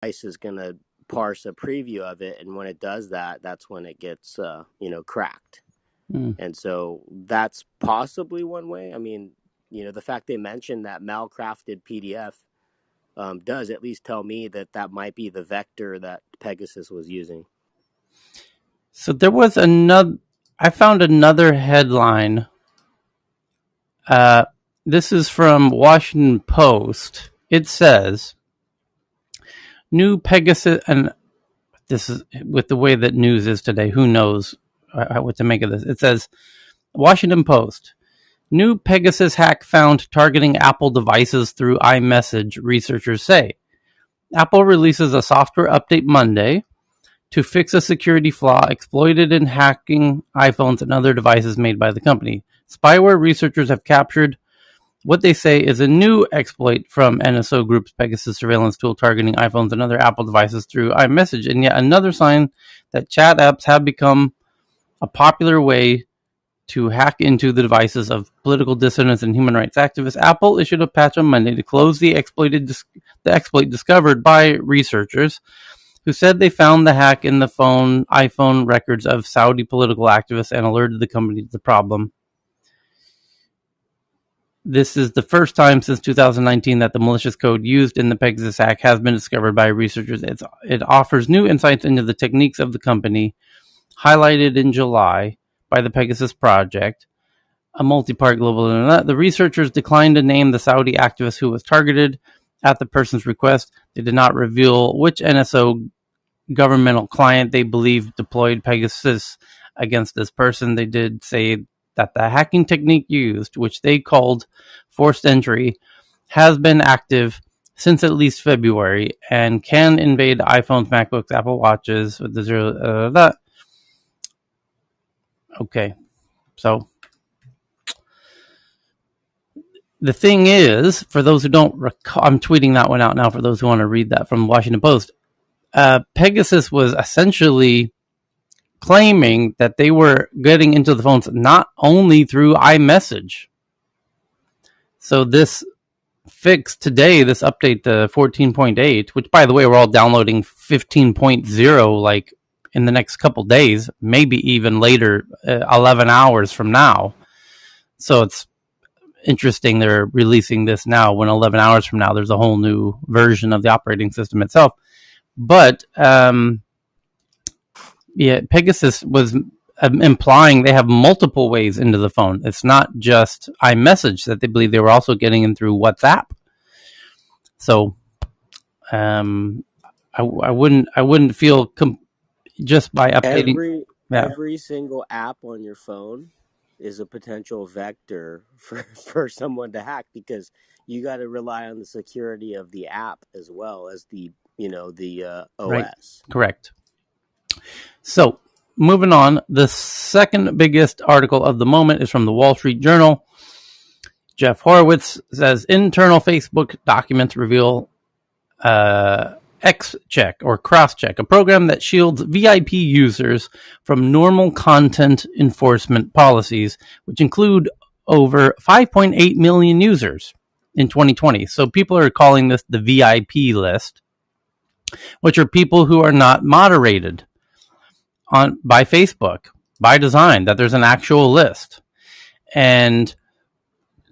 device is going to parse a preview of it, and when it does that, that's when it gets cracked. And so that's possibly one way. I mean, the fact they mentioned that malcrafted PDF does at least tell me that that might be the vector that Pegasus was using. So there was I found another headline. This is from Washington Post. It says, new Pegasus, and this is with the way that news is today, who knows what to make of this. It says, Washington Post, new Pegasus hack found targeting Apple devices through iMessage, researchers say. Apple releases a software update Monday to fix a security flaw exploited in hacking iPhones and other devices made by the company. Spyware researchers have captured what they say is a new exploit from NSO Group's Pegasus surveillance tool targeting iPhones and other Apple devices through iMessage, and yet another sign that chat apps have become a popular way to hack into the devices of political dissidents and human rights activists. Apple issued a patch on Monday to close the exploit discovered by researchers who said they found the hack in the iPhone records of Saudi political activists and alerted the company to the problem. This is the first time since 2019 that the malicious code used in the Pegasus hack has been discovered by researchers. It offers new insights into the techniques of the company, highlighted in July by the Pegasus Project, a multi-part global internet. The researchers declined to name the Saudi activist who was targeted at the person's request. They did not reveal which NSO governmental client they believe deployed Pegasus against this person. They did say that the hacking technique used, which they called forced entry, has been active since at least February and can invade iPhones, MacBooks, Apple Watches with the zero. Okay, so the thing is, for those who don't recall, I'm tweeting that one out now for those who want to read that from Washington Post. Pegasus was essentially claiming that they were getting into the phones not only through iMessage. So this fix today, this update to 14.8, which by the way, we're all downloading 15.0 like in the next couple days, maybe even later, 11 hours from now. So it's interesting they're releasing this now when 11 hours from now there's a whole new version of the operating system itself. But Pegasus was implying they have multiple ways into the phone. It's not just iMessage that they believe they were also getting in through WhatsApp. So I wouldn't feel just by updating every single app on your phone is a potential vector for someone to hack, because you got to rely on the security of the app as well as the OS. Right. Correct. So, moving on, the second biggest article of the moment is from the Wall Street Journal. Jeff Horowitz says internal Facebook documents reveal XCheck or CrossCheck, a program that shields VIP users from normal content enforcement policies, which include over 5.8 million users in 2020. So people are calling this the VIP list, which are people who are not moderated by Facebook by design, that there's an actual list. But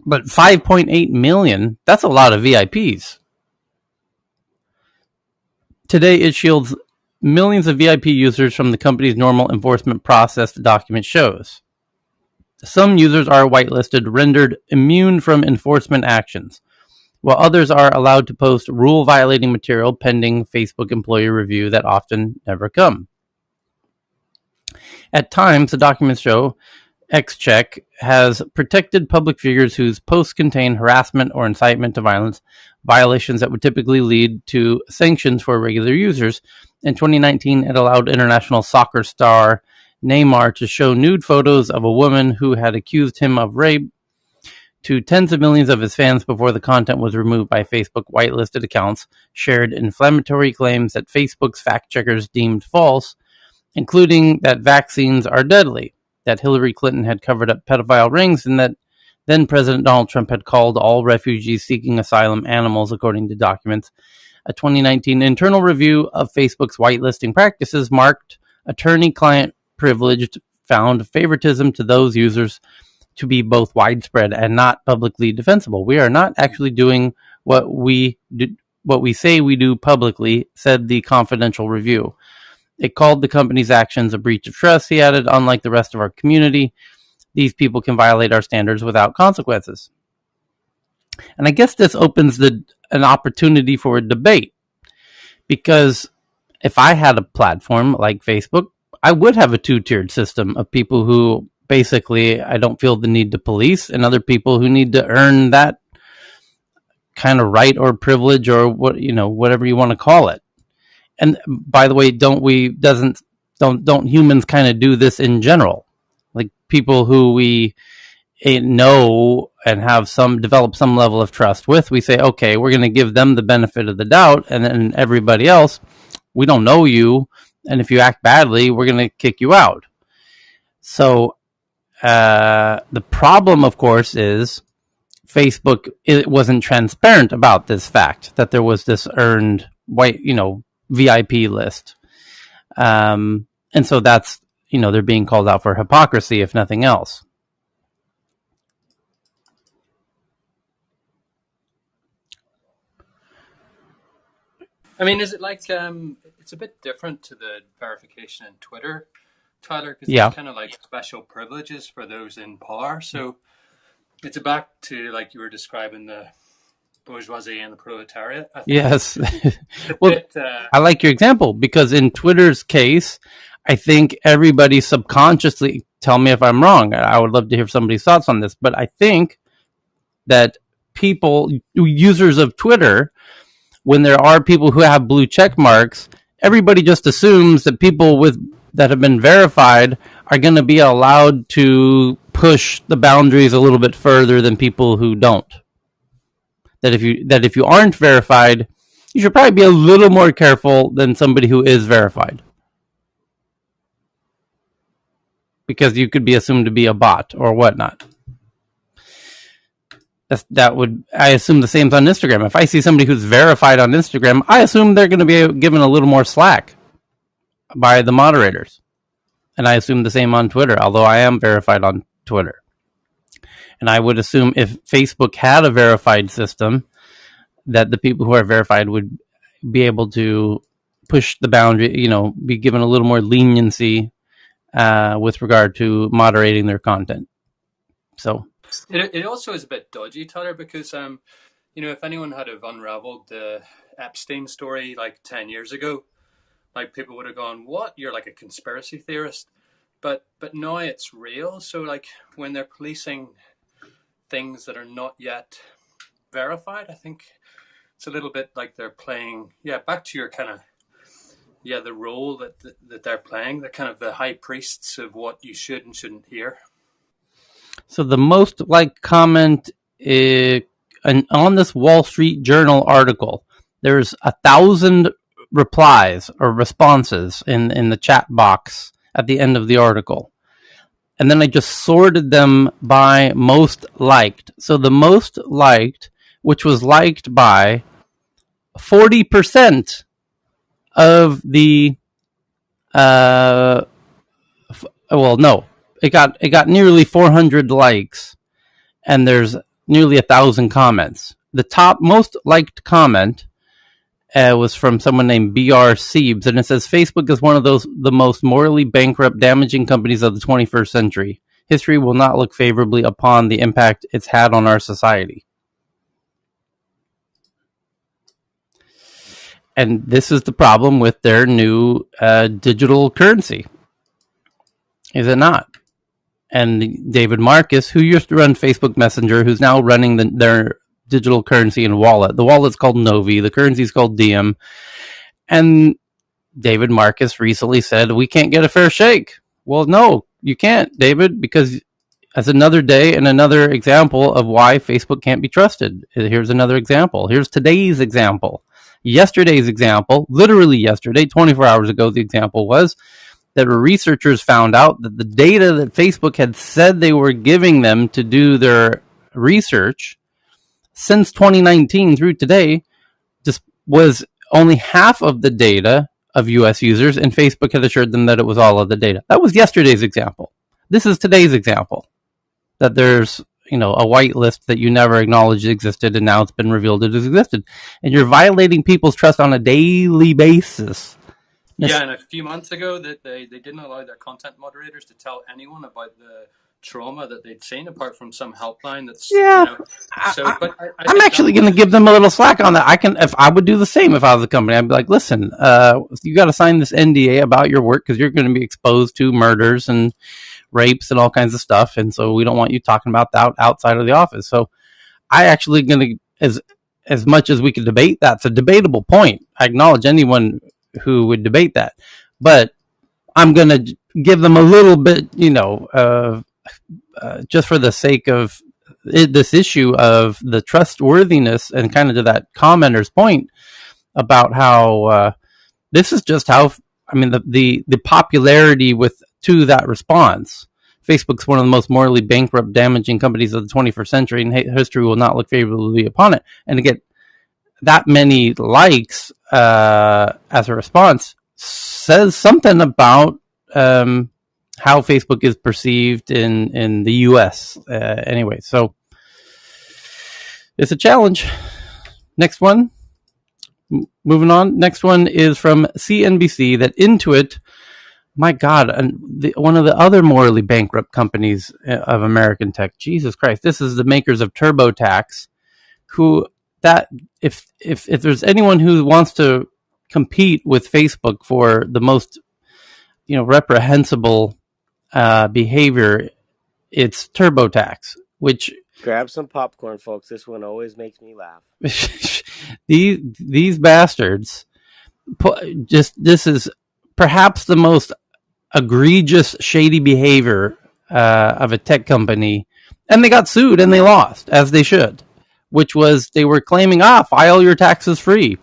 5.8 million, that's a lot of VIPs. Today, it shields millions of VIP users from the company's normal enforcement process, the document shows. Some users are whitelisted, rendered immune from enforcement actions, while others are allowed to post rule-violating material pending Facebook employee review that often never come. At times, the documents show XCheck has protected public figures whose posts contain harassment or incitement to violence, violations that would typically lead to sanctions for regular users. In 2019, it allowed international soccer star Neymar to show nude photos of a woman who had accused him of rape to tens of millions of his fans before the content was removed by Facebook. Whitelisted accounts shared inflammatory claims that Facebook's fact-checkers deemed false, including that vaccines are deadly, that Hillary Clinton had covered up pedophile rings, and that then President Donald Trump had called all refugees seeking asylum animals, according to documents. A 2019 internal review of Facebook's whitelisting practices marked attorney-client privileged found favoritism to those users to be both widespread and not publicly defensible. We are not actually doing what we say we do publicly, said the confidential review. It called the company's actions a breach of trust. He added, unlike the rest of our community, these people can violate our standards without consequences. And I guess this opens an opportunity for a debate, because if I had a platform like Facebook, I would have a two-tiered system of people who basically I don't feel the need to police, and other people who need to earn that kind of right or privilege or whatever you want to call it. And by the way, don't humans kind of do this in general? Like people who we know and have develop some level of trust with, we say, okay, we're going to give them the benefit of the doubt, and then everybody else, we don't know you, and if you act badly, we're going to kick you out. So the problem, of course, is Facebook wasn't transparent about this fact that there was this earned VIP list, and so that's they're being called out for hypocrisy, if nothing else. I mean, is it like it's a bit different to the verification in Twitter, Tyler? Because it's kind of like special privileges for those in power. So it's back to, like you were describing, the bourgeoisie and the proletariat. I think. Yes. Well, I like your example, because in Twitter's case, I think everybody subconsciously, tell me if I'm wrong, I would love to hear somebody's thoughts on this, but I think that users of Twitter, when there are people who have blue check marks, everybody just assumes that people that have been verified are going to be allowed to push the boundaries a little bit further than people who don't. That if you aren't verified, you should probably be a little more careful than somebody who is verified, because you could be assumed to be a bot or whatnot. I assume the same's on Instagram. If I see somebody who's verified on Instagram, I assume they're going to be given a little more slack by the moderators. And I assume the same on Twitter, although I am verified on Twitter. And I would assume if Facebook had a verified system, that the people who are verified would be able to push the boundary, be given a little more leniency with regard to moderating their content. So it also is a bit dodgy, Tyler, because if anyone had have unraveled the Epstein story like 10 years ago, like people would have gone, "What? You're like a conspiracy theorist." But now it's real. So like when they're policing things that are not yet verified, I think it's a little bit like they're playing, back to your kind of, the role that they're playing. They're kind of the high priests of what you should and shouldn't hear. So the most liked comment on this Wall Street Journal article, there's 1,000 replies or responses in the chat box at the end of the article. And then I just sorted them by most liked. So the most liked, which was liked by 40% of the it got nearly 400 likes, and there's nearly 1,000 comments. The top most liked comment was from someone named B.R. Siebes, and it says, Facebook is one of the most morally bankrupt, damaging companies of the 21st century. History will not look favorably upon the impact it's had on our society. And this is the problem with their new digital currency, is it not? And David Marcus, who used to run Facebook Messenger, who's now running their digital currency and wallet. The wallet's called Novi. The currency is called Diem. And David Marcus recently said, we can't get a fair shake. Well, no, you can't, David, because that's another day and another example of why Facebook can't be trusted. Here's another example. Here's today's example. Yesterday's example, literally yesterday, 24 hours ago, the example was that researchers found out that the data that Facebook had said they were giving them to do their research since 2019 through today just was only half of the data of US users, and Facebook had assured them that it was all of the data. That was yesterday's example. This is today's example, that there's a whitelist that you never acknowledged existed, and now it's been revealed it has existed. And you're violating people's trust on a daily basis. Yeah, and a few months ago that they didn't allow their content moderators to tell anyone about the trauma that they'd seen, apart from some helpline that's I'm actually going to give them a little slack on that. If I would do the same if I was a company, I'd be like, listen, you got to sign this NDA about your work because you're going to be exposed to murders and rapes and all kinds of stuff, and so we don't want you talking about that outside of the office. So I actually going to, as much as we could debate that's a debatable point. I acknowledge anyone who would debate that, but I'm going to give them a little bit, just for the sake of this issue of the trustworthiness, and kind of to that commenter's point about how this is just how, the popularity to that response. Facebook's one of the most morally bankrupt, damaging companies of the 21st century, and history will not look favorably upon it. And to get that many likes as a response says something about how Facebook is perceived in the US anyway. So it's a challenge. Next one. Moving on. Next one is from CNBC that Intuit, my God, and one of the other morally bankrupt companies of American tech. Jesus Christ. This is the makers of TurboTax, who that if there's anyone who wants to compete with Facebook for the most reprehensible behavior, it's TurboTax. Which, grab some popcorn, folks. This one always makes me laugh. these bastards, this is perhaps the most egregious, shady behavior of a tech company, and they got sued and they lost, as they should. Which was, they were claiming, file your taxes free.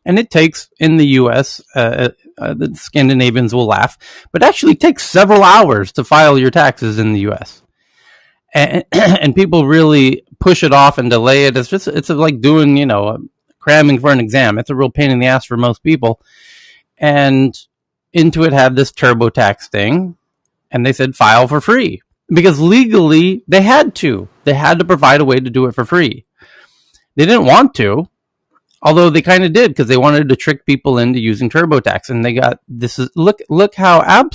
And it takes, in the US, the Scandinavians will laugh, but actually takes several hours to file your taxes in the US. And people really push it off and delay it. It's like doing, cramming for an exam. It's a real pain in the ass for most people. And Intuit had this TurboTax thing, and they said file for free. Because legally, they had to provide a way to do it for free. They didn't want to, although they kind of did, because they wanted to trick people into using TurboTax. And they got look how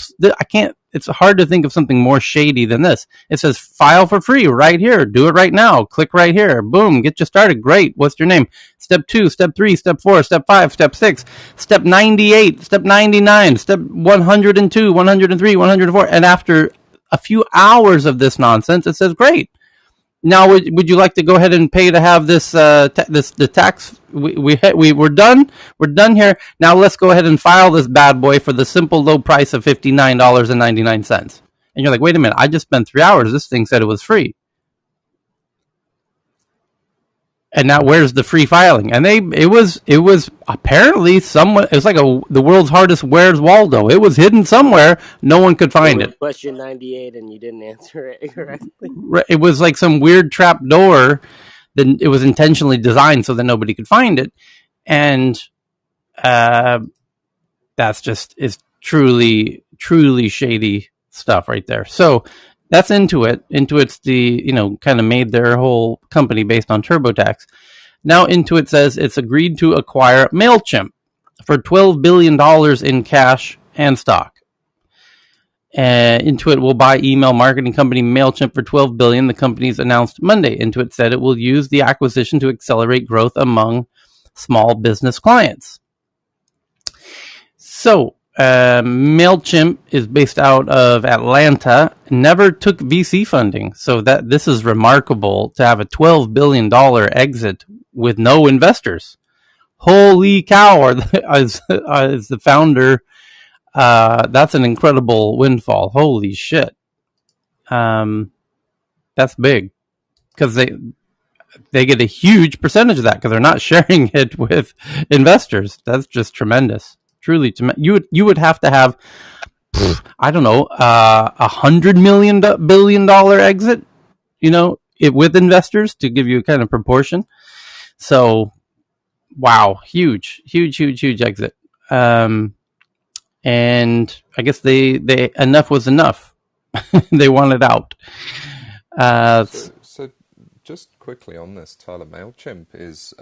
it's hard to think of something more shady than this. It says file for free right here. Do it right now. Click right here. Boom. Get you started. Great. What's your name? Step 2, step 3, step 4, step 5, step 6, step 98, step 99, step 102, 103, 104. And after a few hours of this nonsense, it says, great. Now, would you like to go ahead and pay to have this the tax? We're done. We're done here. Now let's go ahead and file this bad boy for the simple low price of $59.99. And you're like, wait a minute! I just spent 3 hours. This thing said it was free. And now where's the free filing? And it was apparently someone. It was like the world's hardest Where's Waldo. It was hidden somewhere. No one could find it. Question 98, and you didn't answer it correctly. It was like some weird trap door. That it was intentionally designed so that nobody could find it, and that's just is truly shady stuff right there. So that's Intuit. Intuit's kind of made their whole company based on TurboTax. Now Intuit says it's agreed to acquire Mailchimp for $12 billion in cash and stock. Intuit will buy email marketing company Mailchimp for $12 billion. The company's announced Monday. Intuit said it will use the acquisition to accelerate growth among small business clients. So, Mailchimp is based out of Atlanta, never took VC funding. So this is remarkable to have a $12 billion exit with no investors. Holy cow, as the founder, that's an incredible windfall. Holy shit. That's big. Because they get a huge percentage of that because they're not sharing it with investors. That's just tremendous. Truly, you would have to have, I don't know, $100 billion exit, with investors to give you a kind of proportion. So, wow, huge exit. And I guess they enough was enough. They wanted out. So just quickly on this, Tyler, Mailchimp is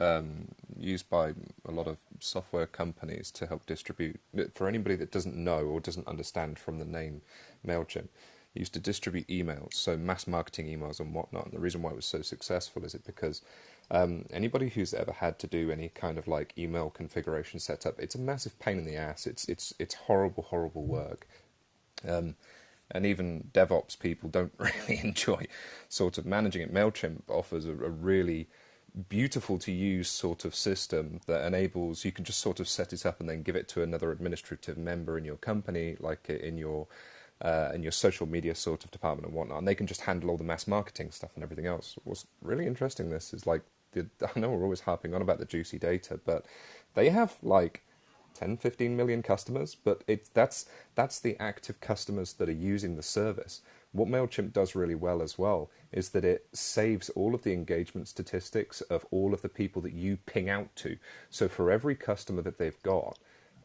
used by a lot of software companies to help distribute. For anybody that doesn't know or doesn't understand from the name Mailchimp, used to distribute emails, so mass marketing emails and whatnot. And the reason why it was so successful is it because anybody who's ever had to do any kind of like email configuration setup, it's a massive pain in the ass. It's horrible work. And even DevOps people don't really enjoy sort of managing it. Mailchimp offers a really beautiful to use sort of system that enables you can just sort of set it up and then give it to another administrative member in your company, like in your social media sort of department and whatnot, and they can just handle all the mass marketing stuff and everything else. What's really interesting this is like I know we're always harping on about the juicy data, but they have like 10, 15 million customers, but that's the active customers that are using the service. What Mailchimp does really well as well is that it saves all of the engagement statistics of all of the people that you ping out to. So for every customer that they've got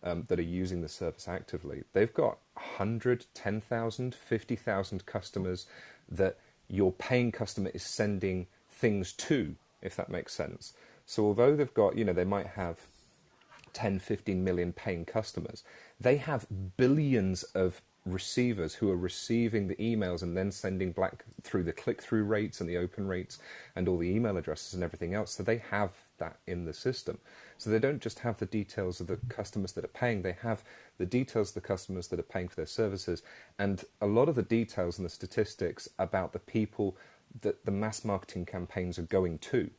that are using the service actively, they've got 100, 10,000, 50,000 customers that your paying customer is sending things to, if that makes sense. So although they've got, they might have 10, 15 million paying customers, they have billions of receivers who are receiving the emails and then sending back through the click-through rates and the open rates and all the email addresses and everything else. So they have that in the system. So they don't just have the details of the customers that are paying, they have the details of the customers that are paying for their services, and a lot of the details and the statistics about the people that the mass marketing campaigns are going to.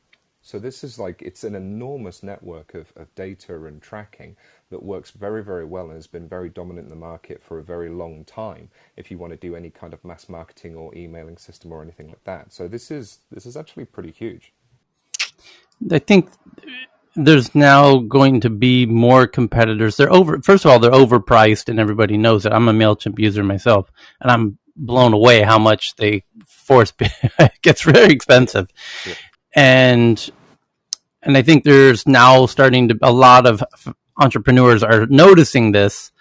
So this is like, it's an enormous network of data and tracking that works very, very well and has been very dominant in the market for a very long time if you want to do any kind of mass marketing or emailing system or anything like that. So this is actually pretty huge. I think there's now going to be more competitors. First of all, they're overpriced and everybody knows it. I'm a MailChimp user myself, and I'm blown away how much they force. It gets very expensive. Yeah. And I think there's now a lot of entrepreneurs are noticing this.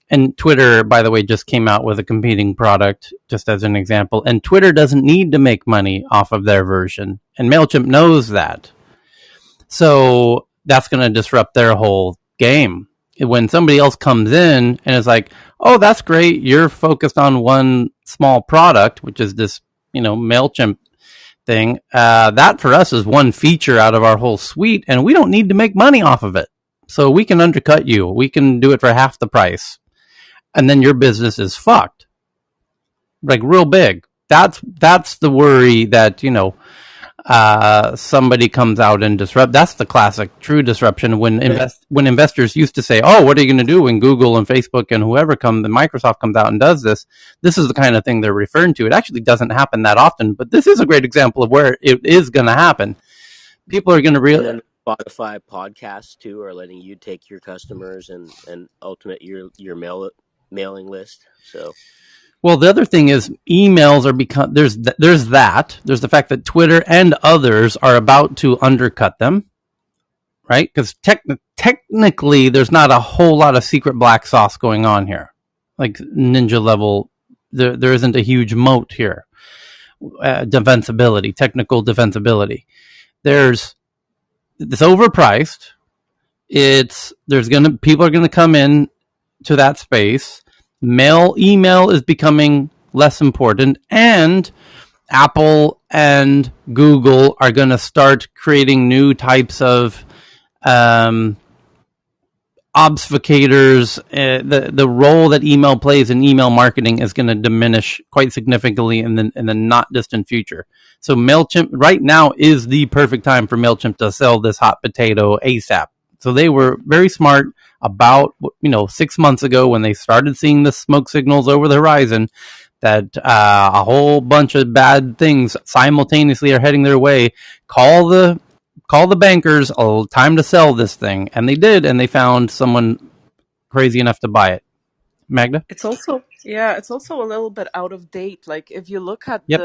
And Twitter, by the way, just came out with a competing product, just as an example. And Twitter doesn't need to make money off of their version. And MailChimp knows that. So that's going to disrupt their whole game. When somebody else comes in and is like, oh, that's great, you're focused on one small product, which is this, MailChimp thing, that for us is one feature out of our whole suite, and we don't need to make money off of it. So we can undercut you. We can do it for half the price. And then your business is fucked. Like real big. That's the worry that, somebody comes out and disrupt. That's the classic true disruption when investors used to say, oh, what are you going to do when Google and Facebook and whoever Microsoft comes out and does this? This is the kind of thing they're referring to. It actually doesn't happen that often, but this is a great example of where it is going to happen. People are going to realize. And then Spotify podcasts too are letting you take your customers and ultimate your mailing list. So. Well, the other thing is emails are there's the fact that Twitter and others are about to undercut them, right? Because technically there's not a whole lot of secret black sauce going on here, like ninja level. There isn't a huge moat here. Technical defensibility. It's overpriced. People are gonna come in to that space. Email is becoming less important, and Apple and Google are going to start creating new types of obfuscators. The role that email plays in email marketing is going to diminish quite significantly in the not distant future. So Mailchimp right now is the perfect time for Mailchimp to sell this hot potato ASAP. So they were very smart about 6 months ago when they started seeing the smoke signals over the horizon that a whole bunch of bad things simultaneously are heading their way. Call the bankers, time to sell this thing. And they did, and they found someone crazy enough to buy it. Magda? It's also Yeah, it's also a little bit out of date. Like if you look at Yep.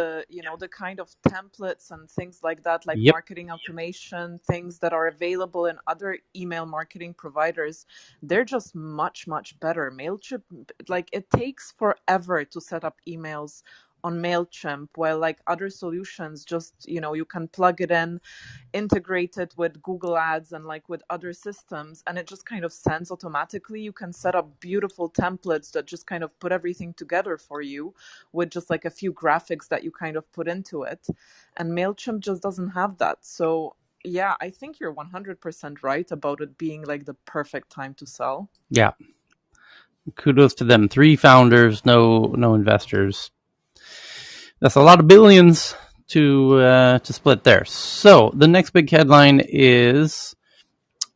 the kind of templates and things like that, like Yep. marketing automation, things that are available in other email marketing providers, they're just much, much better. Mailchimp, like it takes forever to set up emails on Mailchimp, while like other solutions just, you can plug it in, integrate it with Google Ads and like with other systems, and it just kind of sends automatically. You can set up beautiful templates that just kind of put everything together for you with just like a few graphics that you kind of put into it. And Mailchimp just doesn't have that. So yeah, I think you're 100% right about it being like the perfect time to sell. Yeah. Kudos to them. 3 founders, no investors. That's a lot of billions to split there. So the next big headline is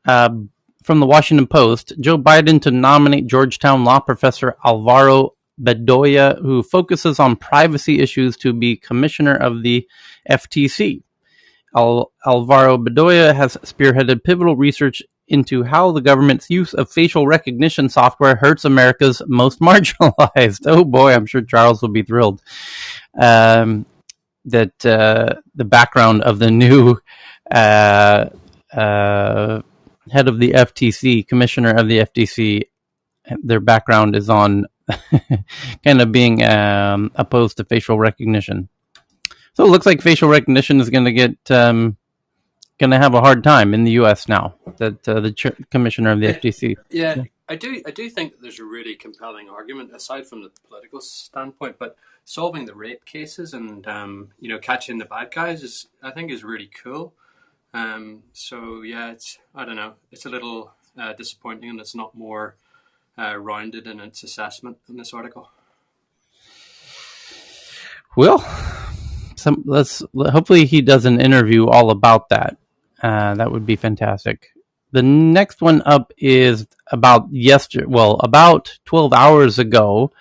from the Washington Post: Joe Biden to nominate Georgetown law professor Alvaro Bedoya, who focuses on privacy issues, to be commissioner of the FTC. Alvaro Bedoya has spearheaded pivotal research into how the government's use of facial recognition software hurts America's most marginalized. Oh boy, I'm sure Charles will be thrilled. That the background of the new head of the FTC, commissioner of the FTC, their background is on kind of being opposed to facial recognition. So it looks like facial recognition is going to get going to have a hard time in the U.S. now. That the commissioner of the FTC. Yeah, I do think that there's a really compelling argument aside from the political standpoint, but solving the rape cases and catching the bad guys I think is really cool. So yeah, I don't know, it's a little disappointing and it's not more rounded in its assessment in this article. Well, hopefully he does an interview all about that. That would be fantastic. The next one up is about 12 hours ago,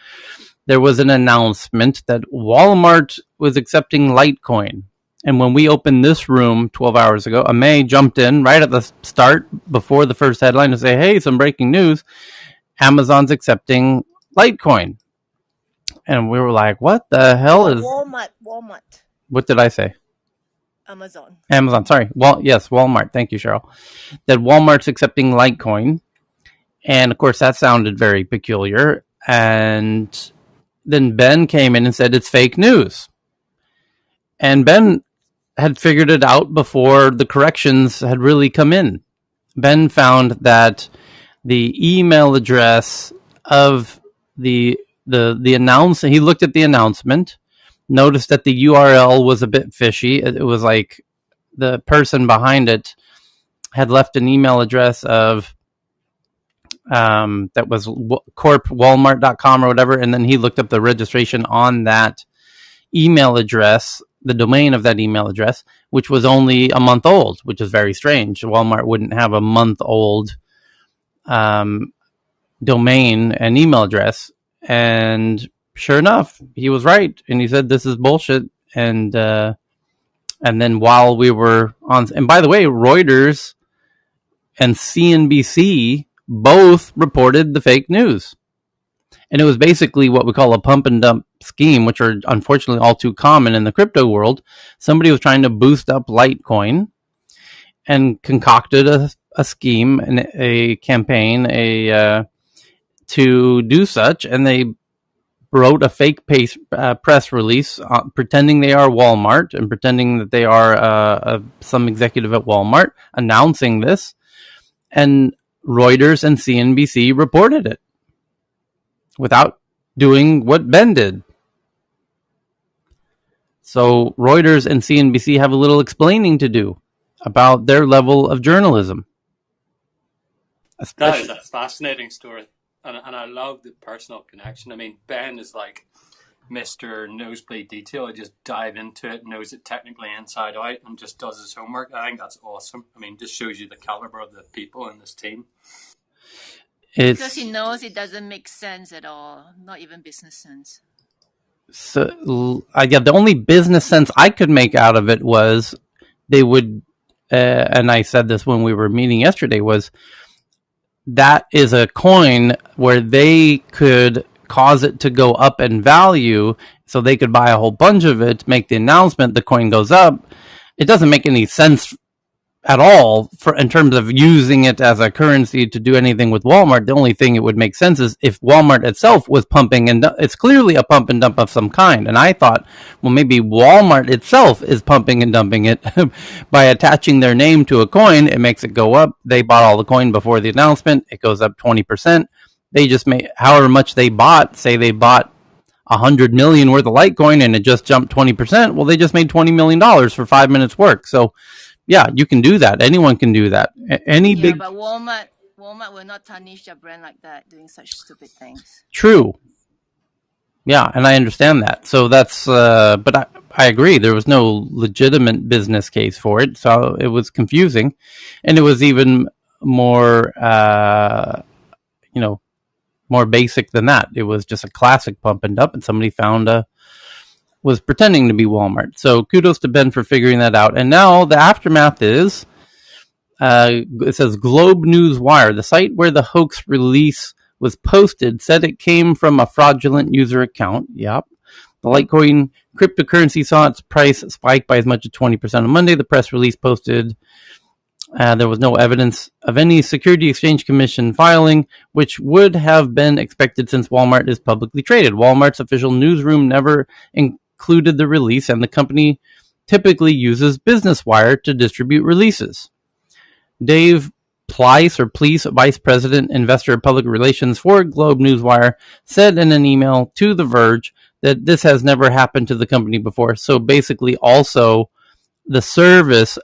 there was an announcement that Walmart was accepting Litecoin. And when we opened this room 12 hours ago, Amay jumped in right at the start before the first headline to say, hey, some breaking news. Amazon's accepting Litecoin. And we were like, what the hell is... Walmart. What did I say? Amazon, sorry. Well, yes, Walmart. Thank you, Cheryl. That Walmart's accepting Litecoin. And, of course, that sounded very peculiar. And then Ben came in and said it's fake news. And Ben had figured it out before the corrections had really come in. Ben found that the email address of the announcement, he looked at the announcement, noticed that the URL was a bit fishy. It was like the person behind it had left an email address of that was corpwalmart.com or whatever, and then he looked up the registration on that email address, the domain of that email address, which was only a month old, which is very strange. Walmart wouldn't have a month old domain and email address. And sure enough, he was right, and he said this is bullshit. And then while we were on, and by the way, Reuters and CNBC both reported the fake news. And it was basically what we call a pump and dump scheme, which are unfortunately all too common in the crypto world. Somebody was trying to boost up Litecoin and concocted a scheme and a campaign to do such. And they wrote a fake press release pretending they are Walmart and pretending that they are some executive at Walmart announcing this. And Reuters and CNBC reported it without doing what Ben did. So Reuters and CNBC have a little explaining to do about their level of journalism. That is a fascinating story. And I love the personal connection. I mean, Ben is like Mr. Nosebleed Detail. He just dive into it, knows it technically inside out, and just does his homework. I think that's awesome. I mean, just shows you the caliber of the people in this team. Because he knows it doesn't make sense at all, not even business sense. So, the only business sense I could make out of it was they would, and I said this when we were meeting yesterday, was that is a coin where they could cause it to go up in value so they could buy a whole bunch of it, make the announcement, the coin goes up. It doesn't make any sense at all in terms of using it as a currency to do anything with Walmart. The only thing it would make sense is if Walmart itself was pumping, and it's clearly a pump and dump of some kind. And I thought, well, maybe Walmart itself is pumping and dumping it by attaching their name to a coin. It makes it go up. They bought all the coin before the announcement. It goes up 20%. They just made however much they bought. Say they bought 100 million worth of Litecoin and it just jumped 20%. Well, they just made $20 million for 5 minutes work. So yeah, you can do that. Anyone can do that. But Walmart will not tarnish their brand like that, doing such stupid things. True. Yeah, and I understand that. So that's, but I agree. There was no legitimate business case for it, so it was confusing, and it was even more, more basic than that. It was just a classic pump and dump, and somebody was pretending to be Walmart. So kudos to Ben for figuring that out. And now the aftermath is, it says Globe News Wire, the site where the hoax release was posted, said it came from a fraudulent user account. Yep. The Litecoin cryptocurrency saw its price spike by as much as 20% on Monday. The press release posted there was no evidence of any Security Exchange Commission filing, which would have been expected since Walmart is publicly traded. Walmart's official newsroom never included the release, and the company typically uses Business Wire to distribute releases. Dave Pleiss, Vice President, Investor Public Relations for Globe Newswire, said in an email to The Verge that this has never happened to the company before. So basically, also, the service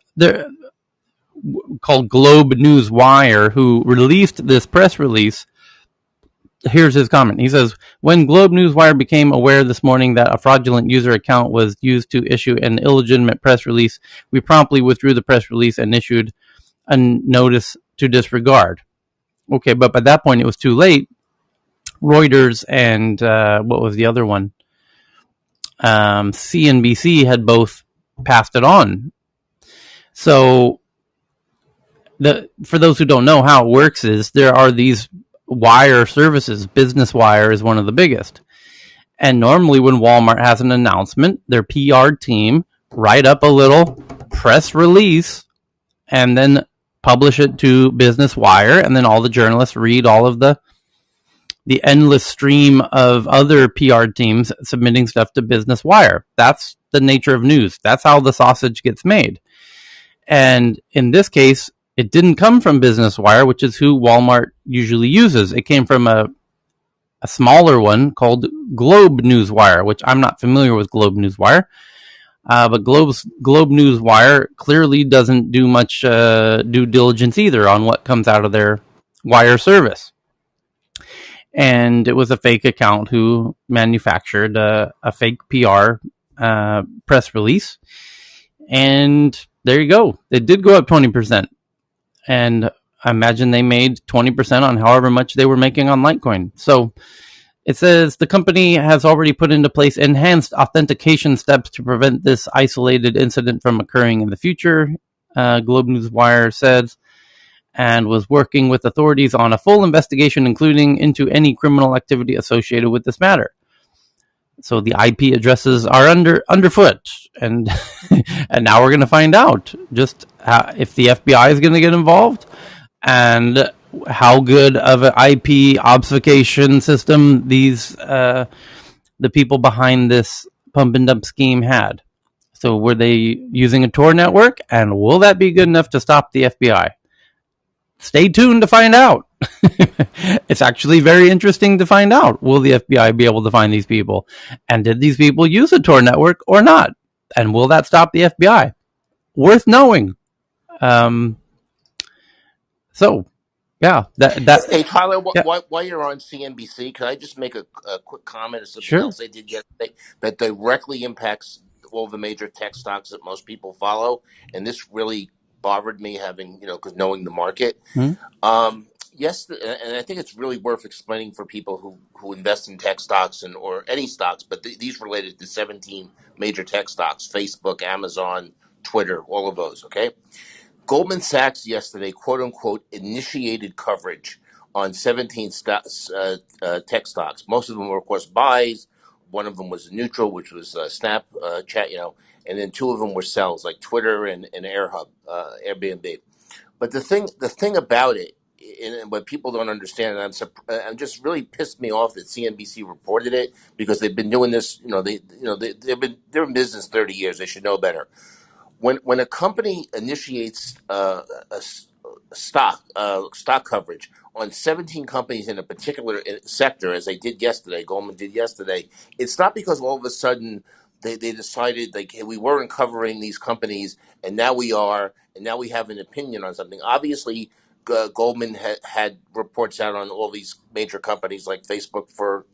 called Globe Newswire, who released this press release, here's his comment. He says, when Globe Newswire became aware this morning that a fraudulent user account was used to issue an illegitimate press release, we promptly withdrew the press release and issued a notice to disregard. Okay, but by that point it was too late. Reuters and what was the other one? CNBC had both passed it on. So for those who don't know how it works is there are these wire services. Business Wire is one of the biggest. And normally when Walmart has an announcement, their PR team write up a little press release and then publish it to Business Wire, and then all the journalists read all of the endless stream of other PR teams submitting stuff to Business Wire. That's the nature of news. That's how the sausage gets made. And in this case, it didn't come from Business Wire, which is who Walmart usually uses. It came from a smaller one called Globe Newswire, which I'm not familiar with Globe Newswire. But Globe Newswire clearly doesn't do much due diligence either on what comes out of their wire service. And it was a fake account who manufactured a fake PR press release. And there you go. It did go up 20%. And I imagine they made 20% on however much they were making on Litecoin. So it says the company has already put into place enhanced authentication steps to prevent this isolated incident from occurring in the future, Globe Newswire says, and was working with authorities on a full investigation, including into any criminal activity associated with this matter. So the IP addresses are underfoot, and and now we're going to find out just if the FBI is going to get involved, and how good of an IP obfuscation system these the people behind this pump and dump scheme had. So were they using a Tor network, and will that be good enough to stop the FBI? Stay tuned to find out. It's actually very interesting to find out. Will the FBI be able to find these people? And did these people use a Tor network or not? And will that stop the FBI? Worth knowing. So, yeah. Hey, Tyler, yeah. while you're on CNBC, could I just make a quick comment of something Sure. else they did yesterday that directly impacts all the major tech stocks that most people follow? And this really bothered me having, because knowing the market. Yes, and I think it's really worth explaining for people who invest in tech stocks or any stocks, but these related to 17 major tech stocks: Facebook, Amazon, Twitter, all of those. Okay. Goldman Sachs yesterday, quote unquote, initiated coverage on 17 tech stocks. Most of them were, of course, buys. One of them was neutral, which was Snapchat, and then two of them were sells, like Twitter and Airbnb. But the thing about it, and what people don't understand, and I'm just really pissed me off that CNBC reported it, because they've been doing this. They're in business 30 years. They should know better. When a company initiates a stock coverage on 17 companies in a particular sector, as they did yesterday, Goldman did yesterday, it's not because all of a sudden they decided, like, hey, we weren't covering these companies and now we are, and now we have an opinion on something. Obviously, Goldman had reports out on all these major companies like Facebook for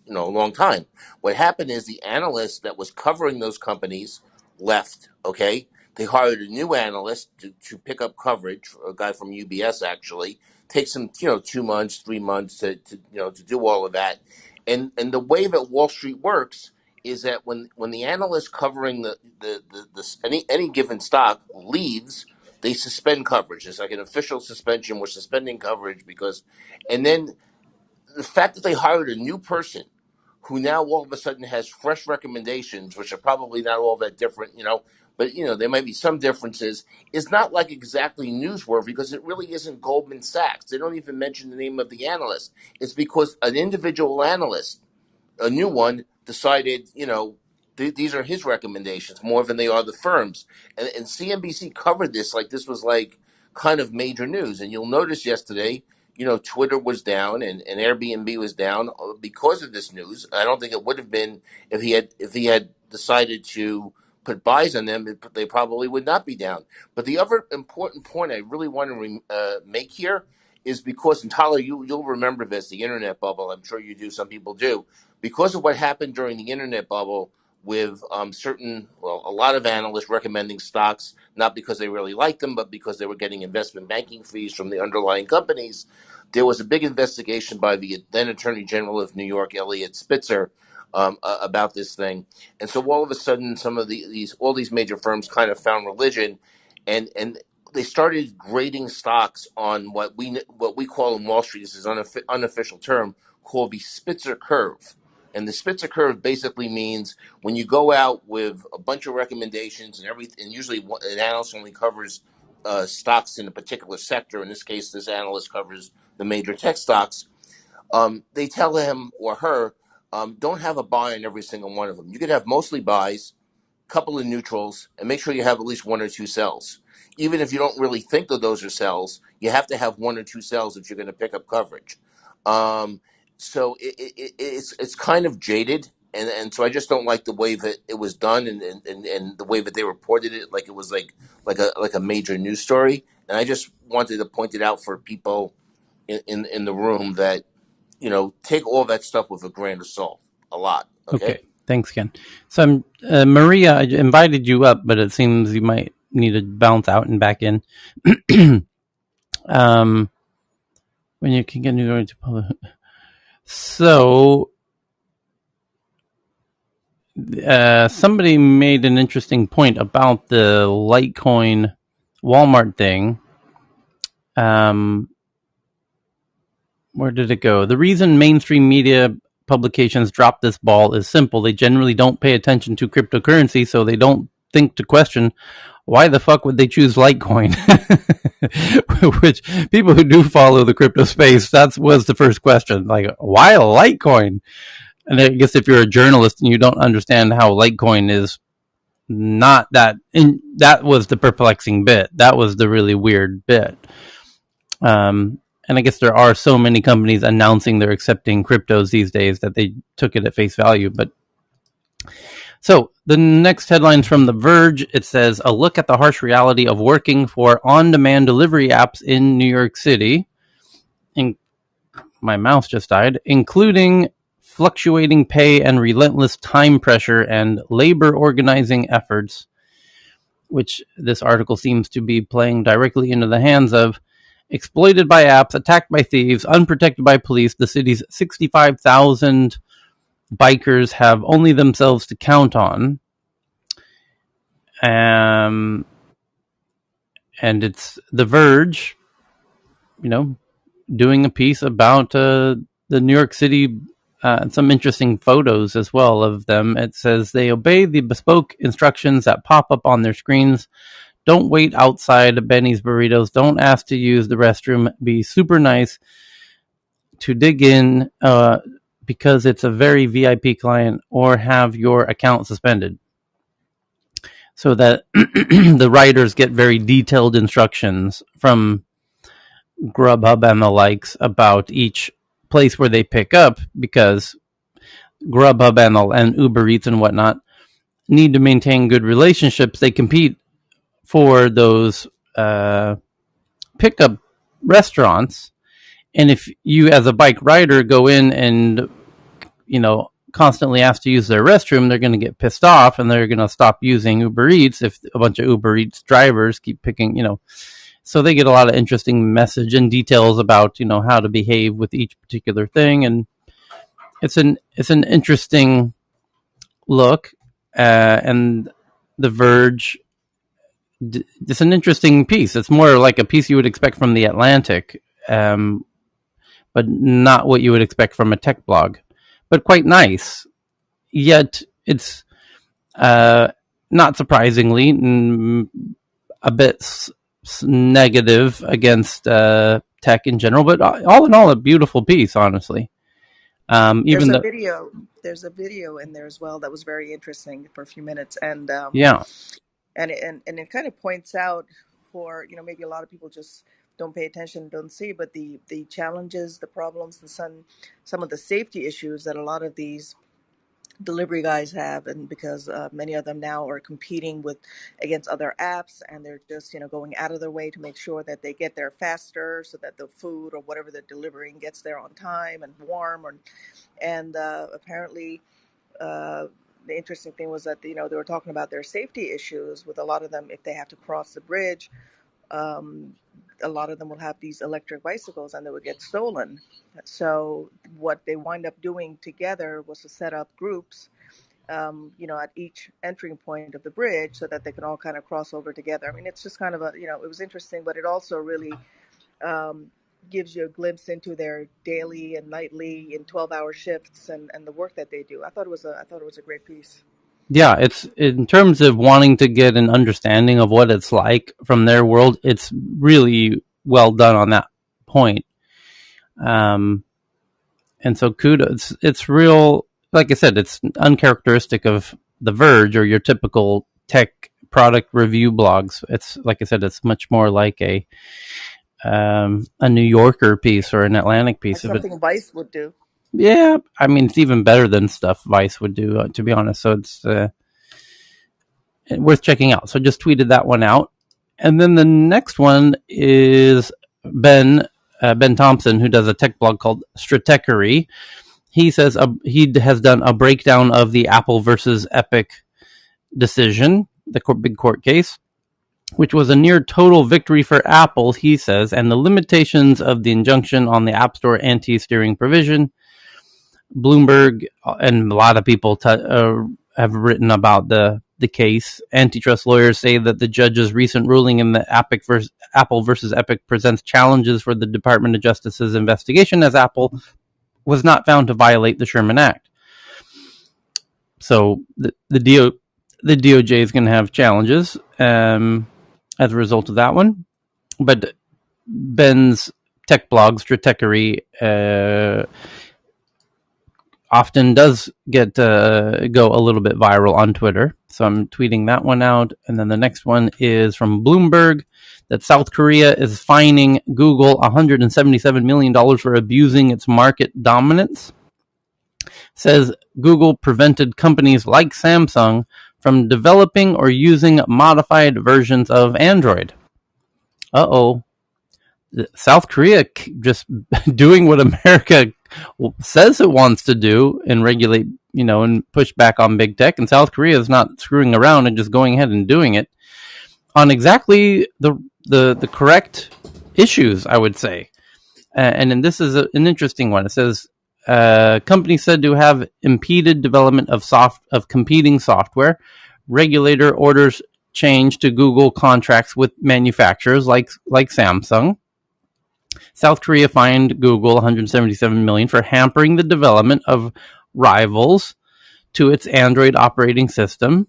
a long time. What happened is the analyst that was covering those companies left. Okay, they hired a new analyst to pick up coverage, a guy from UBS actually. Takes him 2 months, 3 months to do all of that. And the way that Wall Street works is that when the analyst covering any given stock leaves, they suspend coverage. It's like an official suspension. We're suspending coverage because, and then the fact that they hired a new person who now all of a sudden has fresh recommendations, which are probably not all that different, but there might be some differences, is not like exactly newsworthy, because it really isn't Goldman Sachs. They don't even mention the name of the analyst. It's because an individual analyst, a new one, decided, these are his recommendations more than they are the firm's. And CNBC covered this like this was like kind of major news. And you'll notice yesterday, Twitter was down and Airbnb was down because of this news. I don't think it would have been if he had decided to put buys on them. They probably would not be down. But the other important point I really want to make here is because, and Tyler, you'll remember this, the internet bubble. I'm sure you do. Some people do. Because of what happened during the internet bubble, with a lot of analysts recommending stocks, not because they really liked them, but because they were getting investment banking fees from the underlying companies. There was a big investigation by the then Attorney General of New York, Eliot Spitzer, about this thing. And so all of a sudden, some of all these major firms kind of found religion, and they started grading stocks on what we call in Wall Street, this is an unofficial term, called the Spitzer curve. And the Spitzer curve basically means when you go out with a bunch of recommendations and everything, and usually an analyst only covers stocks in a particular sector. In this case, this analyst covers the major tech stocks. They tell him or her, don't have a buy in every single one of them. You could have mostly buys, couple of neutrals, and make sure you have at least one or two sells. Even if you don't really think that those are sells, you have to have one or two sells if you're going to pick up coverage. So it's kind of jaded, and so I just don't like the way that it was done, and the way that they reported it, like it was like a major news story. And I just wanted to point it out for people in the room that take all that stuff with a grain of salt, a lot. Okay. Thanks, Ken. So Maria, I invited you up, but it seems you might need to bounce out and back in. When you can get new to public. So somebody made an interesting point about the Litecoin Walmart thing. Where did it go? The reason mainstream media publications drop this ball is simple. They generally don't pay attention to cryptocurrency, so they don't think to question why the fuck would they choose Litecoin? Which people who do follow the crypto space, that was the first question. Like, why Litecoin? And I guess if you're a journalist and you don't understand how Litecoin is not that, that was the perplexing bit. That was the really weird bit. And I guess there are so many companies announcing they're accepting cryptos these days that they took it at face value. But so the next headline from The Verge, it says, a look at the harsh reality of working for on-demand delivery apps in New York City. My mouse just died. Including fluctuating pay and relentless time pressure and labor organizing efforts, which this article seems to be playing directly into the hands of. Exploited by apps, attacked by thieves, unprotected by police, the city's 65,000 bikers have only themselves to count on. And it's The Verge, doing a piece about the New York City, some interesting photos as well of them. It says they obey the bespoke instructions that pop up on their screens. Don't wait outside Benny's Burritos. Don't ask to use the restroom. Be super nice to dig in because it's a very VIP client, or have your account suspended. So that the writers get very detailed instructions from Grubhub and the likes about each place where they pick up, because Grubhub and Uber Eats and whatnot need to maintain good relationships. They compete for those pickup restaurants, and if you as a bike rider go in and constantly ask to use their restroom, they're going to get pissed off and they're going to stop using Uber Eats if a bunch of Uber Eats drivers keep picking, so they get a lot of interesting message and details about, how to behave with each particular thing. And it's an interesting look. And The Verge, it's an interesting piece. It's more like a piece you would expect from The Atlantic, but not what you would expect from a tech blog, but quite nice. Yet it's not surprisingly a bit negative against tech in general, but all in all, a beautiful piece, honestly. There's a video in there as well that was very interesting for a few minutes, and it kind of points out for maybe a lot of people just don't pay attention, don't see, but the challenges, the problems, and some of the safety issues that a lot of these delivery guys have, and because many of them now are competing against other apps, and they're just going out of their way to make sure that they get there faster, so that the food or whatever they're delivering gets there on time and warm. And apparently the interesting thing was that they were talking about their safety issues with a lot of them. If they have to cross the bridge, a lot of them will have these electric bicycles and they would get stolen. So what they wind up doing together was to set up groups, at each entering point of the bridge, so that they can all kind of cross over together. I mean, it's just kind of it was interesting, but it also really gives you a glimpse into their daily and nightly and 12-hour shifts and the work that they do. I thought it was a great piece. Yeah, it's in terms of wanting to get an understanding of what it's like from their world. It's really well done on that point. And so kudos. It's real. Like I said, it's uncharacteristic of The Verge or your typical tech product review blogs. It's like I said, it's much more like a New Yorker piece or an Atlantic piece. Like something Vice would do. Yeah, I mean, it's even better than stuff Vice would do, to be honest. So it's worth checking out. So I just tweeted that one out. And then the next one is Ben Thompson, who does a tech blog called Stratechery. He says he has done a breakdown of the Apple versus Epic decision, the big court case, which was a near total victory for Apple, he says, and the limitations of the injunction on the App Store anti-steering provision. Bloomberg and a lot of people have written about the case. Antitrust lawyers say that the judge's recent ruling in the Apple versus Epic presents challenges for the Department of Justice's investigation, as Apple was not found to violate the Sherman Act. So the DOJ is going to have challenges as a result of that one. But Ben's tech blog, Stratechery, often does get go a little bit viral on Twitter. So I'm tweeting that one out. And then the next one is from Bloomberg, that South Korea is fining Google $177 million for abusing its market dominance. Says Google prevented companies like Samsung from developing or using modified versions of Android. Uh-oh. South Korea just doing what America says it wants to do and regulate, and push back on big tech. And South Korea is not screwing around and just going ahead and doing it on exactly the correct issues, I would say. And then this is an interesting one. It says companies said to have impeded development of competing software. Regulator orders change to Google contracts with manufacturers like Samsung. South Korea fined Google $177 million for hampering the development of rivals to its Android operating system,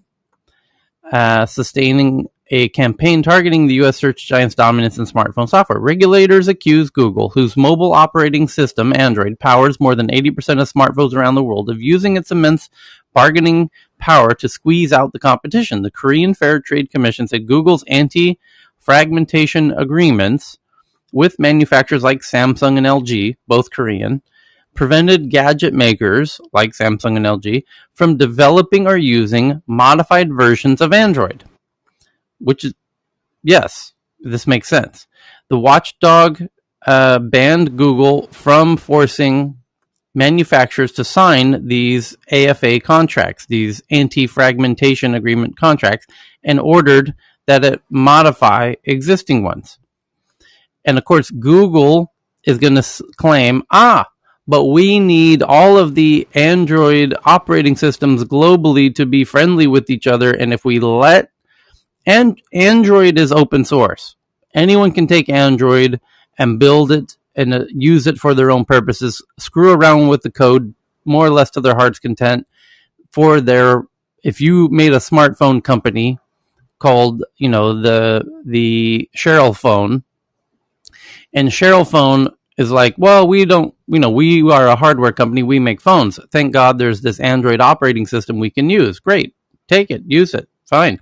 sustaining a campaign targeting the U.S. search giant's dominance in smartphone software. Regulators accuse Google, whose mobile operating system, Android, powers more than 80% of smartphones around the world, of using its immense bargaining power to squeeze out the competition. The Korean Fair Trade Commission said Google's anti-fragmentation agreements with manufacturers like Samsung and LG, both Korean, prevented gadget makers like Samsung and LG from developing or using modified versions of Android. Which is, yes, this makes sense. The watchdog banned Google from forcing manufacturers to sign these AFA contracts, these anti-fragmentation agreement contracts, and ordered that it modify existing ones. And of course, Google is going to claim, but we need all of the Android operating systems globally to be friendly with each other. And if we let, and Android is open source. Anyone can take Android and build it and use it for their own purposes, screw around with the code more or less to their heart's content. If you made a smartphone company called, the Cheryl phone, and Cheryl phone is like, well, we are a hardware company. We make phones. Thank God there's this Android operating system we can use. Great. Take it. Use it. Fine.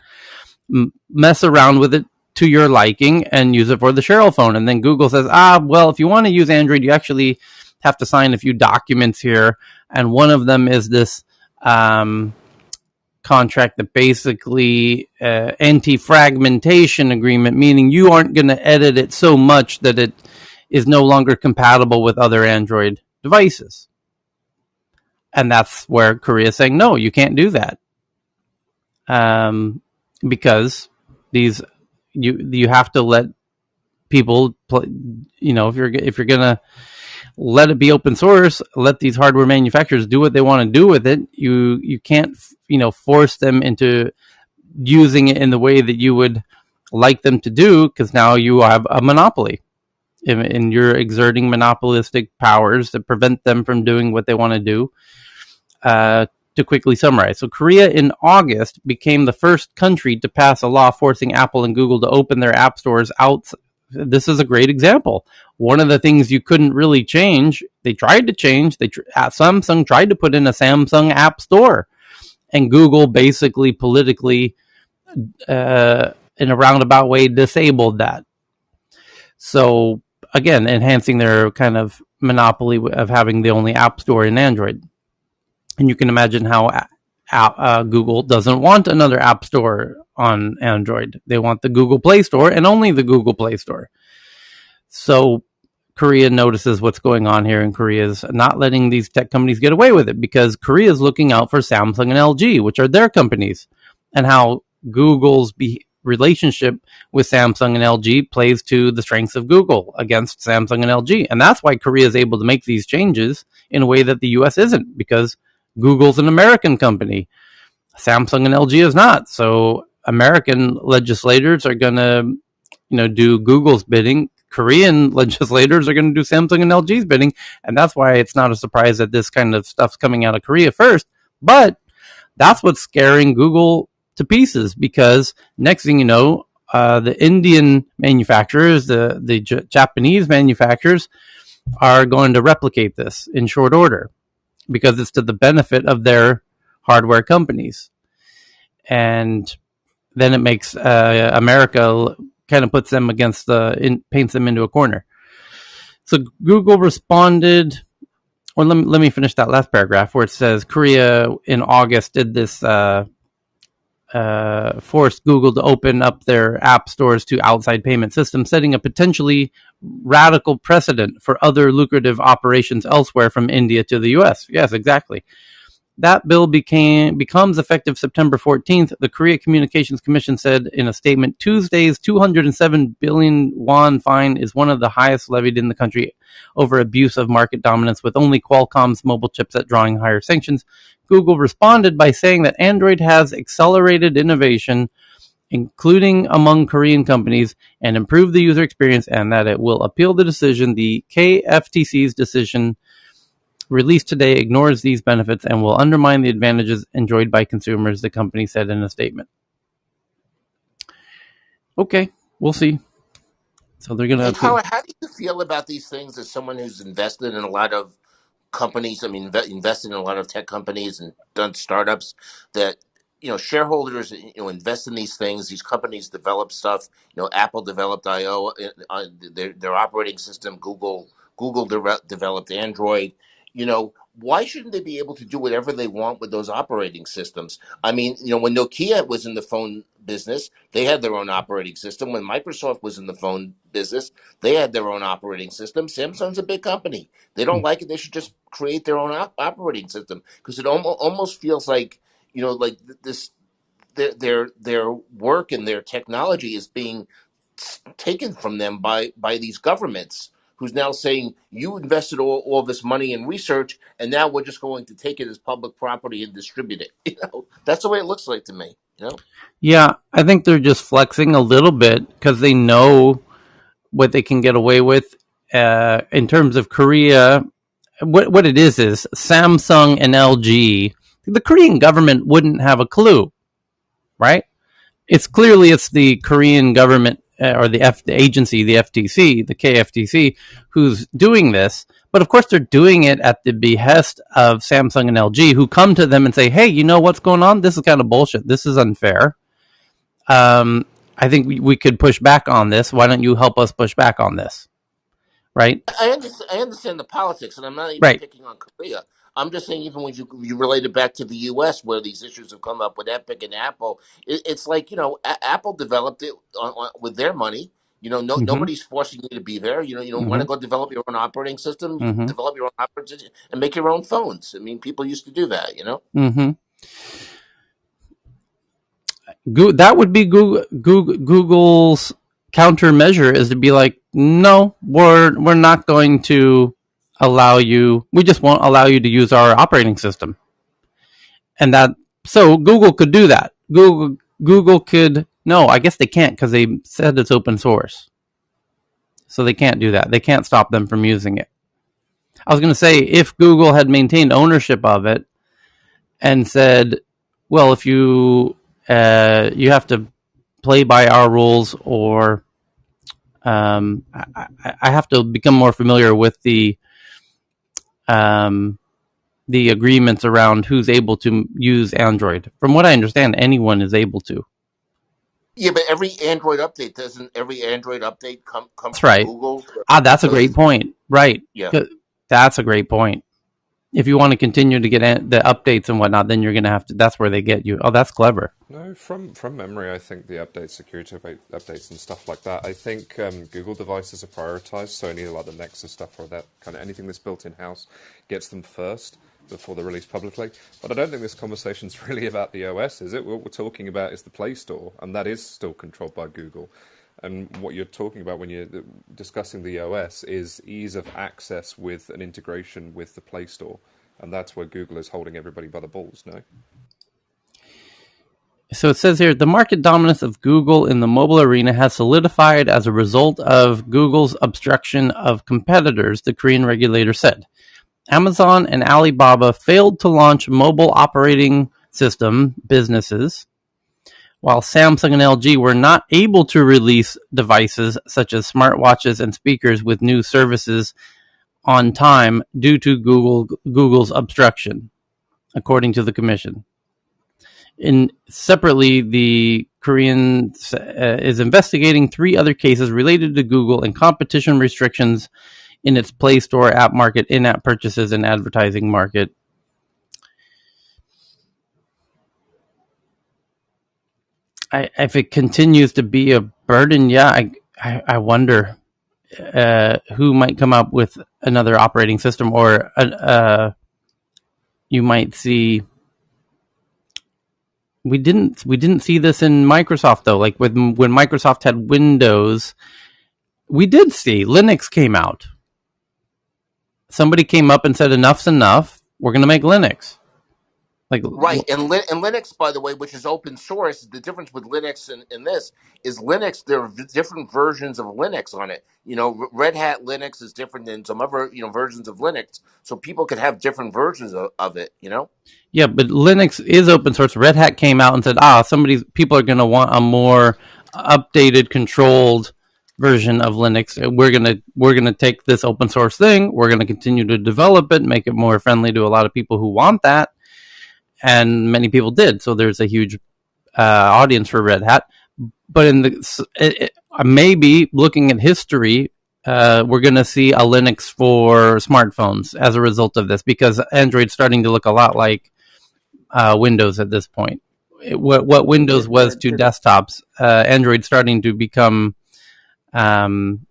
Mess around with it to your liking and use it for the Cheryl phone. And then Google says, well, if you want to use Android, you actually have to sign a few documents here. And one of them is this contract that basically anti-fragmentation agreement, meaning you aren't going to edit it so much that it is no longer compatible with other Android devices. And that's where Korea is saying, no, you can't do that. Because you have to let people play, if you're going to let it be open source, let these hardware manufacturers do what they want to do with it. You can't, force them into using it in the way that you would like them to do, because now you have a monopoly and you're exerting monopolistic powers that prevent them from doing what they want to do. To quickly summarize, so Korea in August became the first country to pass a law forcing Apple and Google to open their app stores out. This is a great example. One of the things you couldn't really change, they tried to change. Samsung tried to put in a Samsung app store, and Google basically politically, in a roundabout way, disabled that. So again, enhancing their kind of monopoly of having the only app store in Android. And you can imagine how Google doesn't want another app store on Android. They want the Google Play Store and only the Google Play Store. So Korea notices what's going on here, and Korea is not letting these tech companies get away with it, because Korea is looking out for Samsung and LG, which are their companies, and how Google's relationship with Samsung and LG plays to the strengths of Google against Samsung and LG. And that's why Korea is able to make these changes in a way that the US isn't, because Google's an American company. Samsung and LG is not. So American legislators are going to, do Google's bidding. Korean legislators are going to do Samsung and LG's bidding. And that's why it's not a surprise that this kind of stuff's coming out of Korea first. But that's what's scaring Google to pieces, because next thing you know, the Indian manufacturers, the Japanese manufacturers are going to replicate this in short order, because it's to the benefit of their hardware companies. And then it makes America, kind of puts them against paints them into a corner. So Google responded, or let me finish that last paragraph where it says Korea in August did this, forced Google to open up their app stores to outside payment systems, setting a potentially radical precedent for other lucrative operations elsewhere from India to the US. Yes, exactly. That bill becomes effective September 14th. The Korea Communications Commission said in a statement, Tuesday's 207 billion won fine is one of the highest levied in the country over abuse of market dominance, with only Qualcomm's mobile chipset drawing higher sanctions. Google responded by saying that Android has accelerated innovation including among Korean companies, and improve the user experience, and that it will appeal the decision. The KFTC's decision released today ignores these benefits and will undermine the advantages enjoyed by consumers, the company said in a statement. Okay, we'll see. So they're going to appeal. Tyler, how do you feel about these things as someone who's invested in a lot of companies? I mean, invested in a lot of tech companies and done startups that, shareholders, invest in these things. These companies develop stuff. Apple developed I/O, their operating system. Google developed Android. Why shouldn't they be able to do whatever they want with those operating systems? I mean, when Nokia was in the phone business, they had their own operating system. When Microsoft was in the phone business, they had their own operating system. Samsung's a big company. They don't like it. They should just create their own operating system, because it almost feels like, like this, their work and their technology is being taken from them by these governments, who's now saying, you invested all this money in research, and now we're just going to take it as public property and distribute it. That's the way it looks like to me. Yeah, I think they're just flexing a little bit because they know what they can get away with. In terms of Korea, what it is Samsung and LG. The Korean government wouldn't have a clue, right? It's the Korean government or the agency, the FTC, the KFTC, who's doing this. But of course, they're doing it at the behest of Samsung and LG, who come to them and say, "Hey, you know what's going on? This is kind of bullshit. This is unfair. I think we could push back on this. Why don't you help us push back on this?" Right? I understand the politics, and I'm not even picking on Korea. I'm just saying, even when you relate it back to the U.S., where these issues have come up with Epic and Apple, it's like, Apple developed it with their money. Nobody's forcing you to be there. Want to go develop your own operating system, develop your own operating system, and make your own phones. I mean, people used to do that. That would be Google's countermeasure, is to be like, no, we're not going to allow you. We just won't allow you to use our operating system. And so Google could do that. Google could, no, I guess they can't, because they said it's open source. So they can't do that. They can't stop them from using it. I was going to say, if Google had maintained ownership of it and said, well, if you have to play by our rules, or I have to become more familiar with the agreements around who's able to use Android. From what I understand, anyone is able to. Yeah, but every Android update come That's from right. Google? That's a great point. Right. Yeah. That's a great point. If you want to continue to get the updates and whatnot, then you're going to have to. That's where they get you. Oh, that's clever. No, from memory, I think the security updates and stuff like that, I think Google devices are prioritized. So any like the Nexus stuff or that kind of anything that's built in house gets them first before they're released publicly. But I don't think this conversation's really about the OS, is it? What we're talking about is the Play Store, and that is still controlled by Google. And what you're talking about when you're discussing the OS is ease of access with an integration with the Play Store. And that's where Google is holding everybody by the balls, no? So it says here, the market dominance of Google in the mobile arena has solidified as a result of Google's obstruction of competitors, the Korean regulator said. Amazon and Alibaba failed to launch mobile operating system businesses, while Samsung and LG were not able to release devices such as smartwatches and speakers with new services on time due to Google's obstruction, according to the commission. Separately, the Korean is investigating 3 other cases related to Google and competition restrictions in its Play Store app market, in-app purchases, and advertising market. If it continues to be a burden, I wonder who might come up with another operating system, or you might see. We didn't see this in Microsoft though. Like when Microsoft had Windows, we did see Linux came out. Somebody came up and said, "Enough's enough. We're going to make Linux." Like Right, and Linux, by the way, which is open source. The difference with Linux and this is Linux. There are different versions of Linux on it. You know, Red Hat Linux is different than some other versions of Linux. So people could have different versions of it. You know. Yeah, but Linux is open source. Red Hat came out and said, people are going to want a more updated, controlled version of Linux. We're gonna take this open source thing. We're going to continue to develop it, make it more friendly to a lot of people who want that, and many people did. So there's a huge audience for Red Hat. But in the maybe looking at history, we're going to see a Linux for smartphones as a result of this, because Android's starting to look a lot like Windows at this point. What Windows was to desktops, Android's starting to become, and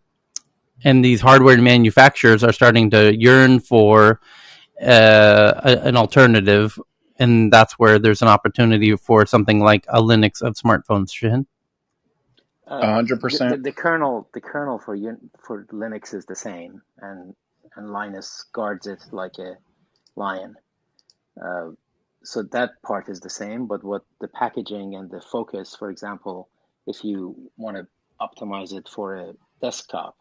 these hardware manufacturers are starting to yearn for an alternative, and that's where there's an opportunity for something like a Linux of smartphones. Shin? 100%. The kernel for Linux is the same, and Linus guards it like a lion. So that part is the same, but what the packaging and the focus, for example, if you want to optimize it for a desktop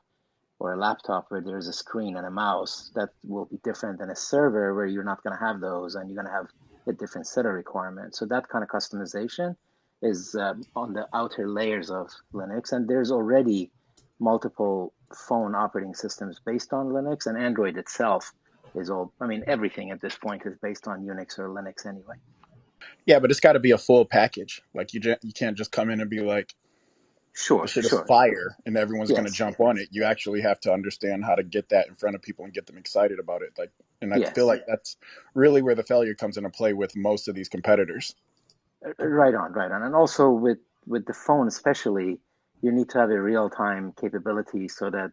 or a laptop where there's a screen and a mouse, that will be different than a server where you're not going to have those, and you're going to have a different set of requirements. So that kind of customization is on the outer layers of Linux, and there's already multiple phone operating systems based on Linux, and Android itself is everything at this point is based on Unix or Linux anyway. Yeah, but it's got to be a full package. Like you can't just come in and be like, sure, the shit is fire, and everyone's going to jump on it. You actually have to understand how to get that in front of people and get them excited about it. I feel like that's really where the failure comes into play with most of these competitors. Right on. And also with the phone especially, you need to have a real-time capability so that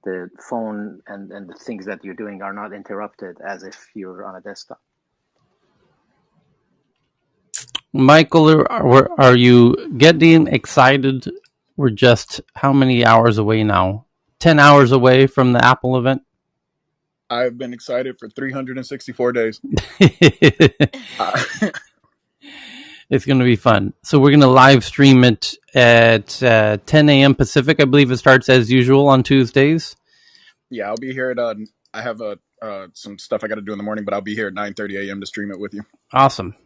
the phone and the things that you're doing are not interrupted as if you're on a desktop. Michael, are you getting excited? We're just how many hours away now? 10 hours away from the Apple event? I've been excited for 364 days. It's going to be fun. So we're going to live stream it at 10 a.m. Pacific. I believe it starts as usual on Tuesdays. Yeah, I'll be here at I have some stuff I got to do in the morning, but I'll be here at 9:30 a.m. to stream it with you. Awesome.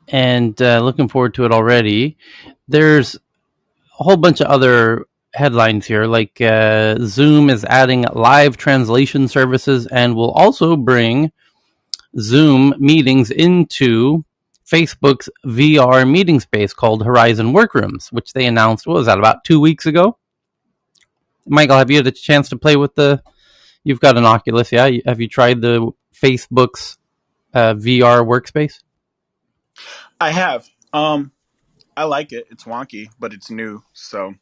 And looking forward to it already. There's a whole bunch of other headlines here, like Zoom is adding live translation services and will also bring Zoom meetings into Facebook's VR meeting space called Horizon Workrooms, which they announced, what was that, about 2 weeks ago? Michael, have you had a chance to play with you've got an Oculus, yeah? Have you tried the Facebook's VR workspace? I have. I like it. It's wonky, but it's new. So,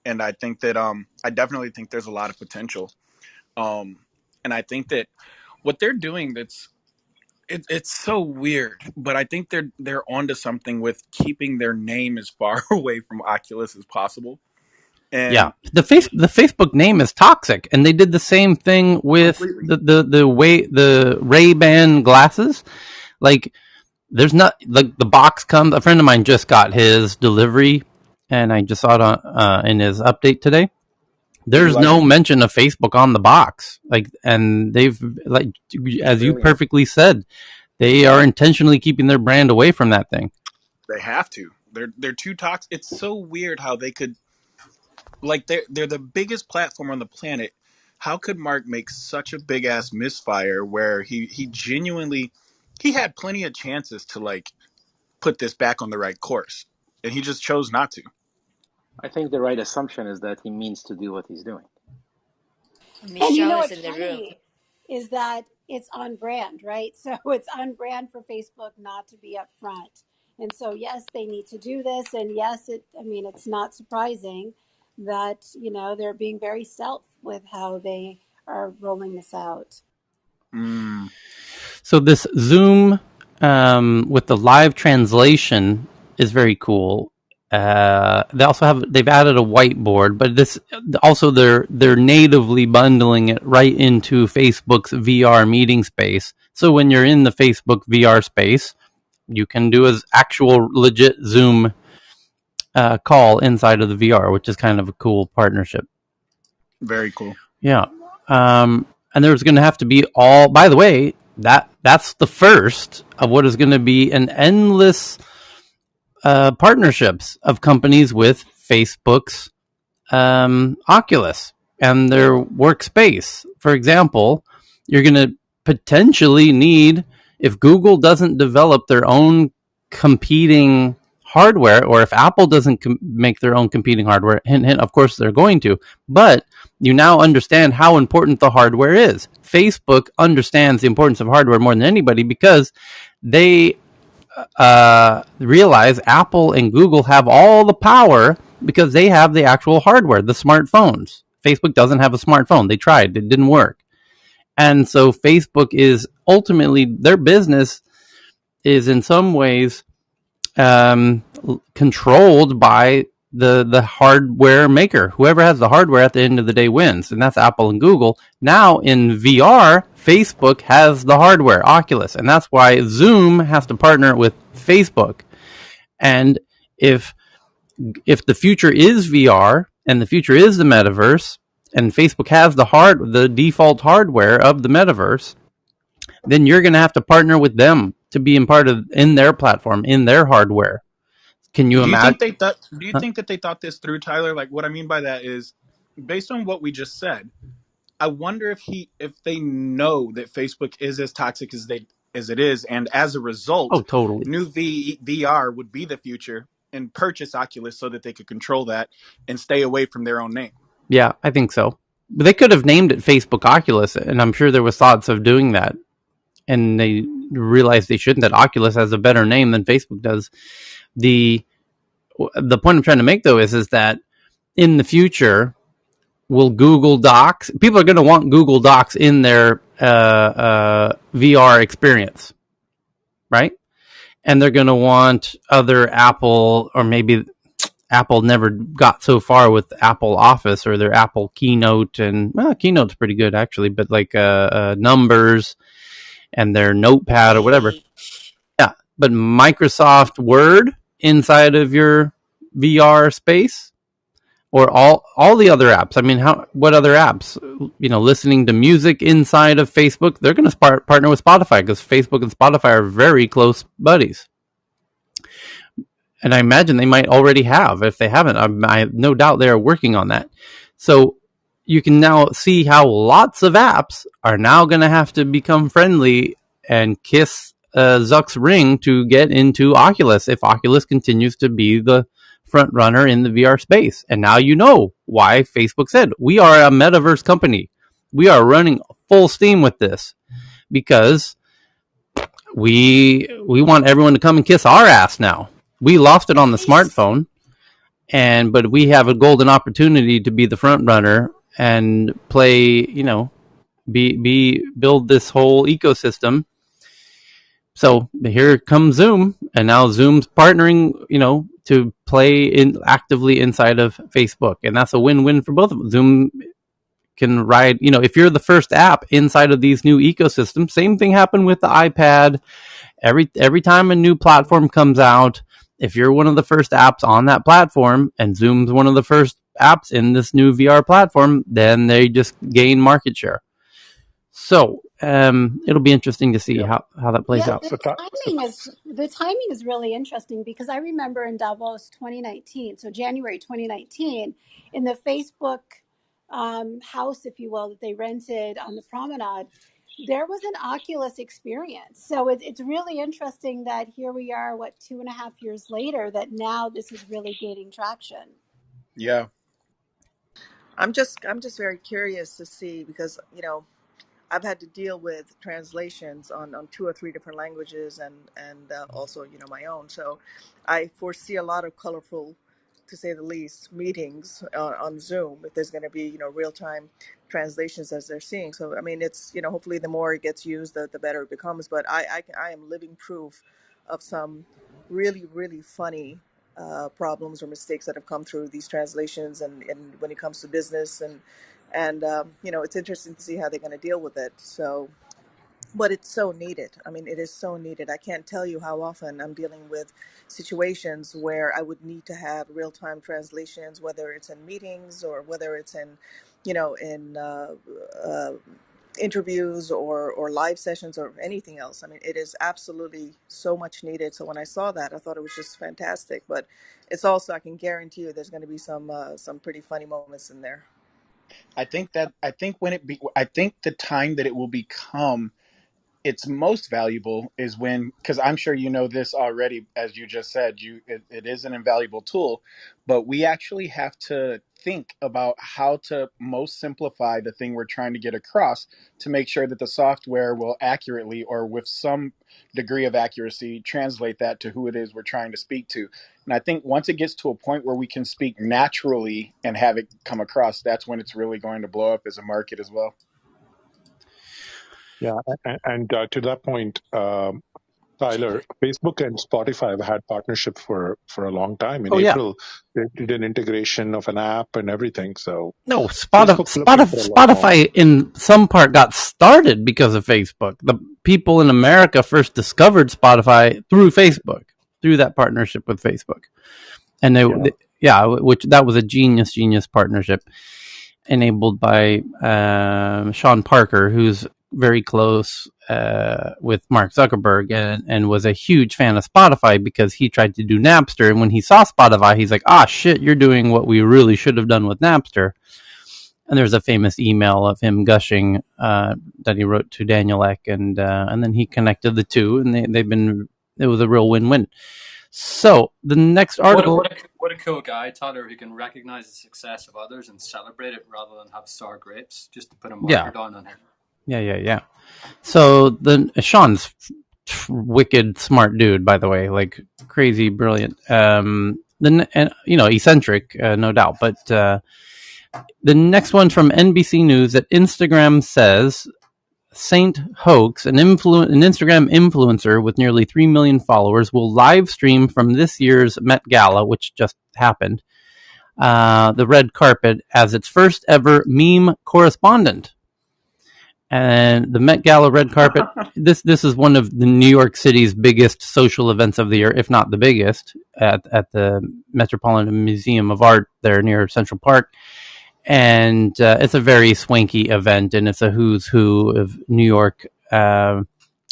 and I think that I definitely think there's a lot of potential. And I think that what they're doing it's so weird, but I think they're onto something with keeping their name as far away from Oculus as possible. And yeah, the Facebook name is toxic, and they did the same thing with the Ray-Ban glasses. Like, there's not like the box comes. A friend of mine just got his delivery, and I just saw it in his update today. There's no mention of Facebook on the box, and they've as you perfectly said, they are intentionally keeping their brand away from that thing. They have to. They're too toxic. It's so weird how they could, they're the biggest platform on the planet. How could Mark make such a big ass misfire where he genuinely he had plenty of chances to put this back on the right course, and he just chose not to. I think the right assumption is that he means to do what he's doing. Michelle what's funny is that it's on brand, right? So it's on brand for Facebook not to be upfront. And so, yes, they need to do this. And yes, it's not surprising that, they're being very stealth with how they are rolling this out. So this Zoom with the live translation is very cool. They've added a whiteboard, but they're natively bundling it right into Facebook's VR meeting space. So when you're in the Facebook VR space, you can do an actual legit Zoom call inside of the VR, which is kind of a cool partnership. Very cool. Yeah. And there's going to have to be by the way, that's the first of what is going to be an endless partnerships of companies with Facebook's Oculus and their workspace. For example, you're going to potentially need, if Google doesn't develop their own competing hardware, or if Apple doesn't make their own competing hardware, hint, hint, of course they're going to, but you now understand how important the hardware is. Facebook understands the importance of hardware more than anybody because they realize Apple and Google have all the power because they have the actual hardware, the smartphones. Facebook doesn't have a smartphone. They tried. It didn't work. And so Facebook is ultimately, their business is in some ways controlled by the hardware maker. Whoever has the hardware at the end of the day wins, and that's Apple and Google. Now in VR, Facebook has the hardware, Oculus, and that's why Zoom has to partner with Facebook. And if the future is VR and the future is the metaverse, and Facebook has the default hardware of the metaverse, then you're going to have to partner with them to be in their platform, in their hardware. Can you imagine? Do you think that they thought this through, Tyler? Like, what I mean by that is, based on what we just said, I wonder if they know that Facebook is as toxic as it is, and as a result, totally, new VR would be the future, and purchase Oculus so that they could control that and stay away from their own name. Yeah, I think so. But they could have named it Facebook Oculus, and I'm sure there was thoughts of doing that, and they realized they shouldn't. That Oculus has a better name than Facebook does. The point I'm trying to make, though, is that in the future, will Google Docs? People are going to want Google Docs in their VR experience, right? And they're going to want other Apple, or maybe Apple never got so far with Apple Office or their Apple Keynote, and Keynote's pretty good actually, but like Numbers and their Notepad or whatever. Yeah, but Microsoft Word inside of your VR space, or all the other apps. I mean, what other apps? Listening to music inside of Facebook. They're going to partner with Spotify because Facebook and Spotify are very close buddies. And I imagine they might already have. If they haven't, I have no doubt they are working on that. So you can now see how lots of apps are now going to have to become friendly and kiss Zuck's ring to get into Oculus if Oculus continues to be the front runner in the VR space. And now you know why Facebook said, we are a metaverse company. We are running full steam with this because we want everyone to come and kiss our ass now. We lost it on the smartphone, but we have a golden opportunity to be the front runner and play, build this whole ecosystem. So here comes Zoom, and now Zoom's partnering, to play actively inside of Facebook, and that's a win-win for both of them. Zoom can ride, if you're the first app inside of these new ecosystems. Same thing happened with the iPad. Every time a new platform comes out, if you're one of the first apps on that platform, and Zoom's one of the first apps in this new VR platform, then they just gain market share. So it'll be interesting to see how that plays out. The timing is really interesting because I remember in Davos 2019, so January 2019, in the Facebook house, if you will, that they rented on the promenade, there was an Oculus experience. So it's really interesting that here we are, 2.5 years later, that now this is really gaining traction. Yeah. I'm just very curious to see, because, I've had to deal with translations on 2 or 3 different languages and also, my own. So I foresee a lot of colorful, to say the least, meetings on Zoom if there's going to be, real-time translations as they're seeing. So, I mean, it's, hopefully the more it gets used, the better it becomes. But I am living proof of some really, really funny problems or mistakes that have come through these translations, and when it comes to business, and it's interesting to see how they're going to deal with it. So But it's so needed. I mean, it is so needed. I can't tell you how often I'm dealing with situations where I would need to have real-time translations, whether it's in meetings or whether it's in, in uh, interviews or live sessions or anything else. I mean, it is absolutely so much needed. So when I saw that, I thought it was just fantastic. But it's also, I can guarantee you, there's going to be some pretty funny moments in there. I think I think the time that it will become its most valuable is when, because I'm sure you know this already, as you just said, it is an invaluable tool, but we actually have to think about how to most simplify the thing we're trying to get across to make sure that the software will accurately, or with some degree of accuracy, translate that to who it is we're trying to speak to. And I think once it gets to a point where we can speak naturally and have it come across, that's when it's really going to blow up as a market as well. Yeah, and to that point, Tyler, Facebook and Spotify have had partnership for a long time. In April, they did an integration of an app and everything. So no, Facebook's looking for a lot more. Spotify in some part got started because of Facebook. The people in America first discovered Spotify through Facebook, through that partnership with Facebook, and which that was a genius partnership enabled by Sean Parker, who's very close with Mark Zuckerberg and was a huge fan of Spotify because he tried to do Napster. And when he saw Spotify, he's like, shit, you're doing what we really should have done with Napster. And there's a famous email of him gushing that he wrote to Daniel Ek, and then he connected the two, and it was a real win-win. So the next article... What a cool guy, Tyler, who can recognize the success of others and celebrate it rather than have sour grapes, just to put a marker down on him. Yeah. So Sean's wicked smart dude, by the way, like crazy brilliant. Eccentric, no doubt. But the next one from NBC News, that Instagram says Saint Hoax, an Instagram influencer with nearly 3 million followers, will live stream from this year's Met Gala, which just happened, the red carpet, as its first ever meme correspondent. And the Met Gala red carpet, this is one of the New York City's biggest social events of the year, if not the biggest, at the Metropolitan Museum of Art there near Central Park. And it's a very swanky event, and it's a who's who of New York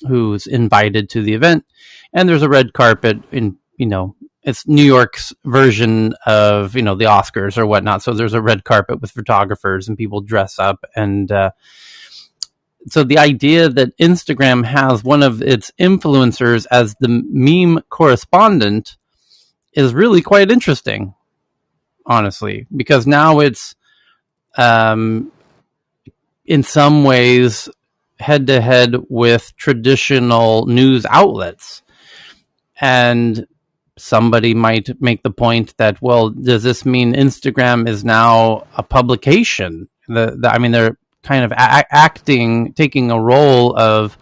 who's invited to the event. And there's a red carpet it's New York's version of, the Oscars or whatnot. So there's a red carpet with photographers and people dress up. And so the idea that Instagram has one of its influencers as the meme correspondent is really quite interesting, honestly, because now it's in some ways head to head with traditional news outlets. And somebody might make the point that, well, does this mean Instagram is now a publication? They're kind of taking a role of,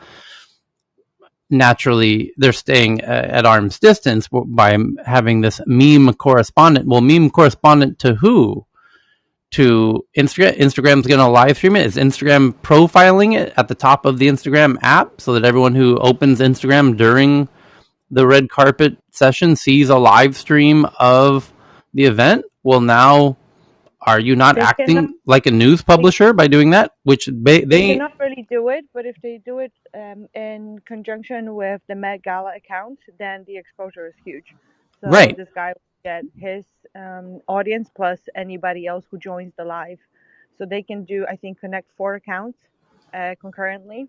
naturally, they're staying at arm's distance by having this meme correspondent. Well, meme correspondent to who? To Instagram? Instagram's going to live stream it? Is Instagram profiling it at the top of the Instagram app so that everyone who opens Instagram during the red carpet session sees a live stream of the event? Well, now, are you not acting like a news publisher by doing that? Which they cannot really do it, but if they do it in conjunction with the Met Gala account, then the exposure is huge. So this guy will get his audience plus anybody else who joins the live. So they can do, I think, connect 4 accounts concurrently,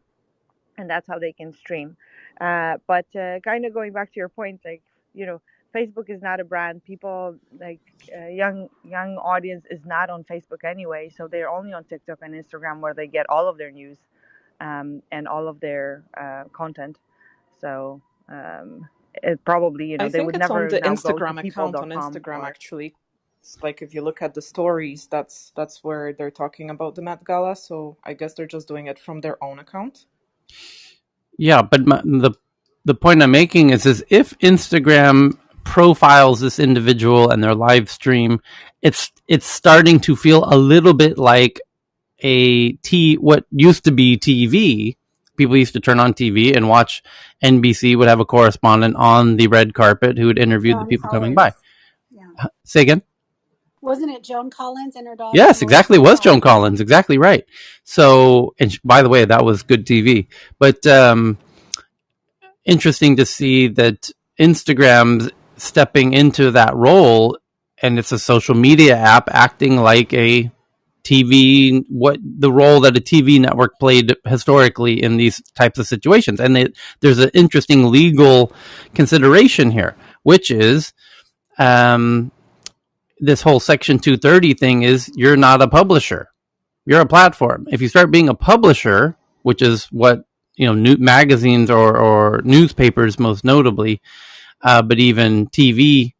and that's how they can stream. But kind of going back to your point, Facebook is not a brand. People young audience is not on Facebook anyway, so they're only on TikTok and Instagram where they get all of their news and all of their content. So it probably I they think would it's never on the now Instagram go to account on Instagram actually. It's like if you look at the stories, that's where they're talking about the Met Gala. So I guess they're just doing it from their own account. Yeah, but the point I'm making is if Instagram profiles this individual and their live stream, it's starting to feel a little bit like what used to be TV, people used to turn on TV and watch NBC would have a correspondent on the red carpet who would interview the people coming by. Yeah. Say again? Wasn't it Joan Collins and her daughter? Yes, exactly. It was Joan Collins. Exactly right. So, and by the way, that was good TV. But interesting to see that Instagram's stepping into that role, and it's a social media app acting like a TV, what the role that a TV network played historically in these types of situations. And there's an interesting legal consideration here, which is this whole Section 230 thing is you're not a publisher. You're a platform. If you start being a publisher, which is what new magazines or newspapers most notably, but even TV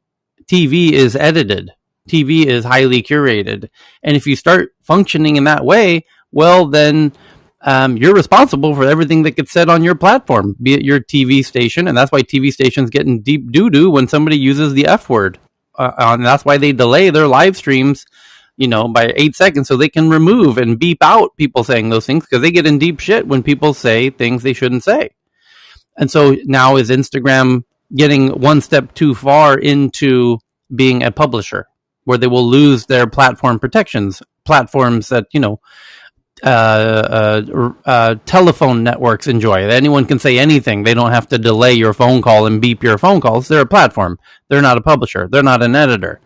is edited. TV is highly curated. And if you start functioning in that way, well, then you're responsible for everything that gets said on your platform, be it your TV station. And that's why TV stations get in deep doo-doo when somebody uses the F word. And that's why they delay their live streams, by 8 seconds so they can remove and beep out people saying those things, because they get in deep shit when people say things they shouldn't say. And so now is Instagram getting one step too far into being a publisher, where they will lose their platform protections, platforms that, telephone networks enjoy. Anyone can say anything. They don't have to delay your phone call and beep your phone calls. They're a platform. They're not a publisher. They're not an editor.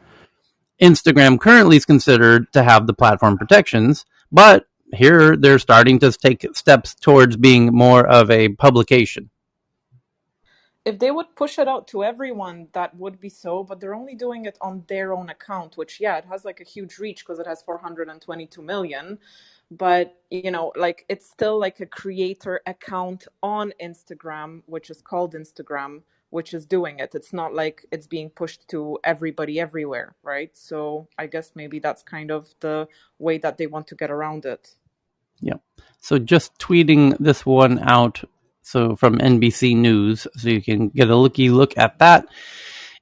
Instagram currently is considered to have the platform protections, but here they're starting to take steps towards being more of a publication. If they would push it out to everyone, that would be so, but they're only doing it on their own account, which, it has like a huge reach because it has 422 million. But, it's still like a creator account on Instagram, which is called Instagram, which is doing it. It's not like it's being pushed to everybody everywhere, right? So I guess maybe that's kind of the way that they want to get around it. Yeah. So just tweeting this one out. So from NBC News, so you can get a look at that.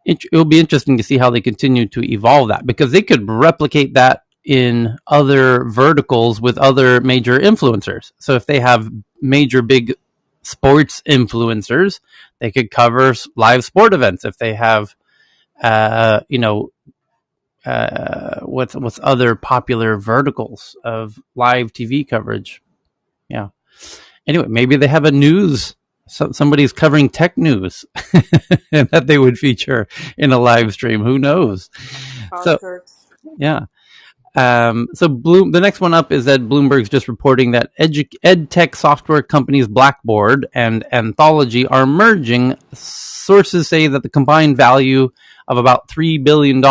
It'll be interesting to see how they continue to evolve that, because they could replicate that in other verticals with other major influencers. So if they have major big sports influencers, they could cover live sport events. If they have, what's other popular verticals of live TV coverage? Yeah. Anyway, maybe they have a news. Somebody's covering tech news and that they would feature in a live stream. Who knows? So, yeah. So the next one up is that Bloomberg's just reporting that ed tech software companies Blackboard and Anthology are merging. Sources say that the combined value of about $3 billion.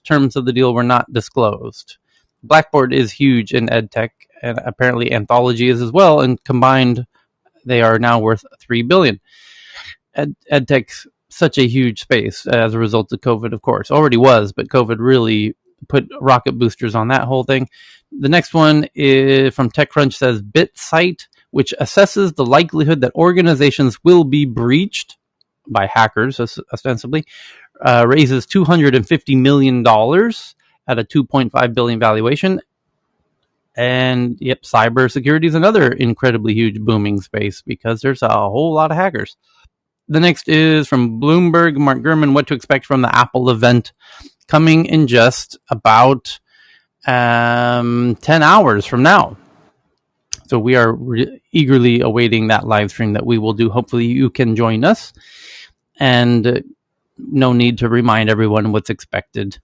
Terms of the deal were not disclosed. Blackboard is huge in ed tech, and apparently Anthology is as well, and combined they are now worth $3 billion. Ed tech's such a huge space as a result of COVID, of course. Already was, but COVID really put rocket boosters on that whole thing. The next one is from TechCrunch, says BitSite, which assesses the likelihood that organizations will be breached by hackers, ostensibly, raises $250 million at a $2.5 billion valuation. And yep, cybersecurity is another incredibly huge booming space because there's a whole lot of hackers. The next is from Bloomberg, Mark Gurman, what to expect from the Apple event coming in just about 10 hours from now. So we are eagerly awaiting that live stream that we will do. Hopefully you can join us. And no need to remind everyone what's expected.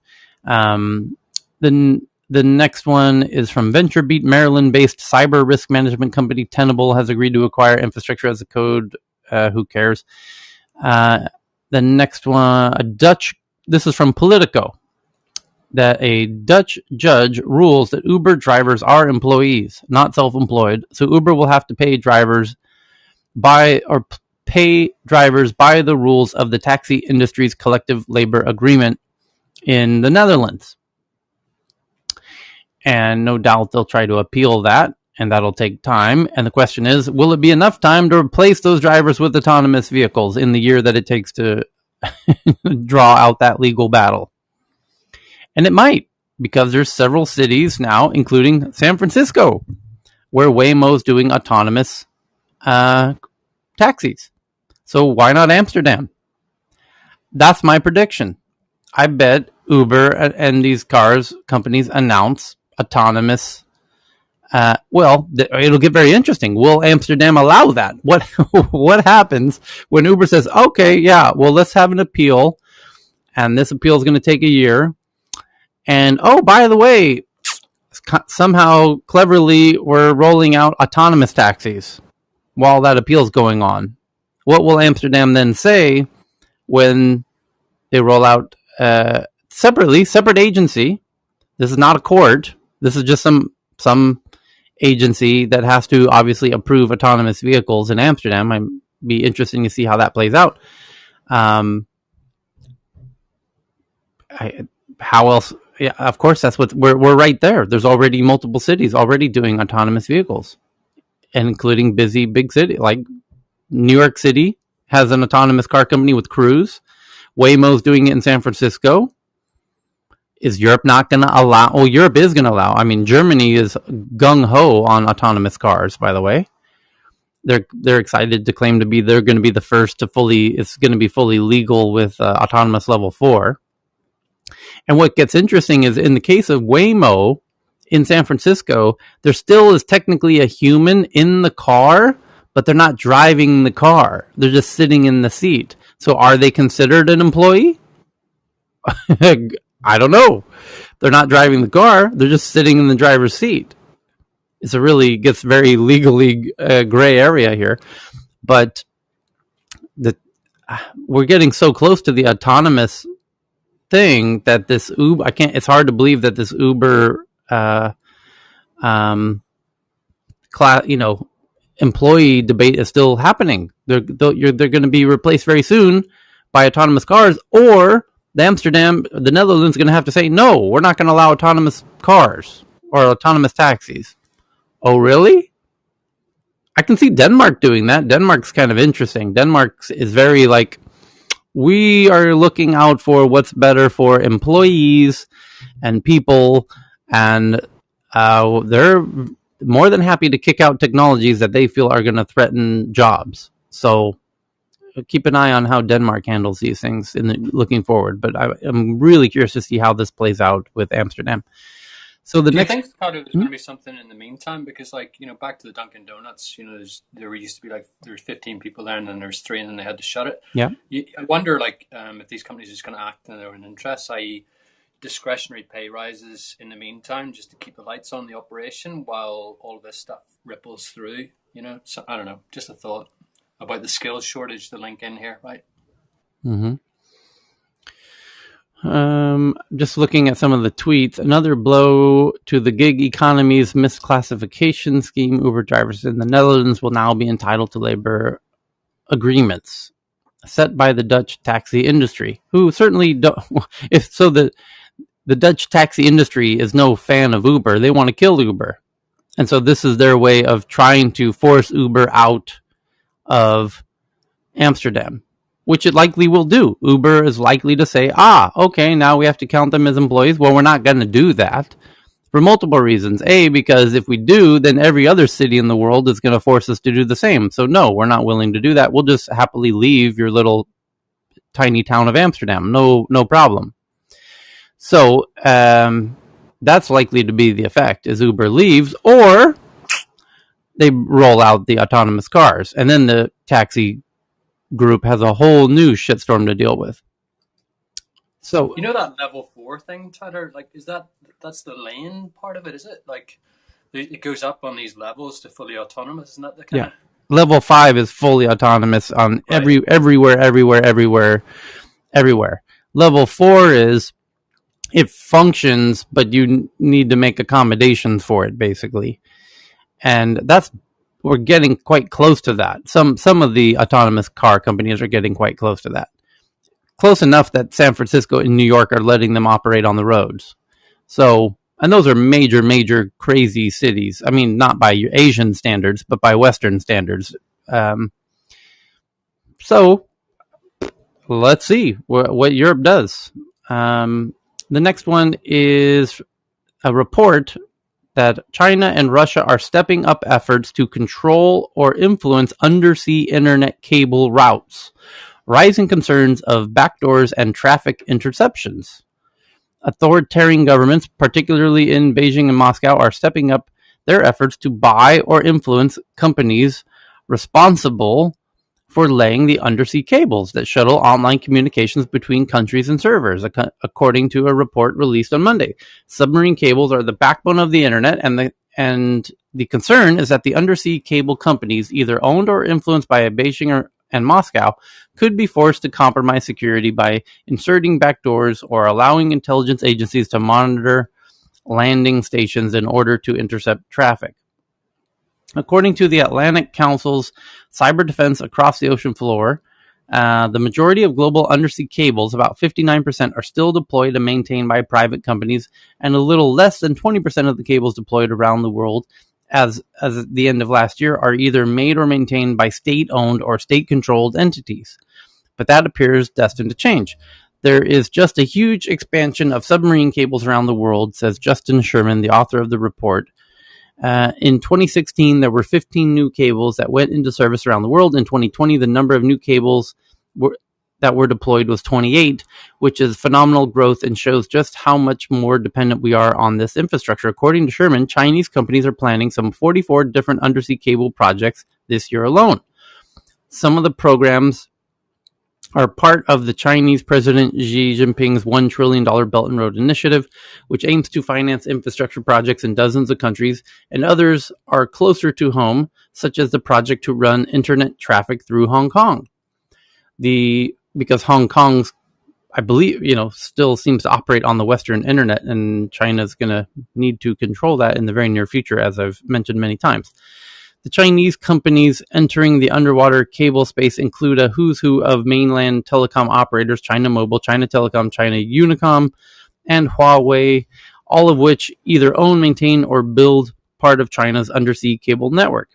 The next one is from VentureBeat, Maryland-based cyber risk management company Tenable has agreed to acquire infrastructure as a code. Who cares? The next one, this is from Politico, that a Dutch judge rules that Uber drivers are employees, not self-employed. So Uber will have to pay drivers by the rules of the taxi industry's collective labor agreement in the Netherlands. And no doubt they'll try to appeal that, and that'll take time. And the question is, will it be enough time to replace those drivers with autonomous vehicles in the year that it takes to draw out that legal battle? And it might, because there's several cities now, including San Francisco, where Waymo's doing autonomous taxis. So why not Amsterdam? That's my prediction. I bet Uber and these cars companies announce autonomous. It'll get very interesting. Will Amsterdam allow that? What happens when Uber says, "Okay, yeah, well, let's have an appeal, and this appeal is going to take a year." And oh, by the way, somehow cleverly we're rolling out autonomous taxis while that appeal is going on. What will Amsterdam then say when they roll out separate agency? This is not a court. This is just some agency that has to obviously approve autonomous vehicles in Amsterdam. I'd be interesting to see how that plays out. How else? Yeah, of course, that's what we're right there. There's already multiple cities already doing autonomous vehicles, and including busy big city like New York City has an autonomous car company with Cruise. Waymo's doing it in San Francisco. Is Europe not going to allow? Oh, Europe is going to allow. I mean, Germany is gung ho on autonomous cars. By the way, they're excited to claim to be. They're going to be the first to fully. It's going to be fully legal with autonomous level 4. And what gets interesting is in the case of Waymo in San Francisco, there still is technically a human in the car, but they're not driving the car. They're just sitting in the seat. So are they considered an employee? I don't know. They're not driving the car. They're just sitting in the driver's seat. It's a really gets very legally gray area here. But we're getting so close to the autonomous thing that this Uber, it's hard to believe that this Uber employee debate is still happening. They're going to be replaced very soon by autonomous cars, or the Netherlands is going to have to say, no, we're not going to allow autonomous cars or autonomous taxis. Oh, really? I can see Denmark doing that. Denmark's kind of interesting. Denmark is very like, we are looking out for what's better for employees and people, and they're more than happy to kick out technologies that they feel are going to threaten jobs. So keep an eye on how Denmark handles these things looking forward. But I'm really curious to see how this plays out with Amsterdam. So Do you think, Carter, there's going to be something in the meantime? Because, back to the Dunkin' Donuts, there used to be there's 15 people there, and then there's 3, and then they had to shut it. Yeah. I wonder, if these companies are just going to act in their own interests, i.e., discretionary pay rises in the meantime, just to keep the lights on the operation while all of this stuff ripples through. So, I don't know. Just a thought about the skills shortage to link in here, right? Mm-hmm. Just looking at some of the tweets, another blow to the gig economy's misclassification scheme. Uber drivers in the Netherlands will now be entitled to labor agreements set by the Dutch taxi industry, who certainly don't. If so, the Dutch taxi industry is no fan of Uber. They want to kill Uber, and so this is their way of trying to force Uber out of Amsterdam, which it likely will do. Uber is likely to say, okay, now we have to count them as employees. Well, we're not going to do that for multiple reasons. A, because if we do, then every other city in the world is going to force us to do the same. So no, we're not willing to do that. We'll just happily leave your little tiny town of Amsterdam. No problem. So that's likely to be the effect, is Uber leaves, or they roll out the autonomous cars, and then the taxi group has a whole new shitstorm to deal with. So that level 4 thing, Tyler, that's the lane part of it, is it? It goes up on these levels to fully autonomous, isn't that the kind of... Level 5 is fully autonomous on everywhere. Level 4 is it functions, but you need to make accommodations for it, basically. And we're getting quite close to that. Some of the autonomous car companies are getting quite close to that. Close enough that San Francisco and New York are letting them operate on the roads. So, and those are major, crazy cities. I mean, not by Asian standards, but by Western standards. So, let's see what Europe does. The next one is a report that China and Russia are stepping up efforts to control or influence undersea internet cable routes, rising concerns of backdoors and traffic interceptions. Authoritarian governments, particularly in Beijing and Moscow, are stepping up their efforts to buy or influence companies responsible for laying the undersea cables that shuttle online communications between countries and servers, according to a report released on Monday. Submarine cables are the backbone of the internet, and the concern is that the undersea cable companies, either owned or influenced by Beijing and Moscow, could be forced to compromise security by inserting backdoors or allowing intelligence agencies to monitor landing stations in order to intercept traffic. According to the Atlantic Council's Cyber Defense Across the Ocean Floor, the majority of global undersea cables, about 59%, are still deployed and maintained by private companies, and a little less than 20% of the cables deployed around the world as at the end of last year are either made or maintained by state-owned or state-controlled entities. But that appears destined to change. There is just a huge expansion of submarine cables around the world, says Justin Sherman, the author of the report. In 2016, there were 15 new cables that went into service around the world. In 2020, the number of new cables that were deployed was 28, which is phenomenal growth and shows just how much more dependent we are on this infrastructure. According to Sherman, Chinese companies are planning some 44 different undersea cable projects this year alone. Some of the programs are part of the Chinese President Xi Jinping's $1 trillion Belt and Road Initiative, which aims to finance infrastructure projects in dozens of countries, and others are closer to home, such as the project to run internet traffic through Hong Kong. Because Hong Kong's, I believe, still seems to operate on the Western internet, and China's going to need to control that in the very near future, as I've mentioned many times. The Chinese companies entering the underwater cable space include a who's who of mainland telecom operators: China Mobile, China Telecom, China Unicom, and Huawei, all of which either own, maintain, or build part of China's undersea cable network.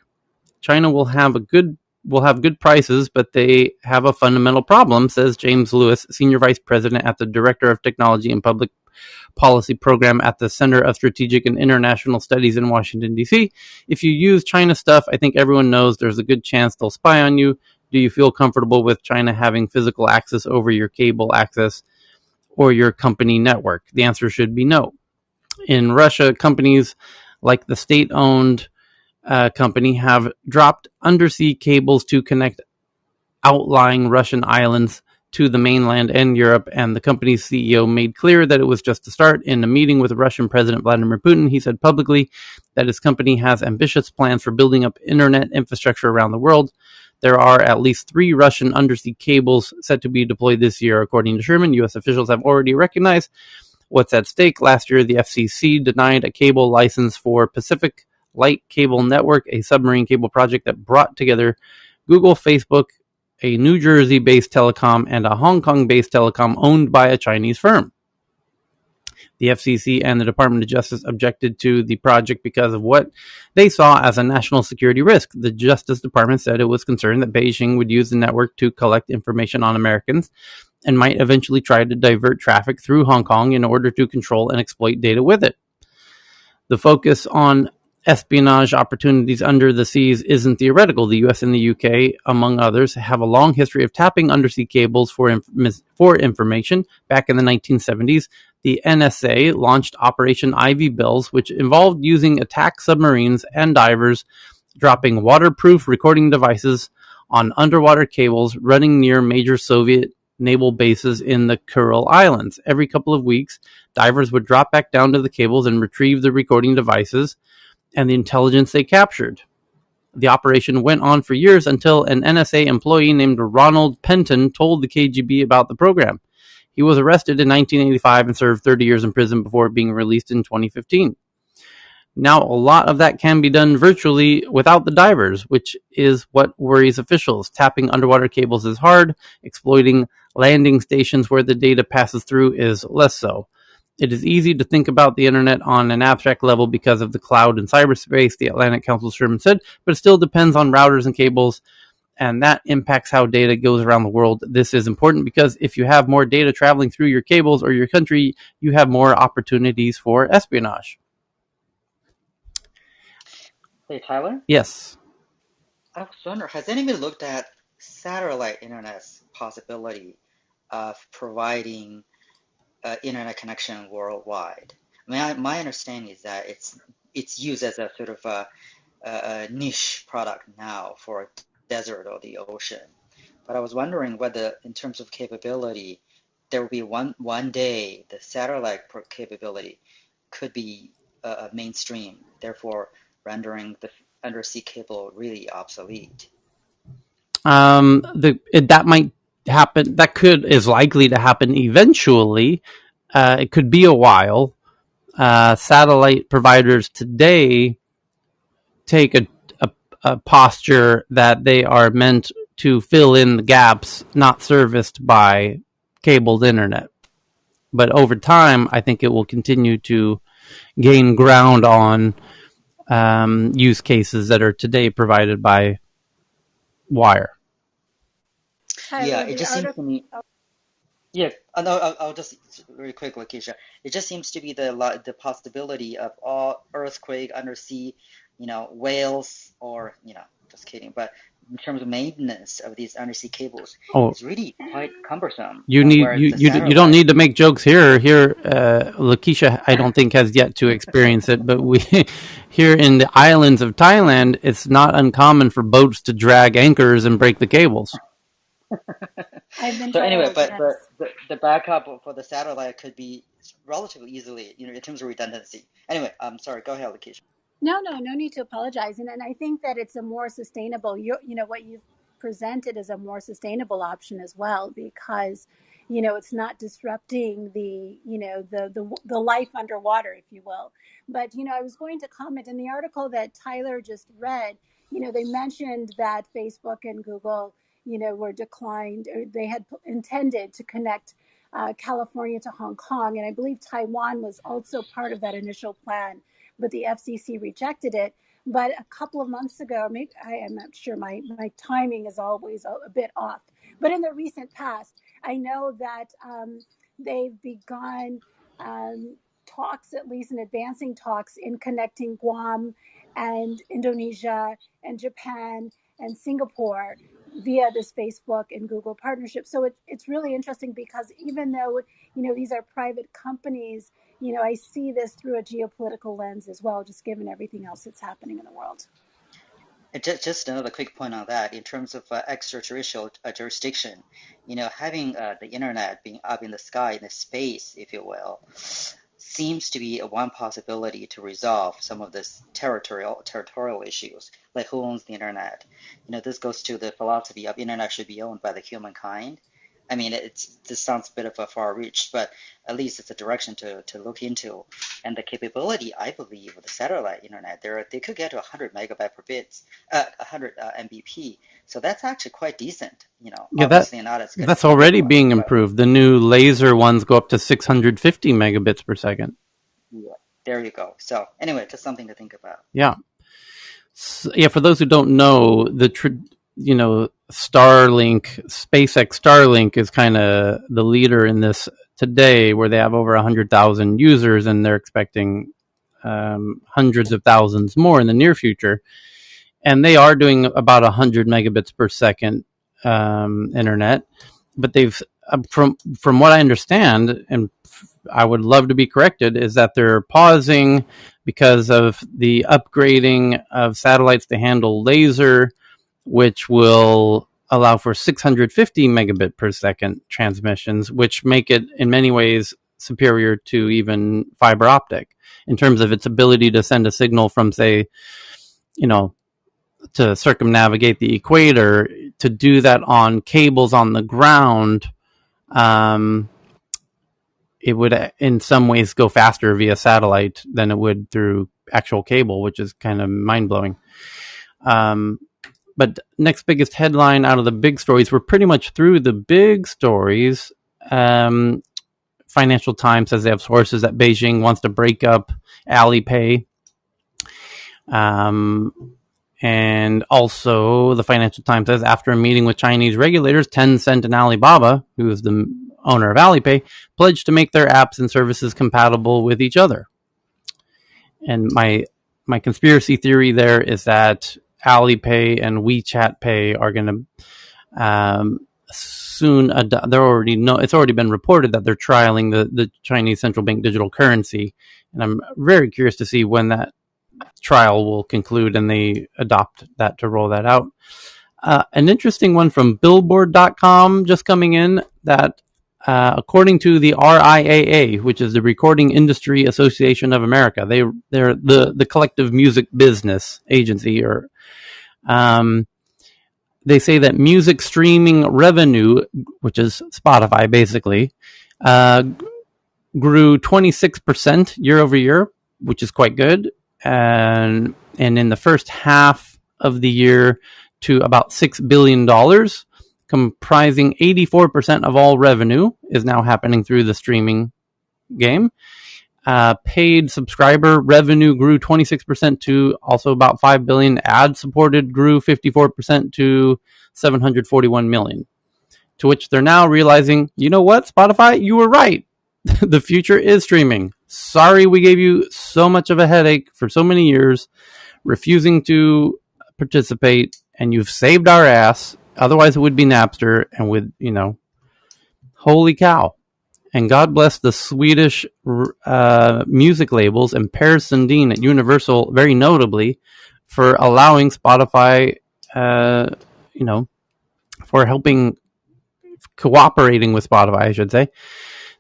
China will have good prices, but they have a fundamental problem, says James Lewis, Senior Vice President at the Director of Technology and Public Policy Program at the Center of Strategic and International Studies in Washington, D.C. If you use China stuff, I think everyone knows there's a good chance they'll spy on you. Do you feel comfortable with China having physical access over your cable access or your company network? The answer should be no. In Russia, companies like the state-owned company have dropped undersea cables to connect outlying Russian islands to the mainland and Europe, and the company's CEO made clear that it was just a start. In a meeting with Russian President Vladimir Putin, he said publicly that his company has ambitious plans for building up internet infrastructure around the world. There are at least 3 Russian undersea cables set to be deployed this year, according to Sherman. U.S. officials have already recognized what's at stake. Last year, the FCC denied a cable license for Pacific Light Cable Network, a submarine cable project that brought together Google, Facebook, a New Jersey-based telecom, and a Hong Kong-based telecom owned by a Chinese firm. The FCC and the Department of Justice objected to the project because of what they saw as a national security risk. The Justice Department said it was concerned that Beijing would use the network to collect information on Americans and might eventually try to divert traffic through Hong Kong in order to control and exploit data with it. The focus on espionage opportunities under the seas isn't theoretical. The US and the UK, among others, have a long history of tapping undersea cables for information. Back in the 1970s, the NSA launched Operation Ivy Bells, which involved using attack submarines and divers dropping waterproof recording devices on underwater cables running near major Soviet naval bases in the Kuril Islands. Every couple of weeks, divers would drop back down to the cables and retrieve the recording devices and the intelligence they captured. The operation went on for years until an NSA employee named Ronald Penton told the KGB about the program. He was arrested in 1985 and served 30 years in prison before being released in 2015. Now, a lot of that can be done virtually without the divers, which is what worries officials. Tapping underwater cables is hard. Exploiting landing stations where the data passes through is less so. It is easy to think about the internet on an abstract level because of the cloud and cyberspace, the Atlantic Council Sherman said, but it still depends on routers and cables, and that impacts how data goes around the world. This is important because if you have more data traveling through your cables or your country, you have more opportunities for espionage. Hey, Tyler? Yes. I was wondering, has anybody looked at satellite internet's possibility of providing internet connection worldwide? I mean, my understanding is that it's used as a sort of a niche product now for desert or the ocean. But I was wondering whether, in terms of capability, there will be one day the satellite capability could be mainstream, therefore rendering the undersea cable really obsolete. That might happen. That is likely to happen eventually. It could be a while. Satellite providers today take a posture that they are meant to fill in the gaps not serviced by cabled internet. But over time, I think it will continue to gain ground on use cases that are today provided by wire. Tyler, Yeah, it the just seems article. to me. Yeah, no, I'll just very quick, Lakeisha. It just seems to be the possibility of all earthquake, undersea, whales, or just kidding. But in terms of maintenance of these undersea cables, Oh, it's really quite cumbersome. you Whereas the you don't satellite. need to make jokes here. Lakeisha, I don't think has yet to experience it, but we here in the islands of Thailand, it's not uncommon for boats to drag anchors and break the cables. I've been So anyway, told, but yes. the backup for the satellite could be relatively easily, in terms of redundancy. Anyway, I'm sorry. Go ahead, Lakeisha. No need to apologize. And I think that it's a more sustainable, what you've presented is a more sustainable option as well, because, it's not disrupting the life underwater, if you will. But, I was going to comment in the article that Tyler just read, they mentioned that Facebook and Google, were declined, or they had intended to connect California to Hong Kong. And I believe Taiwan was also part of that initial plan, but the FCC rejected it. But a couple of months ago, maybe I am not sure, my timing is always a bit off. But in the recent past, I know that they've begun talks, at least in advancing talks, in connecting Guam and Indonesia and Japan and Singapore via this Facebook and Google partnership. So it's really interesting, because even though these are private companies, I see this through a geopolitical lens as well, just given everything else that's happening in the world. Just another quick point on that. In terms of extraterrestrial jurisdiction, having the internet being up in the sky, in the space, if you will, seems to be one possibility to resolve some of this territorial issues, like who owns the internet. This goes to the philosophy of internet should be owned by the humankind. I mean, this sounds a bit of a far reach, but at least it's a direction to look into. And the capability, I believe, of the satellite internet, they could get to 100 megabyte per bit, 100 Mbp. So that's actually quite decent. Yeah, Obviously not as good as that's the already cable one, being but improved. The new laser ones go up to 650 megabits per second. yeah, there you go. So anyway, just something to think about. Yeah. Yeah, for those who don't know, Starlink, SpaceX Starlink is kind of the leader in this today, where they have over 100,000 users, and they're expecting hundreds of thousands more in the near future. And they are doing about 100 megabits per second internet, but they've from what I understand, and I would love to be corrected, is that they're pausing because of the upgrading of satellites to handle laser, which will allow for 650 megabit per second transmissions, which make it in many ways superior to even fiber optic in terms of its ability to send a signal from, say, to circumnavigate the equator. To do that on cables on the ground, it would in some ways go faster via satellite than it would through actual cable, which is kind of mind-blowing. But next biggest headline out of the big stories, we're pretty much through the big stories. Financial Times says they have sources that Beijing wants to break up Alipay. And also the Financial Times says, after a meeting with Chinese regulators, Tencent and Alibaba, who is the owner of Alipay, pledged to make their apps and services compatible with each other. And my my conspiracy theory there is that Alipay and WeChat Pay are going to soon. It's already been reported that they're trialing the Chinese central bank digital currency, and I'm very curious to see when that trial will conclude and they adopt that to roll that out. An interesting one from Billboard.com just coming in that according to the RIAA, which is the Recording Industry Association of America, they're the collective music business agency, or they say that music streaming revenue, which is Spotify basically, grew 26% year over year, which is quite good. And in the first half of the year to about $6 billion, comprising 84% of all revenue is now happening through the streaming game. Paid subscriber revenue grew 26% to also about $5 billion. Ad-supported grew 54% to $741 million. To which they're now realizing, you know what, Spotify, you were right. The future is streaming. Sorry we gave you so much of a headache for so many years, refusing to participate, and you've saved our ass. Otherwise, it would be Napster, and with, holy cow. And God bless the Swedish music labels and Per Sundin at Universal, very notably, for allowing Spotify, for cooperating with Spotify, I should say,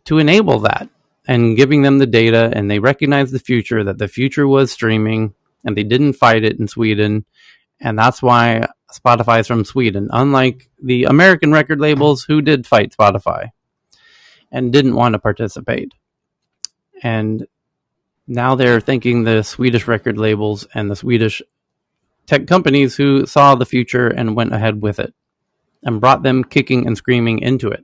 to enable that and giving them the data. And they recognized the future, that the future was streaming, and they didn't fight it in Sweden. And that's why Spotify is from Sweden, unlike the American record labels who did fight Spotify and didn't want to participate. And now they're thanking the Swedish record labels and the Swedish tech companies who saw the future and went ahead with it and brought them kicking and screaming into it.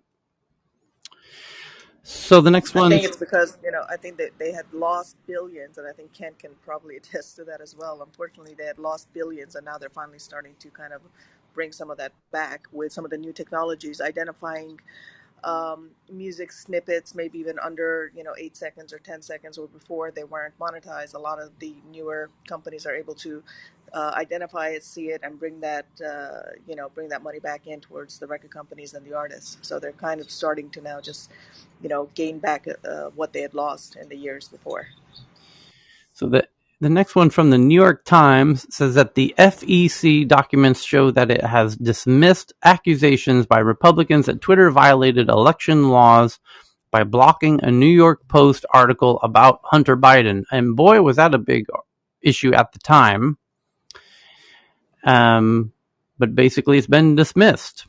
So the next one, I think it's because, I think that they had lost billions, and I think Ken can probably attest to that as well. Unfortunately, they had lost billions, and now they're finally starting to kind of bring some of that back with some of the new technologies, identifying music snippets, maybe even under 8 seconds or 10 seconds, or before they weren't monetized. A lot of the newer companies are able to identify it, see it, and bring that bring that money back in towards the record companies and the artists. So they're kind of starting to now just gain back what they had lost in the years before. So the next one from the New York Times says that the FEC documents show that it has dismissed accusations by Republicans that Twitter violated election laws by blocking a New York Post article about Hunter Biden. And boy, was that a big issue at the time. But basically, it's been dismissed.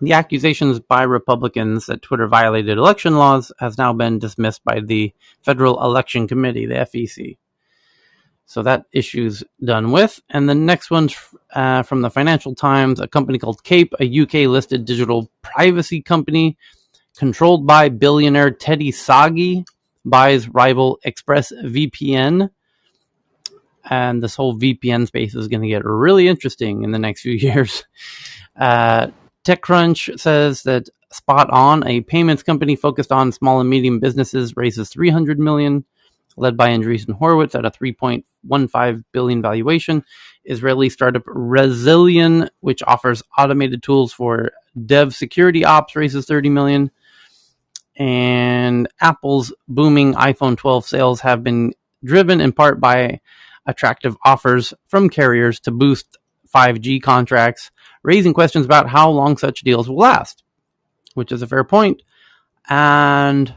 The accusations by Republicans that Twitter violated election laws has now been dismissed by the Federal Election Committee, the FEC. So that issue's done with. And the next one's from the Financial Times, a company called Cape, a UK-listed digital privacy company controlled by billionaire Teddy Sagi, buys rival ExpressVPN. And this whole VPN space is going to get really interesting in the next few years. TechCrunch says that Spot On, a payments company focused on small and medium businesses, raises $300 million, led by Andreessen Horowitz at a $3.15 billion valuation. Israeli startup Rezilion, which offers automated tools for dev security ops, raises $30 million. And Apple's booming iPhone 12 sales have been driven in part by attractive offers from carriers to boost 5G contracts, raising questions about how long such deals will last, which is a fair point. And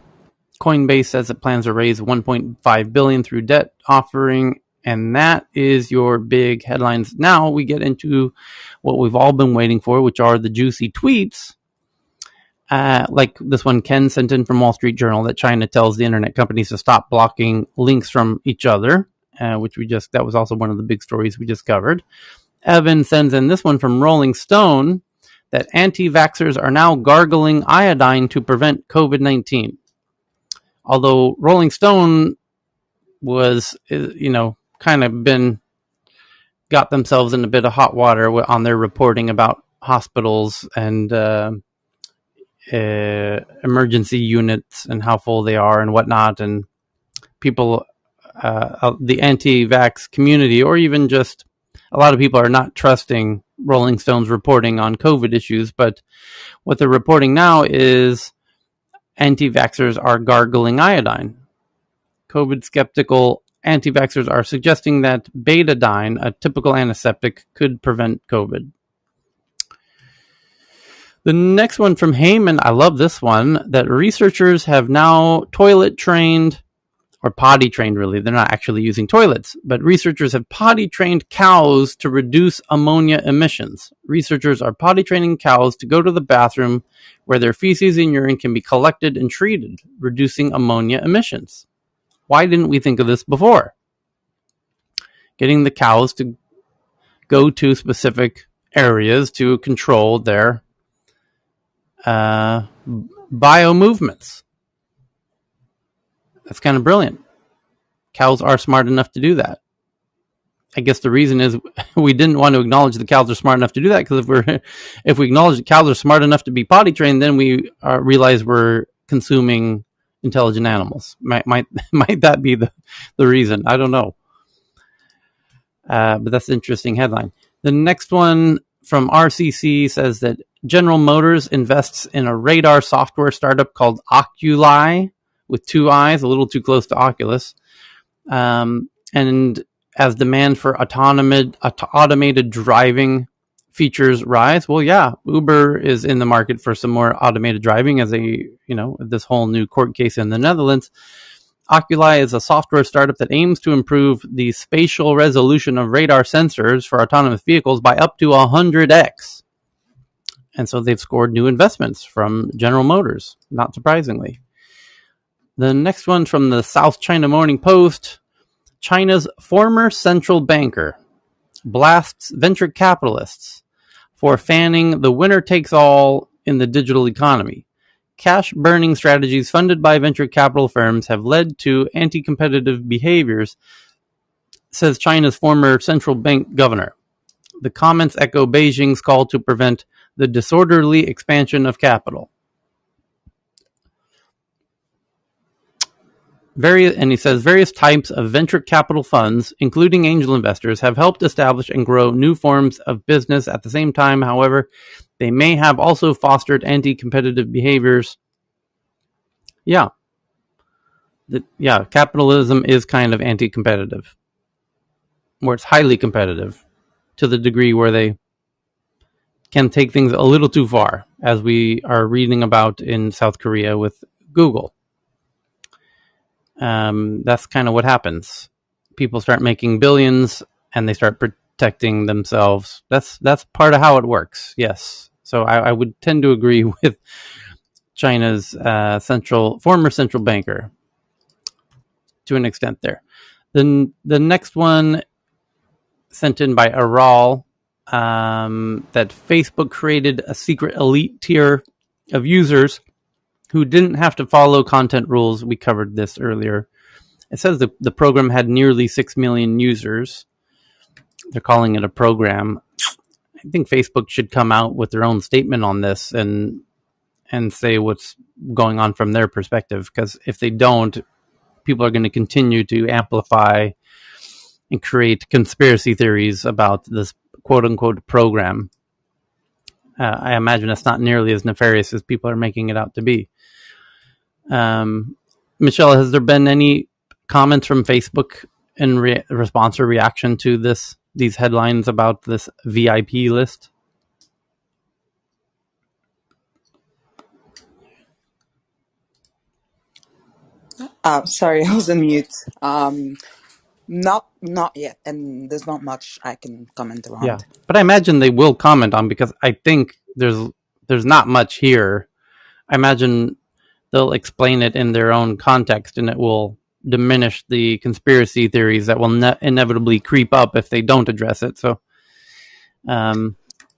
Coinbase says it plans to raise $1.5 billion through debt offering, and that is your big headlines. Now we get into what we've all been waiting for, which are the juicy tweets. Like this one Ken sent in from Wall Street Journal, that China tells the internet companies to stop blocking links from each other, which that was also one of the big stories we just covered. Evan sends in this one from Rolling Stone, that anti-vaxxers are now gargling iodine to prevent COVID-19. Although Rolling Stone was, kind of got themselves in a bit of hot water on their reporting about hospitals and emergency units and how full they are and whatnot. And people the anti-vax community, or even just a lot of people are not trusting Rolling Stone's reporting on COVID issues. But what they're reporting now is anti-vaxxers are gargling iodine. COVID skeptical anti-vaxxers are suggesting that betadine, a typical antiseptic, could prevent COVID. The next one from Heyman, I love this one, that researchers have now toilet trained, or potty trained really, they're not actually using toilets, but researchers have potty trained cows to reduce ammonia emissions. Researchers are potty training cows to go to the bathroom where their feces and urine can be collected and treated, reducing ammonia emissions. Why didn't we think of this before? Getting the cows to go to specific areas to control their bio movements. That's kind of brilliant. Cows are smart enough to do that. I guess the reason is we didn't want to acknowledge the cows are smart enough to do that, because if we acknowledge that cows are smart enough to be potty trained, then we realize we're consuming intelligent animals. Might that be the reason? I don't know. But that's an interesting headline. The next one from RCC says that General Motors invests in a radar software startup called Oculi, with two eyes, a little too close to Oculus. And as demand for automated driving features rise, well, yeah, Uber is in the market for some more automated driving as this whole new court case in the Netherlands. Oculi is a software startup that aims to improve the spatial resolution of radar sensors for autonomous vehicles by up to 100x. And so they've scored new investments from General Motors, not surprisingly. The next one from the South China Morning Post, China's former central banker blasts venture capitalists for fanning the winner-takes-all in the digital economy. Cash-burning strategies funded by venture capital firms have led to anti-competitive behaviors, says China's former central bank governor. The comments echo Beijing's call to prevent the disorderly expansion of capital. And he says various types of venture capital funds, including angel investors, have helped establish and grow new forms of business. At the same time, however, they may have also fostered anti-competitive behaviors. Capitalism is kind of anti-competitive, where it's highly competitive to the degree where they can take things a little too far, as we are reading about in South Korea with Google. That's kind of what happens. People start making billions and they start protecting themselves. That's part of how it works. Yes. So I would tend to agree with China's former central banker to an extent there. Then the next one sent in by Aral, that Facebook created a secret elite tier of users who didn't have to follow content rules. We covered this earlier. It says the program had nearly 6 million users. They're calling it a program. I think Facebook should come out with their own statement on this and say what's going on from their perspective, because if they don't, people are going to continue to amplify and create conspiracy theories about this quote-unquote program. I imagine it's not nearly as nefarious as people are making it out to be. Michelle, has there been any comments from Facebook in response or reaction to these headlines about this VIP list? Sorry, I was on mute. Not yet, and there's not much I can comment around. Yeah, but I imagine they will comment on, because I think there's not much here. I imagine they'll explain it in their own context, and it will diminish the conspiracy theories that will inevitably creep up if they don't address it. So, yeah,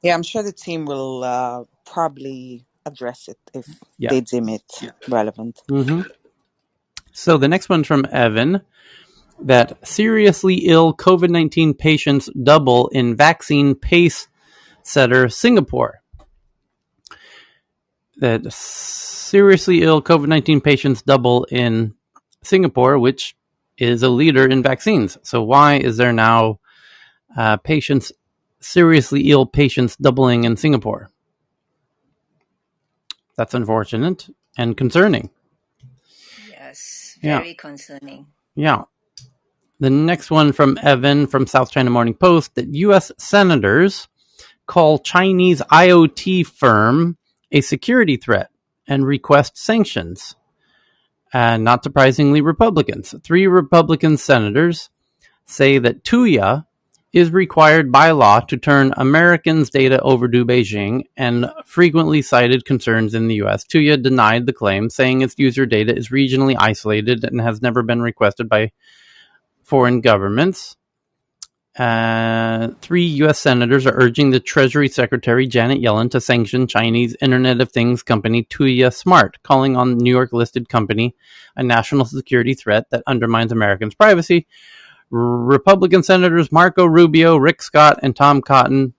I'm sure the team will probably address it if they deem it relevant. Mm-hmm. So the next one's from Evan, that seriously ill COVID-19 patients double in vaccine pace setter Singapore. That seriously ill COVID-19 patients double in Singapore, which is a leader in vaccines. So why is there now seriously ill patients doubling in Singapore? That's unfortunate and concerning. Yes, very concerning. Yeah. The next one from Evan from South China Morning Post, that U.S. senators call Chinese IoT firm a security threat and request sanctions. Not surprisingly, Republicans. 3 Republican senators say that Tuya is required by law to turn Americans' data over to Beijing, and frequently cited concerns in the U.S. Tuya denied the claim, saying its user data is regionally isolated and has never been requested by foreign governments. 3 U.S. senators are urging the Treasury Secretary Janet Yellen to sanction Chinese Internet of Things company Tuya Smart, calling on the New York-listed company a national security threat that undermines Americans' privacy. Republican Senators Marco Rubio, Rick Scott, and Tom Cotton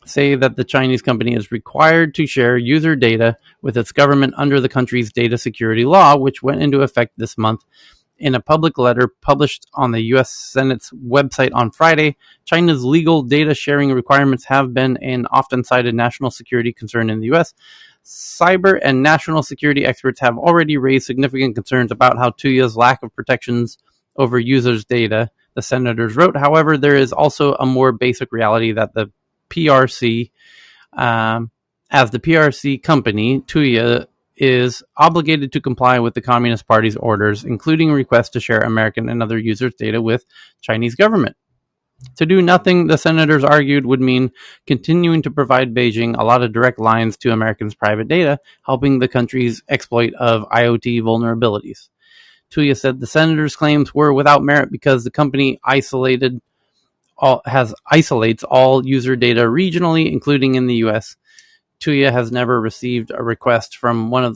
say that the Chinese company is required to share user data with its government under the country's data security law, which went into effect this month. In a public letter published on the U.S. Senate's website on Friday, China's legal data sharing requirements have been an often cited national security concern in the U.S. Cyber and national security experts have already raised significant concerns about how Tuya's lack of protections over users' data, the senators wrote. However, there is also a more basic reality that the PRC, as the PRC company, Tuya is obligated to comply with the Communist Party's orders, including requests to share American and other users' data with Chinese government. To do nothing, the senators argued, would mean continuing to provide Beijing a lot of direct lines to Americans' private data, helping the country's exploit of IoT vulnerabilities. Tuya said the senators' claims were without merit because the company isolates all user data regionally, including in the U.S. Tuya has never received a request from one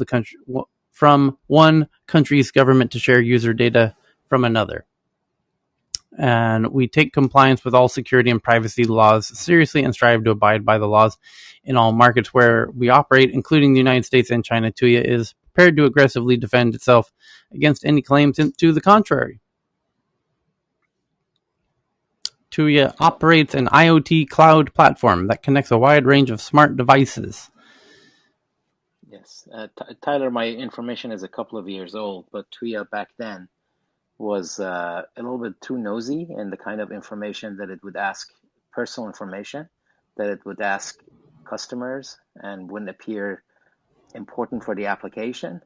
country's government to share user data from another. And we take compliance with all security and privacy laws seriously and strive to abide by the laws in all markets where we operate, including the United States and China. Tuya is prepared to aggressively defend itself against any claims to the contrary. Tuya operates an IoT cloud platform that connects a wide range of smart devices. Yes. Tyler, my information is a couple of years old, but Tuya back then was a little bit too nosy in the kind of information that it would ask, personal information that it would ask customers, and wouldn't appear important for the application.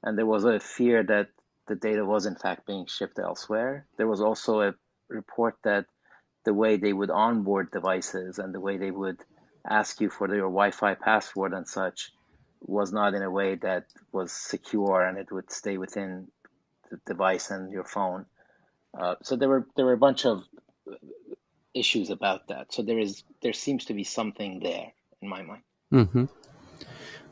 And there was a fear that the data was in fact being shipped elsewhere. There was also a report that the way they would onboard devices and the way they would ask you for your Wi-Fi password and such was not in a way that was secure, and it would stay within the device and your phone. So there were a bunch of issues about that. So there seems to be something there in my mind. Mm-hmm.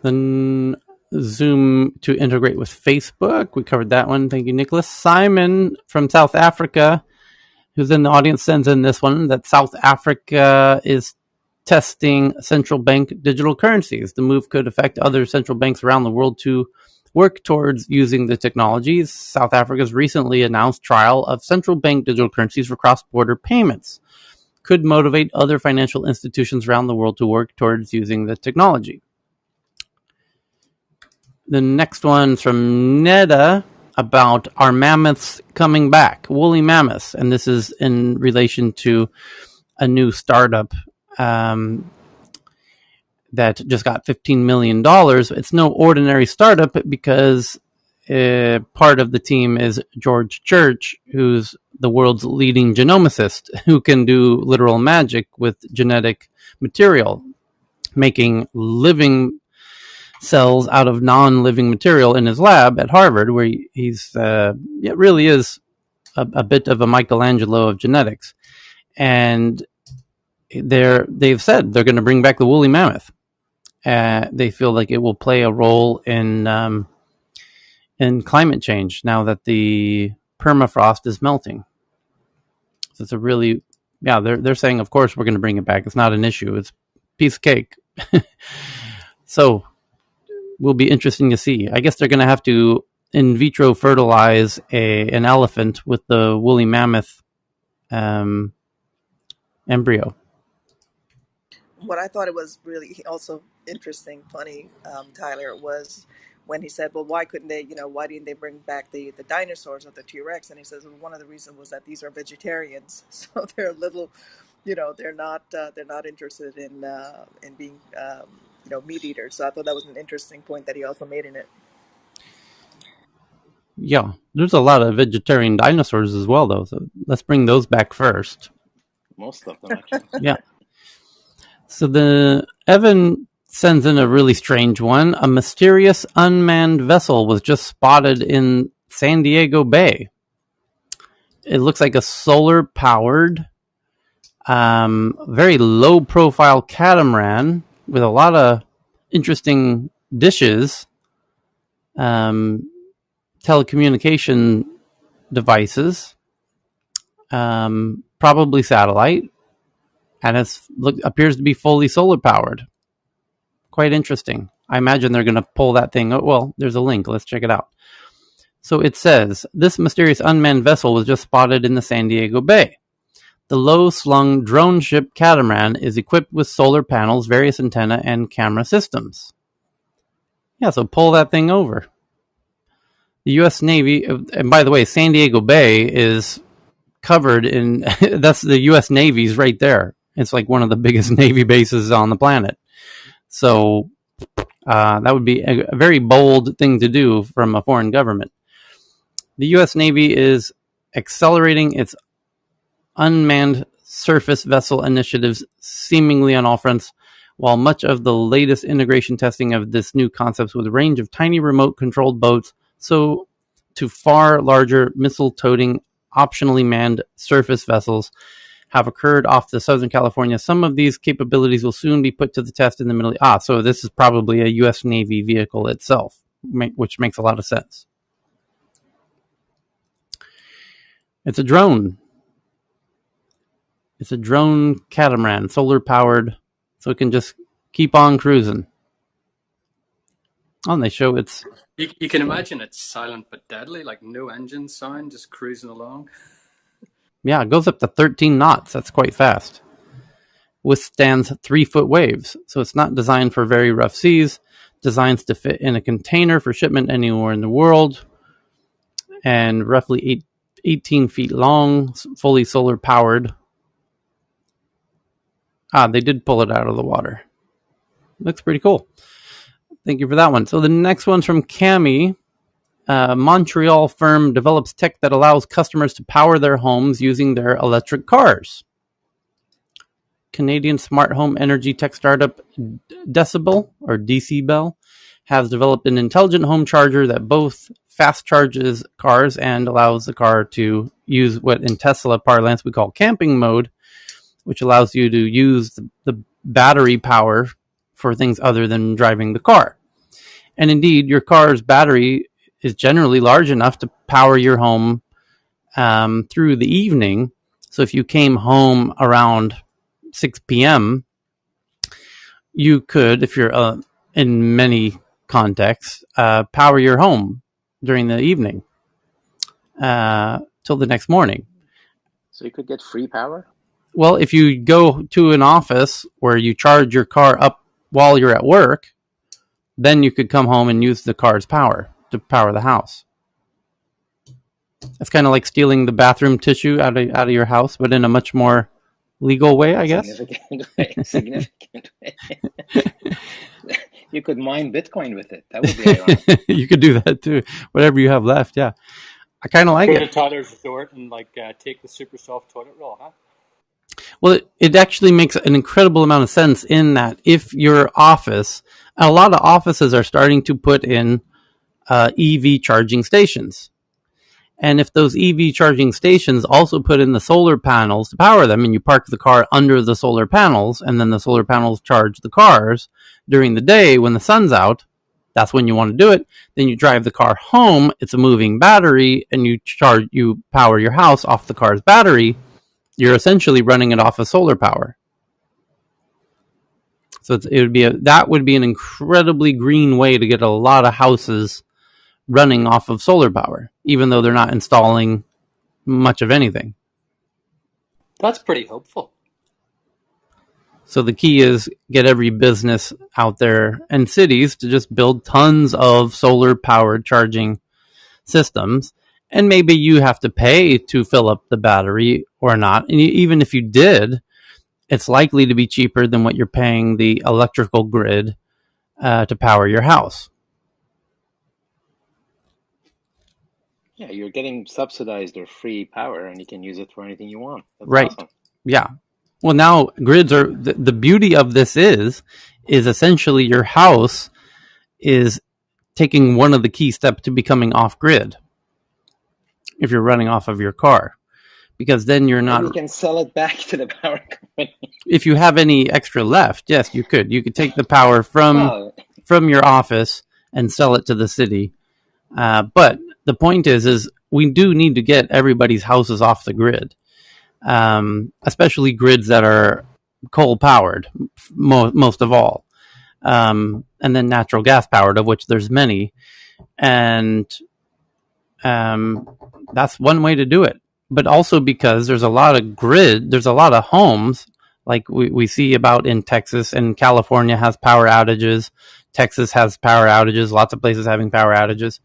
Then Zoom to integrate with Facebook. We covered that one. Thank you, Nicholas. Simon from South Africa, who's in the audience, sends in this one, that South Africa is testing central bank digital currencies. The move could affect other central banks around the world to work towards using the technologies. South Africa's recently announced trial of central bank digital currencies for cross-border payments could motivate other financial institutions around the world to work towards using the technology. The next one's from Neda about our mammoths coming back, woolly mammoths. And this is in relation to a new startup that just got $15 million. It's no ordinary startup because part of the team is George Church, who's the world's leading genomicist, who can do literal magic with genetic material, making living cells out of non-living material in his lab at Harvard, where he's really is a bit of a Michelangelo of genetics. And they've said they're going to bring back the woolly mammoth. They feel like it will play a role in climate change now that the permafrost is melting. So it's a really, they're saying, of course, we're going to bring it back. It's not an issue. It's a piece of cake. So will be interesting to see. I guess they're going to have to in vitro fertilize an elephant with the woolly mammoth embryo. What I thought it was really also interesting, funny, Tyler, was when he said, well, why couldn't they, why didn't they bring back the dinosaurs or the T-Rex? And he says, well, one of the reasons was that these are vegetarians. So they're a little, they're not interested in being, meat eaters. So I thought that was an interesting point that he also made in it. Yeah, there's a lot of vegetarian dinosaurs as well, though. So let's bring those back first. Most of them, actually. Yeah. So Evan sends in a really strange one. A mysterious unmanned vessel was just spotted in San Diego Bay. It looks like a solar-powered, very low-profile catamaran with a lot of interesting dishes, telecommunication devices, probably satellite, and it appears to be fully solar-powered. Quite interesting. I imagine they're going to pull that thing. Well, there's a link. Let's check it out. So it says, this mysterious unmanned vessel was just spotted in the San Diego Bay. The low-slung drone ship catamaran is equipped with solar panels, various antenna, and camera systems. Yeah, so pull that thing over. The U.S. Navy, and by the way, San Diego Bay is covered in, that's the U.S. Navy's right there. It's like one of the biggest Navy bases on the planet. So that would be a very bold thing to do from a foreign government. The U.S. Navy is accelerating its unmanned surface vessel initiatives seemingly on all fronts, while much of the latest integration testing of this new concept with a range of tiny remote-controlled boats to far larger missile-toting, optionally manned surface vessels have occurred off the Southern California. Some of these capabilities will soon be put to the test in the Middle East. So this is probably a U.S. Navy vehicle itself, which makes a lot of sense. It's a drone. It's a drone catamaran, solar powered, so it can just keep on cruising. Oh, and they show it's... You can imagine it's silent but deadly, like no engine sound, just cruising along. Yeah, it goes up to 13 knots. That's quite fast. Withstands 3-foot waves, so it's not designed for very rough seas. Designs to fit in a container for shipment anywhere in the world. And roughly 18 feet long, fully solar powered. They did pull it out of the water. Looks pretty cool. Thank you for that one. So the next one's from Cami. Montreal firm develops tech that allows customers to power their homes using their electric cars. Canadian smart home energy tech startup Decibel has developed an intelligent home charger that both fast charges cars and allows the car to use what in Tesla parlance we call camping mode, which allows you to use the battery power for things other than driving the car. And indeed, your car's battery is generally large enough to power your home through the evening. So if you came home around 6 p.m., you could, if you're in many contexts, power your home during the evening till the next morning. So you could get free power? Well, if you go to an office where you charge your car up while you're at work, then you could come home and use the car's power to power the house. It's kind of like stealing the bathroom tissue out of your house, but in a much more legal way, I guess. Significant way. You could mine Bitcoin with it. That would be ironic. You could do that too. Whatever you have left, yeah. I kind of like it. Go to Tyler's resort and take the super soft toilet roll, huh? Well, it actually makes an incredible amount of sense in that if your office, a lot of offices are starting to put in EV charging stations. And if those EV charging stations also put in the solar panels to power them, and you park the car under the solar panels, and then the solar panels charge the cars during the day when the sun's out, that's when you want to do it. Then you drive the car home, it's a moving battery, and you power your house off the car's battery. You're essentially running it off of solar power. So that would be an incredibly green way to get a lot of houses running off of solar power, even though they're not installing much of anything. That's pretty hopeful. So the key is get every business out there and cities to just build tons of solar powered charging systems. And maybe you have to pay to fill up the battery or not. And even if you did, it's likely to be cheaper than what you're paying the electrical grid to power your house. Yeah, you're getting subsidized or free power, and you can use it for anything you want. That's right. Awesome. Yeah. Well, now grids are the beauty of this is essentially your house is taking one of the key steps to becoming off grid. If you're running off of your car, because then you're not. Maybe you can sell it back to the power company. If you have any extra left, yes, you could. You could take the power from your office and sell it to the city. But the point is we do need to get everybody's houses off the grid, especially grids that are coal powered, most of all, and then natural gas powered, of which there's many, and that's one way to do it. But also because there's a lot of homes like we see about in Texas, and California has power outages. Texas has power outages. Lots of places having power outages.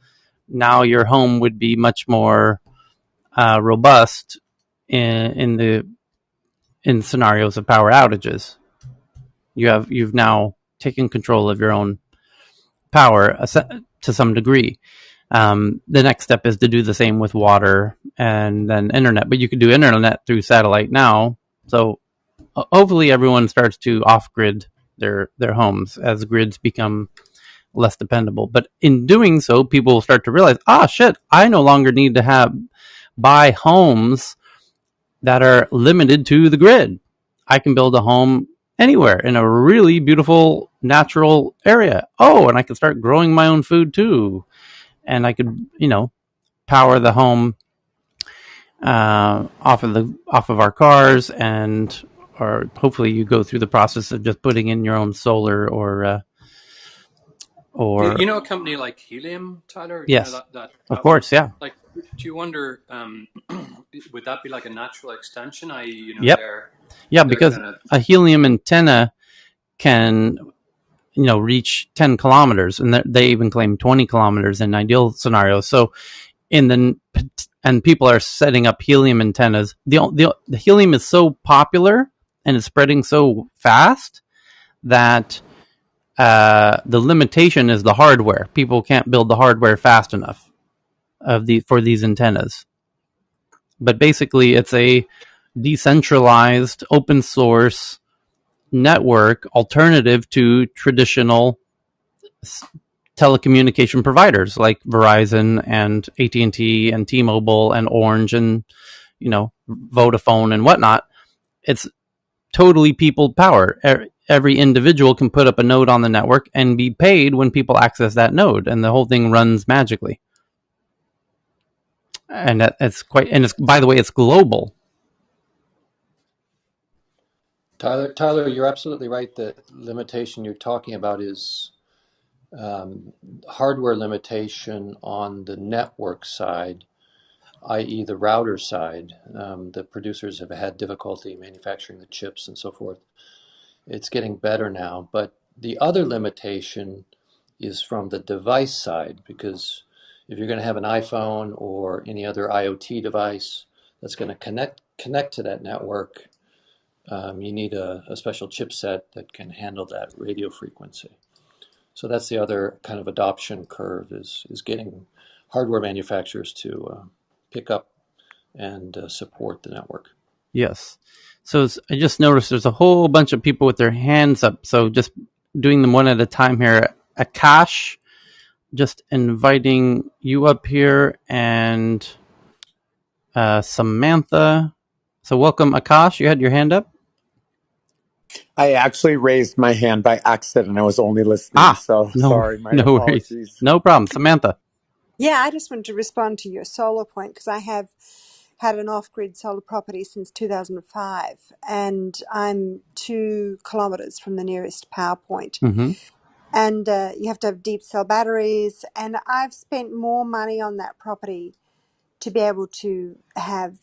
Now your home would be much more robust in scenarios of power outages. You've now taken control of your own power to some degree. The next step is to do the same with water and then internet. But you could do internet through satellite now. So hopefully everyone starts to off-grid their homes as grids become less dependable. But in doing so, people will start to realize, shit, I no longer need to buy homes that are limited to the grid. I can build a home anywhere in a really beautiful natural area. And I can start growing my own food too. And I could, power the home off of our cars, or hopefully you go through the process of just putting in your own solar or you know a company like Helium, Tyler? Yes, you know that of course, yeah. Like, do you wonder, would that be like a natural extension? Yep. Because a helium antenna can reach 10 kilometers, and they even claim 20 kilometers in ideal scenarios. So and people are setting up helium antennas. The helium is so popular and it's spreading so fast that the limitation is the hardware. People can't build the hardware fast enough for these antennas. But basically, it's a decentralized, open source network alternative to traditional telecommunication providers like Verizon and AT&T and T-Mobile and Orange and Vodafone and whatnot. It's totally people power. Every individual can put up a node on the network and be paid when people access that node, and the whole thing runs magically. And it's by the way, it's global. Tyler, you're absolutely right. The limitation you're talking about is hardware limitation on the network side, i.e. the router side. The producers have had difficulty manufacturing the chips and so forth. It's getting better now, but the other limitation is from the device side, because if you're going to have an iPhone or any other IoT device that's going to connect to that network, you need a special chipset that can handle that radio frequency. So that's the other kind of adoption curve is getting hardware manufacturers to pick up and support the network. Yes. So I just noticed there's a whole bunch of people with their hands up. So just doing them one at a time here. Akash, just inviting you up here, and Samantha. So welcome, Akash. You had your hand up? I actually raised my hand by accident. I was only listening. Sorry. My apologies. Worries. No problem. Samantha. Yeah, I just wanted to respond to your solar point because I have had an off-grid solar property since 2005, and I'm 2 kilometers from the nearest power point. Mm-hmm. and you have to have deep cell batteries. And I've spent more money on that property to be able to have,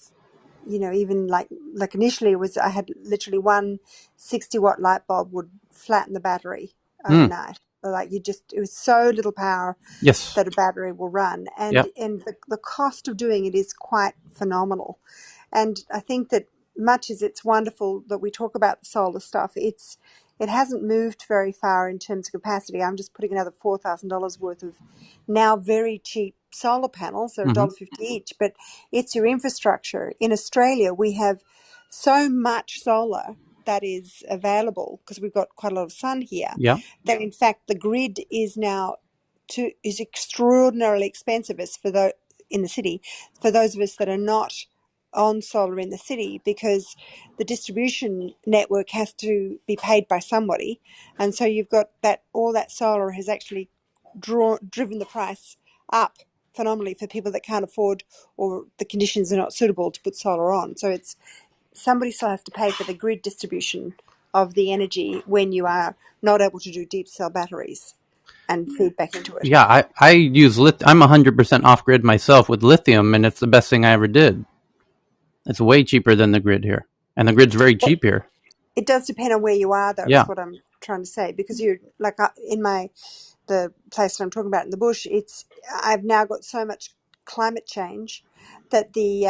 even like initially it was, I had literally one 60-watt light bulb would flatten the battery overnight. Like it was so little power that a battery will run, and the cost of doing it is quite phenomenal. And I think that much as it's wonderful that we talk about the solar stuff, it hasn't moved very far in terms of capacity. I'm just putting another $4,000 worth of now very cheap solar panels. They're $1.50 each, but it's your infrastructure. In Australia, we have so much solar that is available because we've got quite a lot of sun here. Yeah. That in fact the grid is now is extraordinarily expensive as for in the city for those of us that are not on solar in the city, because the distribution network has to be paid by somebody, and so you've got that all that solar has actually driven the price up phenomenally for people that can't afford, or the conditions are not suitable to put solar on. So it's somebody still has to pay for the grid distribution of the energy when you are not able to do deep cell batteries and feed back into it. Yeah, I use I'm 100% off grid myself with lithium, and it's the best thing I ever did. It's way cheaper than the grid here, and the grid's very cheap here. It does depend on where you are, though. Yeah. Is what I'm trying to say, because you're like in the place that I'm talking about in the bush. I've now got so much climate change that the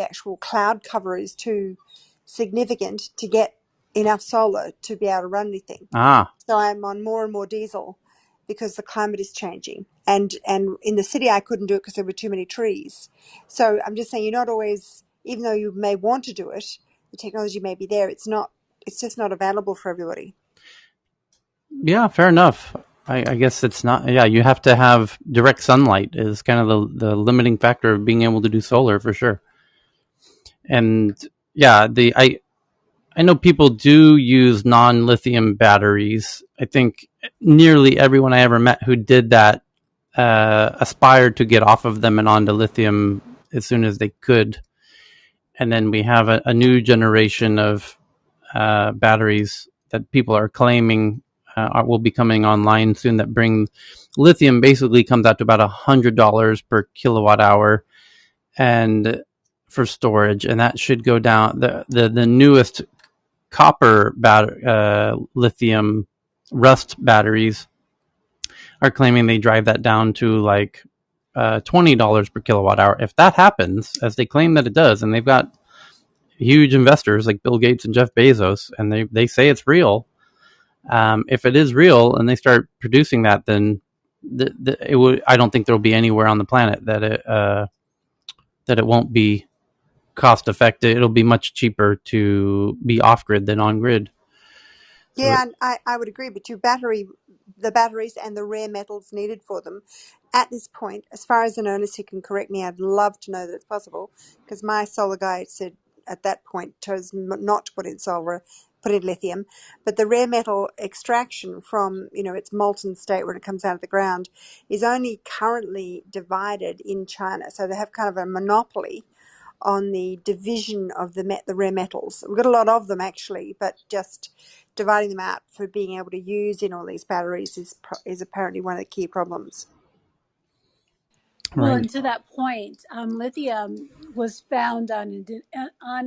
actual cloud cover is too significant to get enough solar to be able to run anything. So I'm on more and more diesel because the climate is changing. And in the city I couldn't do it because there were too many trees. So I'm just saying, you're not always, even though you may want to do it, the technology may be there. It's just not available for everybody. Yeah, fair enough. I guess it's not. Yeah, you have to have direct sunlight is kind of the limiting factor of being able to do solar for sure. And yeah, I know people do use non-lithium batteries. I think nearly everyone I ever met who did that aspired to get off of them and onto lithium as soon as they could. And then we have a new generation of batteries that people are claiming will be coming online soon that bring lithium. Basically comes out to about $100 per kilowatt hour and for storage, and that should go down. The newest copper lithium rust batteries are claiming they drive that down to like $20 per kilowatt hour. If that happens, as they claim that it does, and they've got huge investors like Bill Gates and Jeff Bezos, and they say it's real. If it is real and they start producing that, then it would. I don't think there will be anywhere on the planet that it won't be cost effective. It'll be much cheaper to be off grid than on grid. Yeah, and I would agree, but the batteries and the rare metals needed for them at this point, as far as an owner who can correct me, I'd love to know that it's possible, because my solar guy said at that point chose not to put in solar, put in lithium, but the rare metal extraction from, its molten state when it comes out of the ground is only currently divided in China. So they have kind of a monopoly on the division of the rare metals. We've got a lot of them actually, but just dividing them out for being able to use in all these batteries is apparently one of the key problems. Well, and to that point, lithium was found on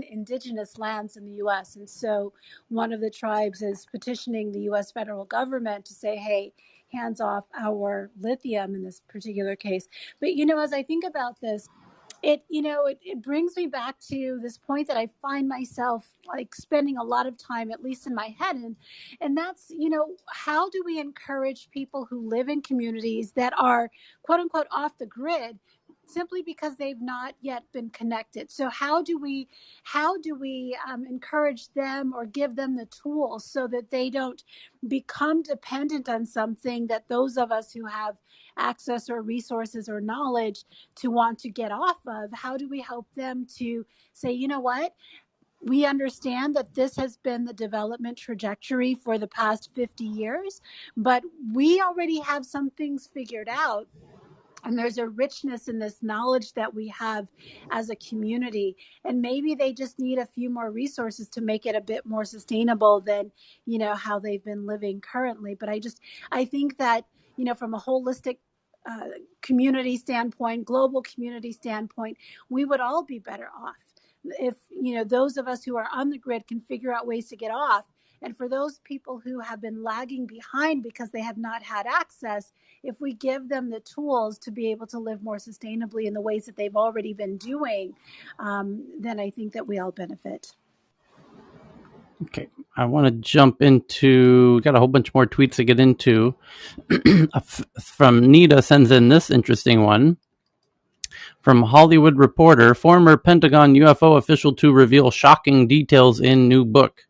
indigenous lands in the U.S. And so one of the tribes is petitioning the U.S. federal government to say, hey, hands off our lithium in this particular case. But, as I think about this, it brings me back to this point that I find myself like spending a lot of time, at least in my head, and that's, how do we encourage people who live in communities that are quote unquote off the grid simply because they've not yet been connected? So how do we encourage them or give them the tools so that they don't become dependent on something that those of us who have access or resources or knowledge to want to get off of? How do we help them to say, you know what? We understand that this has been the development trajectory for the past 50 years, but we already have some things figured out And there's a richness in this knowledge that we have as a community. And maybe they just need a few more resources to make it a bit more sustainable than, how they've been living currently. But I think that, from a holistic community standpoint, global community standpoint, we would all be better off if, those of us who are on the grid can figure out ways to get off. And for those people who have been lagging behind because they have not had access, if we give them the tools to be able to live more sustainably in the ways that they've already been doing, then I think that we all benefit. Okay, I want to jump into, got a whole bunch more tweets to get into. From Nita sends in this interesting one. From Hollywood Reporter, former Pentagon UFO official to reveal shocking details in new book.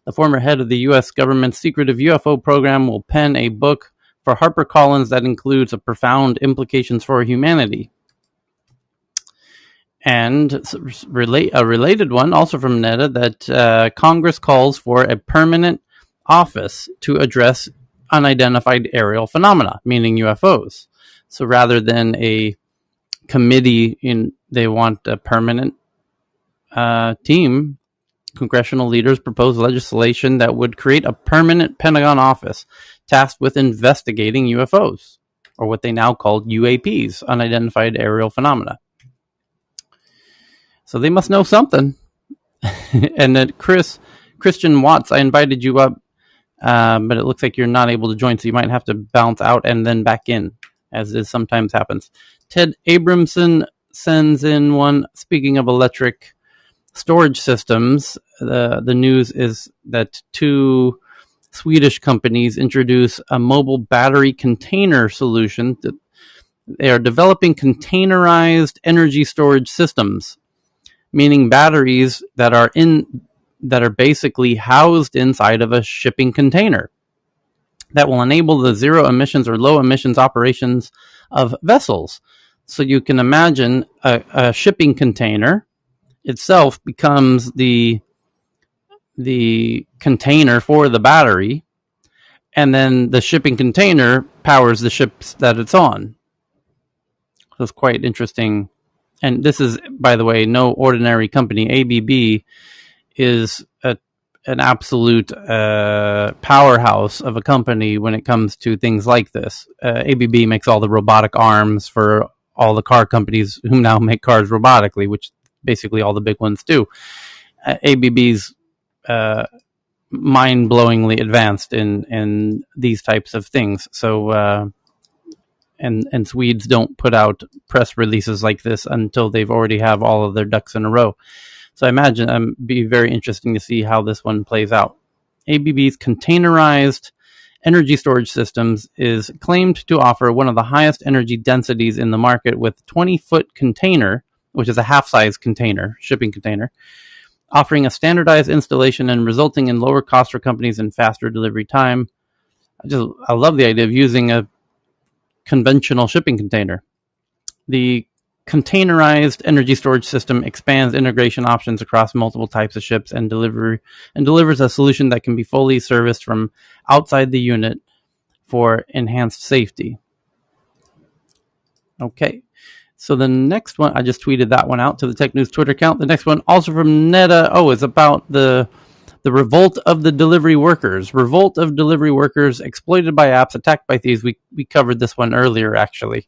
The former head of the U.S. government's secretive UFO program will pen a book for HarperCollins that includes profound implications for humanity. And a related one, also from Netta, that Congress calls for a permanent office to address unidentified aerial phenomena, meaning UFOs. So rather than a committee, they want a permanent team. Congressional leaders proposed legislation that would create a permanent Pentagon office tasked with investigating UFOs, or what they now call UAPs, unidentified aerial phenomena. So they must know something. And then Christian Watts, I invited you up, but it looks like you're not able to join, so you might have to bounce out and then back in, as this sometimes happens. Ted Abramson sends in one. Speaking of electric storage systems, the news is that 2 Swedish companies introduce a mobile battery container solution. They are developing containerized energy storage systems, meaning batteries that are basically housed inside of a shipping container that will enable the zero emissions or low emissions operations of vessels. So you can imagine a shipping container itself becomes the container for the battery, and then the shipping container powers the ships that it's on. So it's quite interesting. And this is, by the way, no ordinary company. ABB is an absolute powerhouse of a company when it comes to things like this. ABB makes all the robotic arms for all the car companies who now make cars robotically, which basically all the big ones do. ABB's mind-blowingly advanced in these types of things. So, and Swedes don't put out press releases like this until they've already have all of their ducks in a row. So I imagine it'd be very interesting to see how this one plays out. ABB's containerized energy storage systems is claimed to offer one of the highest energy densities in the market, with 20-foot container, which is a half-size container, shipping container, offering a standardized installation and resulting in lower cost for companies and faster delivery time. I love the idea of using a conventional shipping container. The containerized energy storage system expands integration options across multiple types of ships and delivers a solution that can be fully serviced from outside the unit for enhanced safety. Okay. So the next one, I just tweeted that one out to the Tech News Twitter account. The next one, also from Netta, it's about the revolt of the delivery workers. Revolt of delivery workers exploited by apps, attacked by thieves. We covered this one earlier, actually.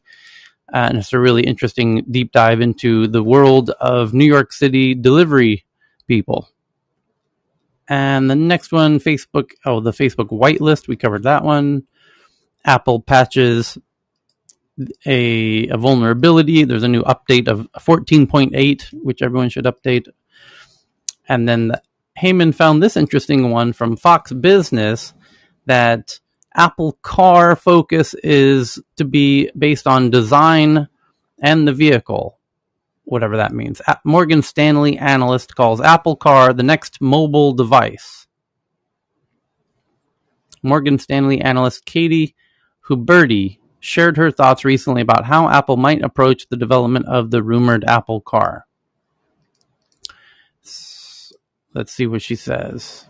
And it's a really interesting deep dive into the world of New York City delivery people. And the next one, Facebook, the Facebook whitelist. We covered that one. Apple patches a vulnerability. There's a new update of 14.8, which everyone should update. And then Heyman found this interesting one from Fox Business, that Apple Car focus is to be based on design and the vehicle, whatever that means. Morgan Stanley analyst calls Apple Car the next mobile device. Morgan Stanley analyst Katie Huberty shared her thoughts recently about how Apple might approach the development of the rumored Apple Car. Let's see what she says.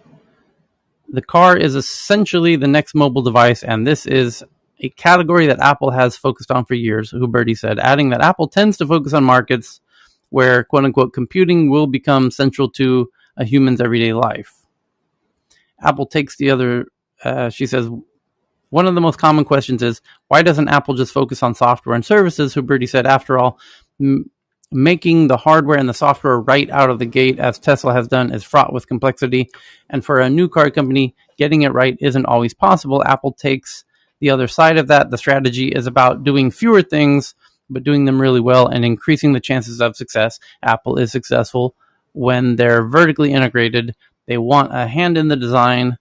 The car is essentially the next mobile device, and this is a category that Apple has focused on for years, Huberty said, adding that Apple tends to focus on markets where, quote-unquote, computing will become central to a human's everyday life. Apple takes the other, she says, one of the most common questions is, why doesn't Apple just focus on software and services? Huberty said, after all, making the hardware and the software right out of the gate, as Tesla has done, is fraught with complexity. And for a new car company, getting it right isn't always possible. Apple takes the other side of that. The strategy is about doing fewer things, but doing them really well and increasing the chances of success. Apple is successful when they're vertically integrated. They want a hand in the design,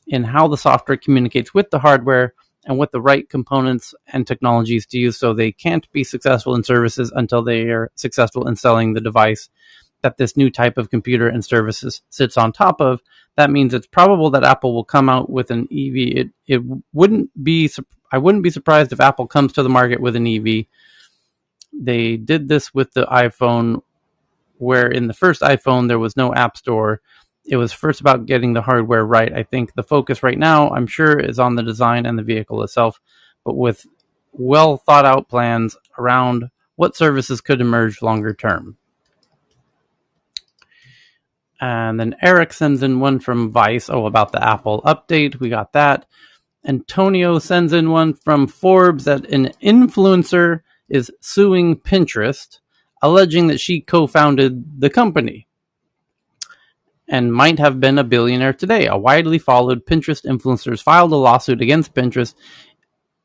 in how the software communicates with the hardware, and what the right components and technologies to use. So they can't be successful in services until they are successful in selling the device that this new type of computer and services sits on top of. That means it's probable that Apple will come out with an EV. I wouldn't be surprised if Apple comes to the market with an EV. They did this with the iPhone, where in the first iPhone there was no App Store. It was first about getting the hardware right. I think the focus right now, I'm sure, is on the design and the vehicle itself, but with well thought out plans around what services could emerge longer term. And then Eric sends in one from Vice, about the Apple update. We got that. Antonio sends in one from Forbes that an influencer is suing Pinterest, alleging that she co-founded the company and might have been a billionaire today. A widely followed Pinterest influencer filed a lawsuit against Pinterest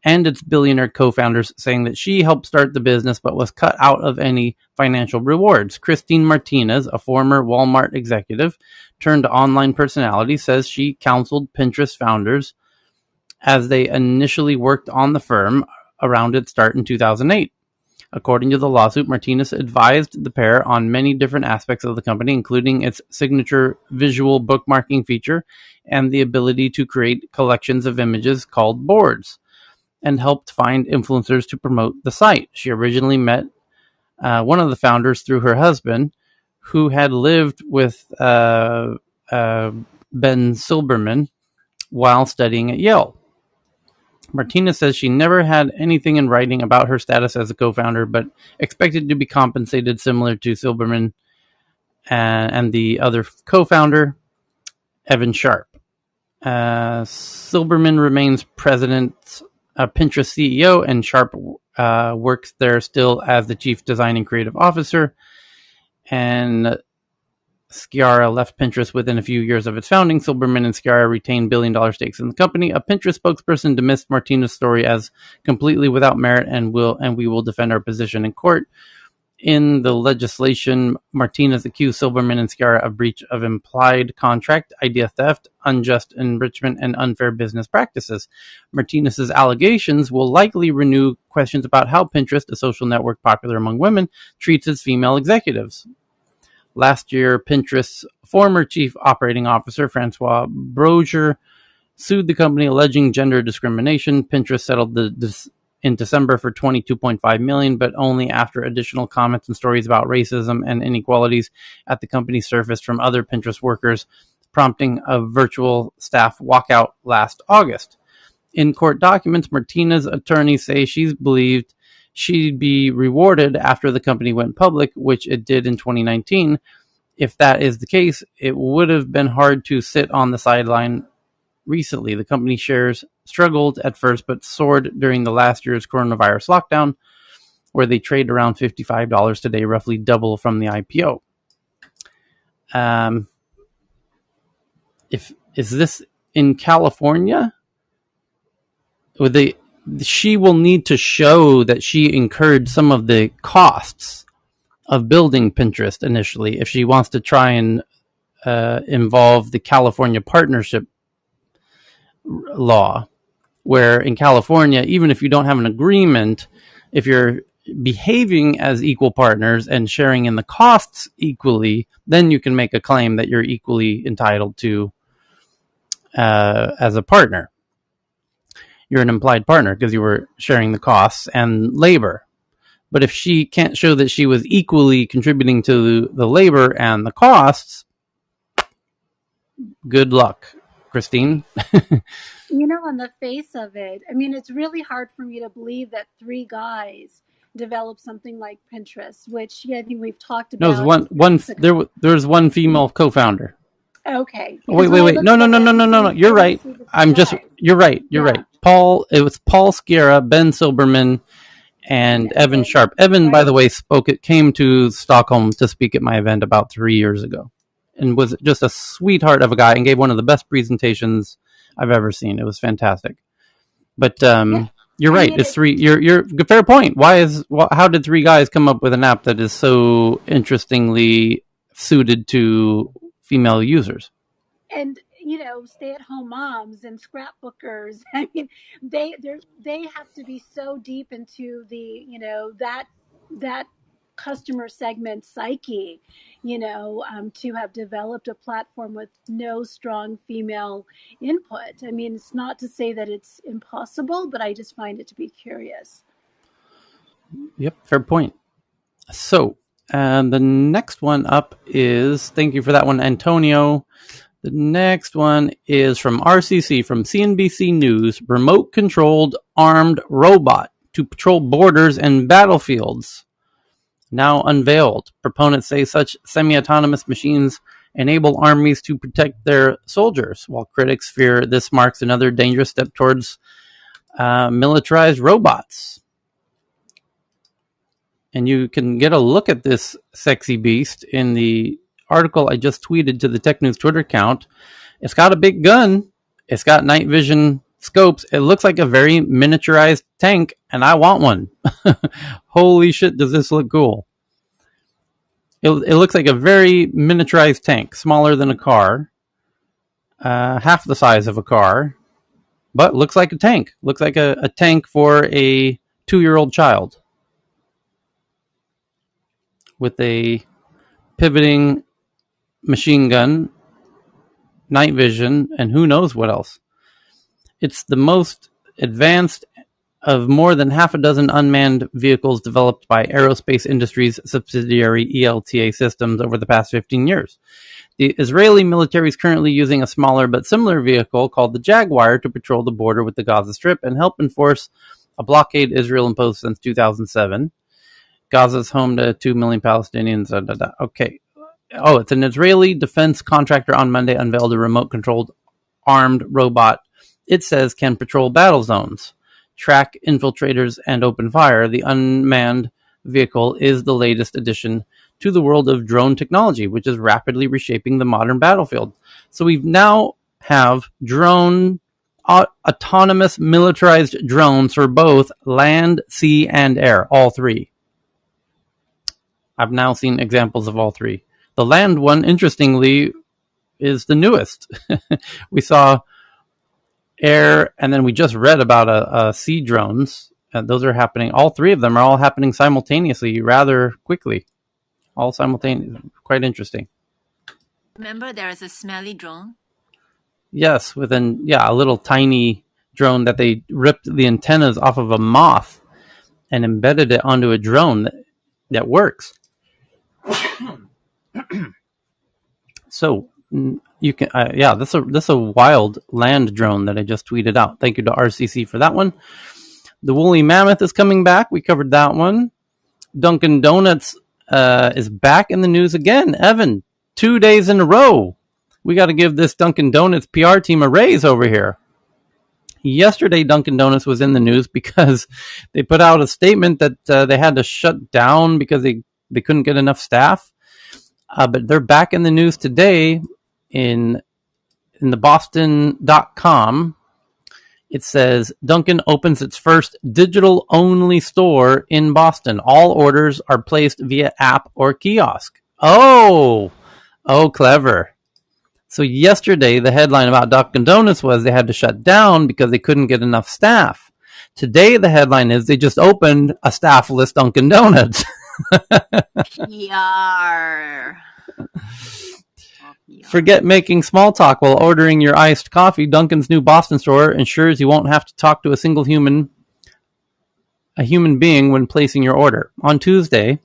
and its billionaire co-founders, saying that she helped start the business but was cut out of any financial rewards. Christine Martinez, a former Walmart executive turned online personality, says she counseled Pinterest founders as they initially worked on the firm around its start in 2008. According to the lawsuit, Martinez advised the pair on many different aspects of the company, including its signature visual bookmarking feature and the ability to create collections of images called boards, and helped find influencers to promote the site. She originally met one of the founders through her husband, who had lived with Ben Silberman while studying at Yale. Martinez says she never had anything in writing about her status as a co-founder, but expected to be compensated similar to Silberman and the other co-founder, Evan Sharp. Silberman remains president, Pinterest CEO, and Sharp works there still as the chief design and creative officer. And Sciarra left Pinterest within a few years of its founding. Silberman and Sciarra retained billion-dollar stakes in the company. A Pinterest spokesperson dismissed Martinez's story as completely without merit, and we will defend our position in court. In the legislation, Martinez accused Silberman and Sciarra of breach of implied contract, idea theft, unjust enrichment, and unfair business practices. Martinez's allegations will likely renew questions about how Pinterest, a social network popular among women, treats its female executives. Last year, Pinterest's former chief operating officer, Francois Broger, sued the company alleging gender discrimination. Pinterest settled in December for $22.5 million, but only after additional comments and stories about racism and inequalities at the company surfaced from other Pinterest workers, prompting a virtual staff walkout last August. In court documents, Martinez's attorneys say she's believed she'd be rewarded after the company went public, which it did in 2019. If that is the case, it would have been hard to sit on the sideline recently. The company shares struggled at first, but soared during the last year's coronavirus lockdown, where they trade around $55 today, roughly double from the IPO. Is this in California? She will need to show that she incurred some of the costs of building Pinterest initially if she wants to try and involve the California partnership law, where in California, even if you don't have an agreement, if you're behaving as equal partners and sharing in the costs equally, then you can make a claim that you're equally entitled to as a partner. You're an implied partner because you were sharing the costs and labor. But if she can't show that she was equally contributing to the labor and the costs, good luck. Christine. On the face of it, I mean, it's really hard for me to believe that 3 guys developed something like Pinterest, which I think we've talked about. No, there's one female co-founder. Okay. Wait. No. You're right. You're right. It was Paul Sciarra, Ben Silberman, and Evan Sharp. Evan, by the way, came to Stockholm to speak at my event about 3 years ago, and was just a sweetheart of a guy, and gave one of the best presentations I've ever seen. It was fantastic. But you're right. It's 3. You're fair point. How did 3 guys come up with an app that is so interestingly suited to female users? And stay-at-home moms and scrapbookers. I mean, they have to be so deep into the that customer segment psyche, to have developed a platform with no strong female input. I mean, it's not to say that it's impossible, but I just find it to be curious. Yep, fair point. So, the next one up is, thank you for that one, Antonio. The next one is from RCC, from CNBC News. Remote-controlled armed robot to patrol borders and battlefields. Now unveiled. Proponents say such semi-autonomous machines enable armies to protect their soldiers, while critics fear this marks another dangerous step towards militarized robots. And you can get a look at this sexy beast in the article I just tweeted to the Tech News Twitter account. It's got a big gun. It's got night vision scopes. It looks like a very miniaturized tank, and I want one. Holy shit, does this look cool. It looks like a very miniaturized tank, smaller than a car, half the size of a car, but looks like a tank. Looks like a tank for a 2-year-old child, with a pivoting machine gun, night vision, and who knows what else. It's the most advanced of more than half a dozen unmanned vehicles developed by Aerospace Industries subsidiary ELTA Systems over the past 15 years. The Israeli military is currently using a smaller but similar vehicle called the Jaguar to patrol the border with the Gaza Strip and help enforce a blockade Israel imposed since 2007. Gaza's home to 2 million Palestinians. Okay. Oh, it's an Israeli defense contractor on Monday unveiled a remote-controlled armed robot it says can patrol battle zones, track infiltrators, and open fire. The unmanned vehicle is the latest addition to the world of drone technology, which is rapidly reshaping the modern battlefield. So we now have autonomous militarized drones for both land, sea, and air, all 3. I've now seen examples of all 3. The land one, interestingly, is the newest. We saw air, and then we just read about sea drones. Those are happening. All 3 of them are all happening simultaneously, rather quickly. All simultaneous. Quite interesting. Remember, there is a smelly drone? Yes, a little tiny drone that they ripped the antennas off of a moth and embedded it onto a drone that works. So you can, this is a wild land drone that I just tweeted out. Thank you to RCC for that one. The woolly mammoth is coming back. We covered that one. Dunkin' Donuts is back in the news again. Evan, 2 days in a row. We got to give this Dunkin' Donuts PR team a raise over here. Yesterday, Dunkin' Donuts was in the news because they put out a statement that they had to shut down because they couldn't get enough staff. But they're back in the news today in the Boston.com. It says Dunkin' opens its first digital-only store in Boston. All orders are placed via app or kiosk. Oh, clever. So yesterday, the headline about Dunkin' Donuts was they had to shut down because they couldn't get enough staff. Today, the headline is they just opened a staffless Dunkin' Donuts. Yar. Forget making small talk while ordering your iced coffee. Dunkin's new Boston store ensures you won't have to talk to a human being when placing your order. On Tuesday,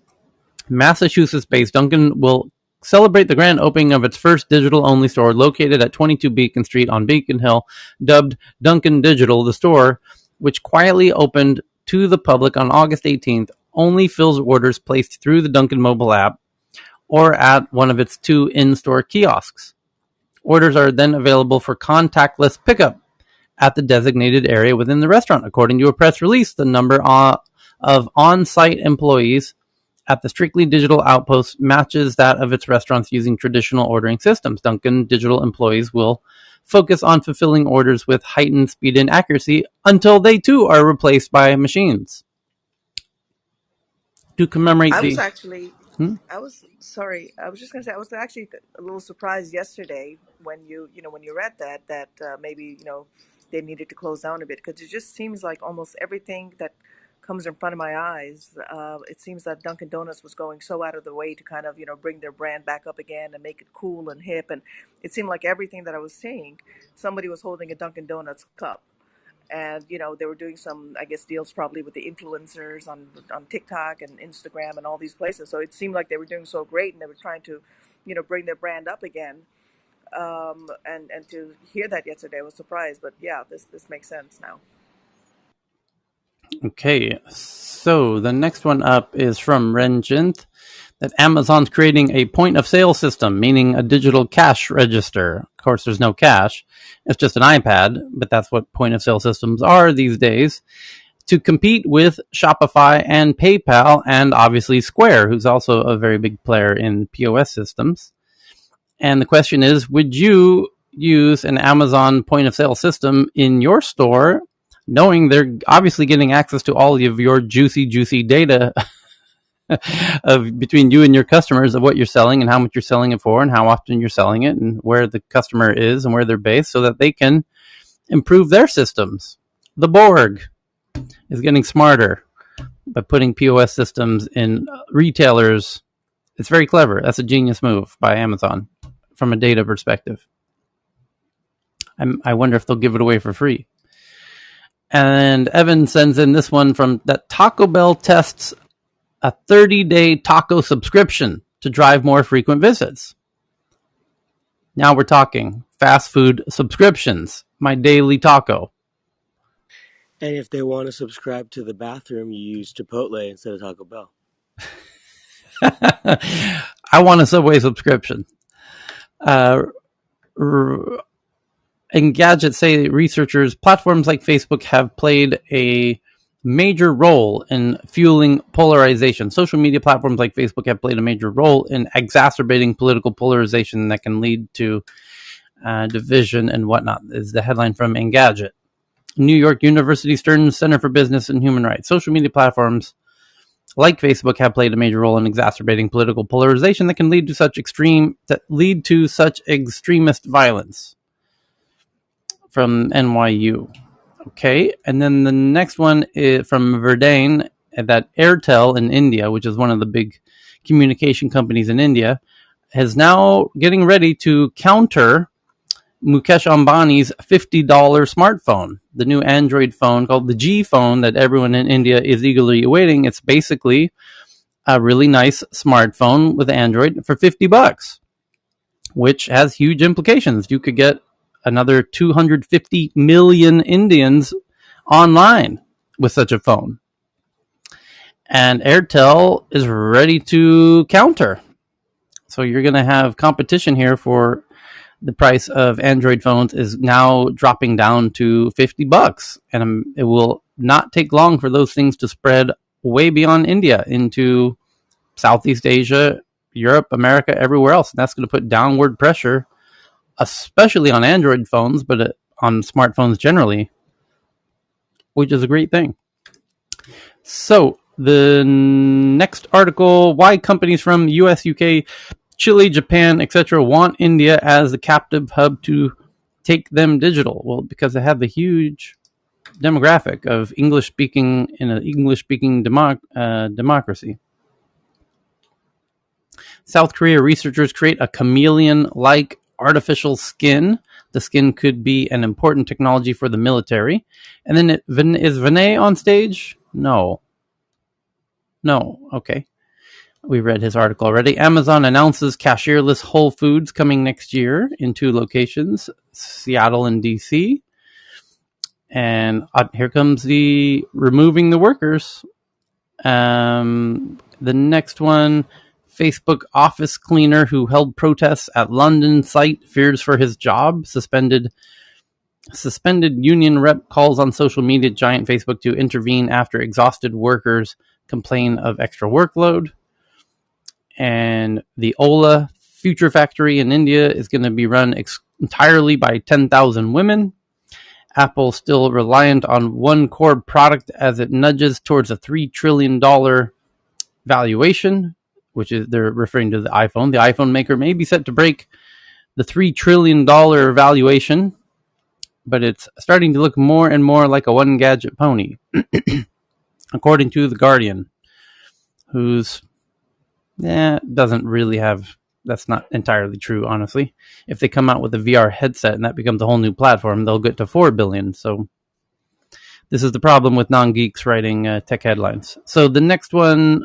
Massachusetts-based Dunkin' will celebrate the grand opening of its first digital-only store located at 22 Beacon Street on Beacon Hill, dubbed Dunkin' Digital. The store, which quietly opened to the public on August 18th, only fills orders placed through the Dunkin' mobile app or at one of its 2 in-store kiosks. Orders are then available for contactless pickup at the designated area within the restaurant. According to a press release, the number of on-site employees at the strictly digital outpost matches that of its restaurants using traditional ordering systems. Dunkin' Digital employees will focus on fulfilling orders with heightened speed and accuracy until they too are replaced by machines. To commemorate I was actually, I was sorry. I was just gonna say I was actually a little surprised yesterday when when you read that maybe they needed to close down a bit, because it just seems like almost everything that comes in front of my eyes. It seems that Dunkin' Donuts was going so out of the way to kind of bring their brand back up again and make it cool and hip, and it seemed like everything that I was seeing, somebody was holding a Dunkin' Donuts cup. And they were doing some, I guess, deals probably with the influencers on TikTok and Instagram and all these places. So it seemed like they were doing so great, and they were trying to bring their brand up again. And to hear that yesterday, I was surprised. But yeah, this makes sense now. Okay, so the next one up is from Renjint, that Amazon's creating a point of sale system, meaning a digital cash register. Of course, there's no cash. It's just an iPad, but that's what point of sale systems are these days, to compete with Shopify and PayPal and obviously Square, who's also a very big player in POS systems. And the question is, would you use an Amazon point of sale system in your store, knowing they're obviously getting access to all of your juicy data of between you and your customers of what you're selling and how much you're selling it for and how often you're selling it and where the customer is and where they're based, so that they can improve their systems. The Borg is getting smarter by putting POS systems in retailers. It's very clever. That's a genius move by Amazon from a data perspective. I wonder if they'll give it away for free. And Evan sends in this one from that Taco Bell tests a 30-day taco subscription to drive more frequent visits. Now we're talking fast food subscriptions. My daily taco. And if they want to subscribe to the bathroom, you use Chipotle instead of Taco Bell. I want a Subway subscription. Engadget say researchers, platforms like Facebook have played a major role in fueling polarization. Social media platforms like Facebook have played a major role in exacerbating political polarization that can lead to division and whatnot, is the headline from Engadget. New York University Stern Center for Business and Human Rights. Social media platforms like Facebook have played a major role in exacerbating political polarization that can lead to such extremist violence. From NYU. Okay, and then the next one is from Verdane, that Airtel in India, which is one of the big communication companies in India, is now getting ready to counter Mukesh Ambani's $50 smartphone, the new Android phone called the G phone that everyone in India is eagerly awaiting. It's basically a really nice smartphone with Android for $50, which has huge implications. You could get another 250 million Indians online with such a phone. And Airtel is ready to counter. So you're going to have competition here for the price of Android phones is now dropping down to $50. And it will not take long for those things to spread way beyond India into Southeast Asia, Europe, America, everywhere else. And that's going to put downward pressure, especially on Android phones, but on smartphones generally, which is a great thing. So the next article, why companies from US, UK, Chile, Japan, etc. want India as the captive hub to take them digital. Well, because they have the huge demographic of English-speaking in an English-speaking democracy. South Korea researchers create a chameleon-like artificial skin. The skin could be an important technology for the military. And then is Vinay on stage? No. Okay. We read his article already. Amazon announces cashierless Whole Foods coming next year in 2 locations, Seattle and DC. And here comes the removing the workers. The next one, Facebook office cleaner who held protests at London site fears for his job. Suspended union rep calls on social media giant Facebook to intervene after exhausted workers complain of extra workload. And the Ola Future Factory in India is going to be run entirely by 10,000 women. Apple still reliant on one core product as it nudges towards a $3 trillion valuation, which is they're referring to the iPhone. The iPhone maker may be set to break the $3 trillion valuation, but it's starting to look more and more like a one gadget pony, according to The Guardian, who's doesn't really have. That's not entirely true, honestly. If they come out with a VR headset and that becomes a whole new platform, they'll get to 4 billion. So this is the problem with non-geeks writing tech headlines. So the next one,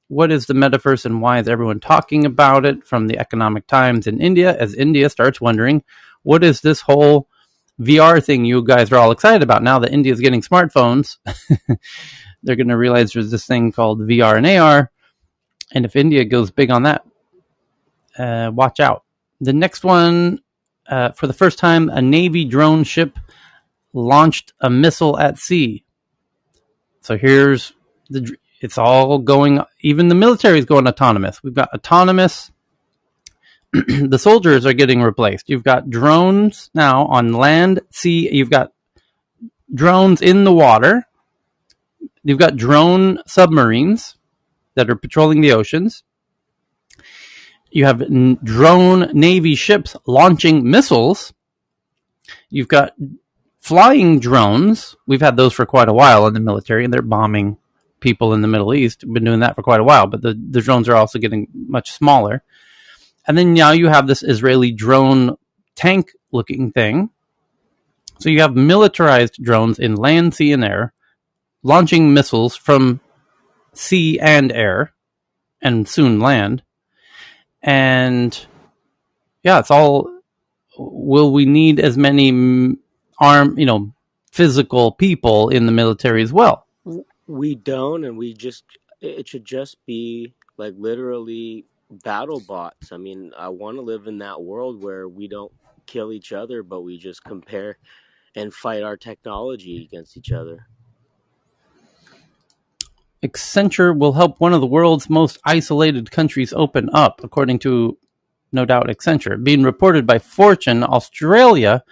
what is the metaverse and why is everyone talking about it? From the Economic Times in India, as India starts wondering, what is this whole VR thing you guys are all excited about? Now that India is getting smartphones, they're going to realize there's this thing called VR and AR. And if India goes big on that, watch out. The next one, for the first time, a Navy drone ship launched a missile at sea. So here's it's all going, even the military is going autonomous. We've got autonomous. The soldiers are getting replaced. You've got drones now on land, sea. You've got drones in the water. You've got drone submarines that are patrolling the oceans. You have drone Navy ships launching missiles. You've got flying drones. We've had those for quite a while in the military, and they're bombing people in the Middle East. We've been doing that for quite a while, but the drones are also getting much smaller. And then now you have this Israeli drone tank-looking thing. So you have militarized drones in land, sea, and air, launching missiles from sea and air, and soon land. And yeah, it's all. Will we need as many physical people in the military as well? We don't, and it should just be like literally battle bots. I mean, I want to live in that world where we don't kill each other, but we just compare and fight our technology against each other. Accenture will help one of the world's most isolated countries open up, according to, no doubt, Accenture. Being reported by Fortune, Australia,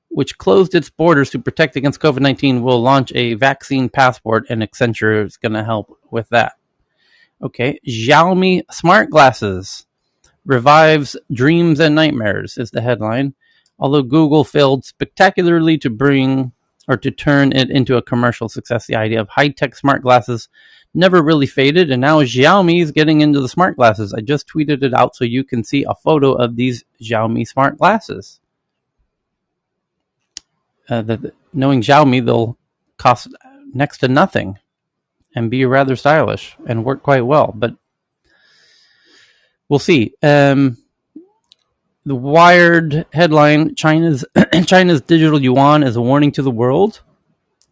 which closed its borders to protect against COVID-19, will launch a vaccine passport, and Accenture is going to help with that. Okay, Xiaomi smart glasses revives dreams and nightmares is the headline. Although Google failed spectacularly to turn it into a commercial success, the idea of high-tech smart glasses never really faded, and now Xiaomi is getting into the smart glasses. I just tweeted it out so you can see a photo of these Xiaomi smart glasses. Knowing Xiaomi, they'll cost next to nothing and be rather stylish and work quite well, but we'll see. The Wired headline, China's digital yuan is a warning to the world.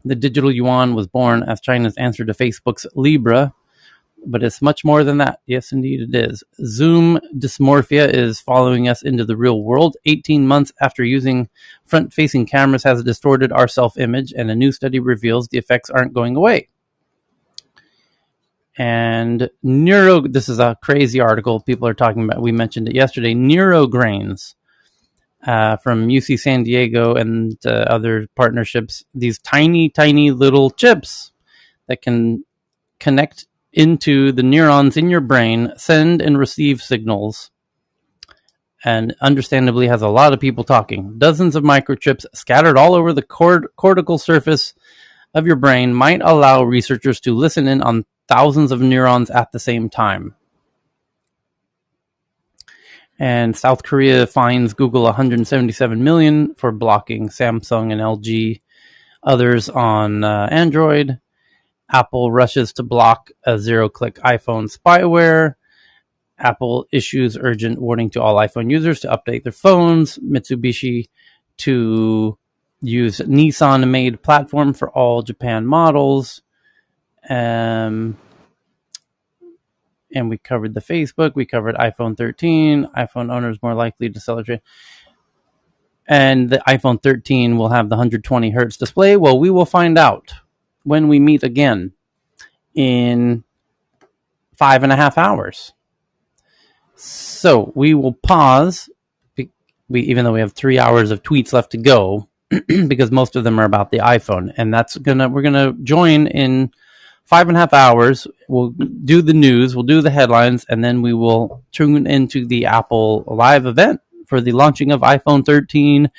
The digital yuan was born as China's answer to Facebook's Libra, but it's much more than that. Yes, indeed it is. Zoom dysmorphia is following us into the real world. 18 months after using front-facing cameras has distorted our self-image, and a new study reveals the effects aren't going away. And this is a crazy article people are talking about. We mentioned it yesterday. Neurograins from UC San Diego and other partnerships. These tiny, tiny little chips that can connect into the neurons in your brain, send and receive signals, and understandably has a lot of people talking. Dozens of microchips scattered all over the cortical surface of your brain might allow researchers to listen in on thousands of neurons at the same time. And South Korea fines Google $177 million for blocking Samsung and LG, others on Android. Apple rushes to block a zero-click iPhone spyware. Apple issues urgent warning to all iPhone users to update their phones. Mitsubishi to use Nissan-made platform for all Japan models. And we covered the Facebook. We covered iPhone 13. iPhone owners more likely to celebrate. And the iPhone 13 will have the 120 hertz display. Well, we will find out when we meet again in 5.5 hours. So we will pause, even though we have 3 hours of tweets left to go, because most of them are about the iPhone. And we're gonna join in 5.5 hours. We'll do the news, we'll do the headlines, and then we will tune into the Apple live event for the launching of iPhone 13,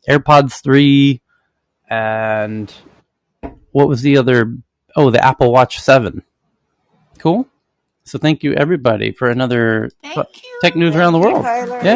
AirPods 3, and what was the other? Oh, the Apple Watch 7. Cool. So thank you, everybody, for another Tech News Around the World. Tyler. Yeah.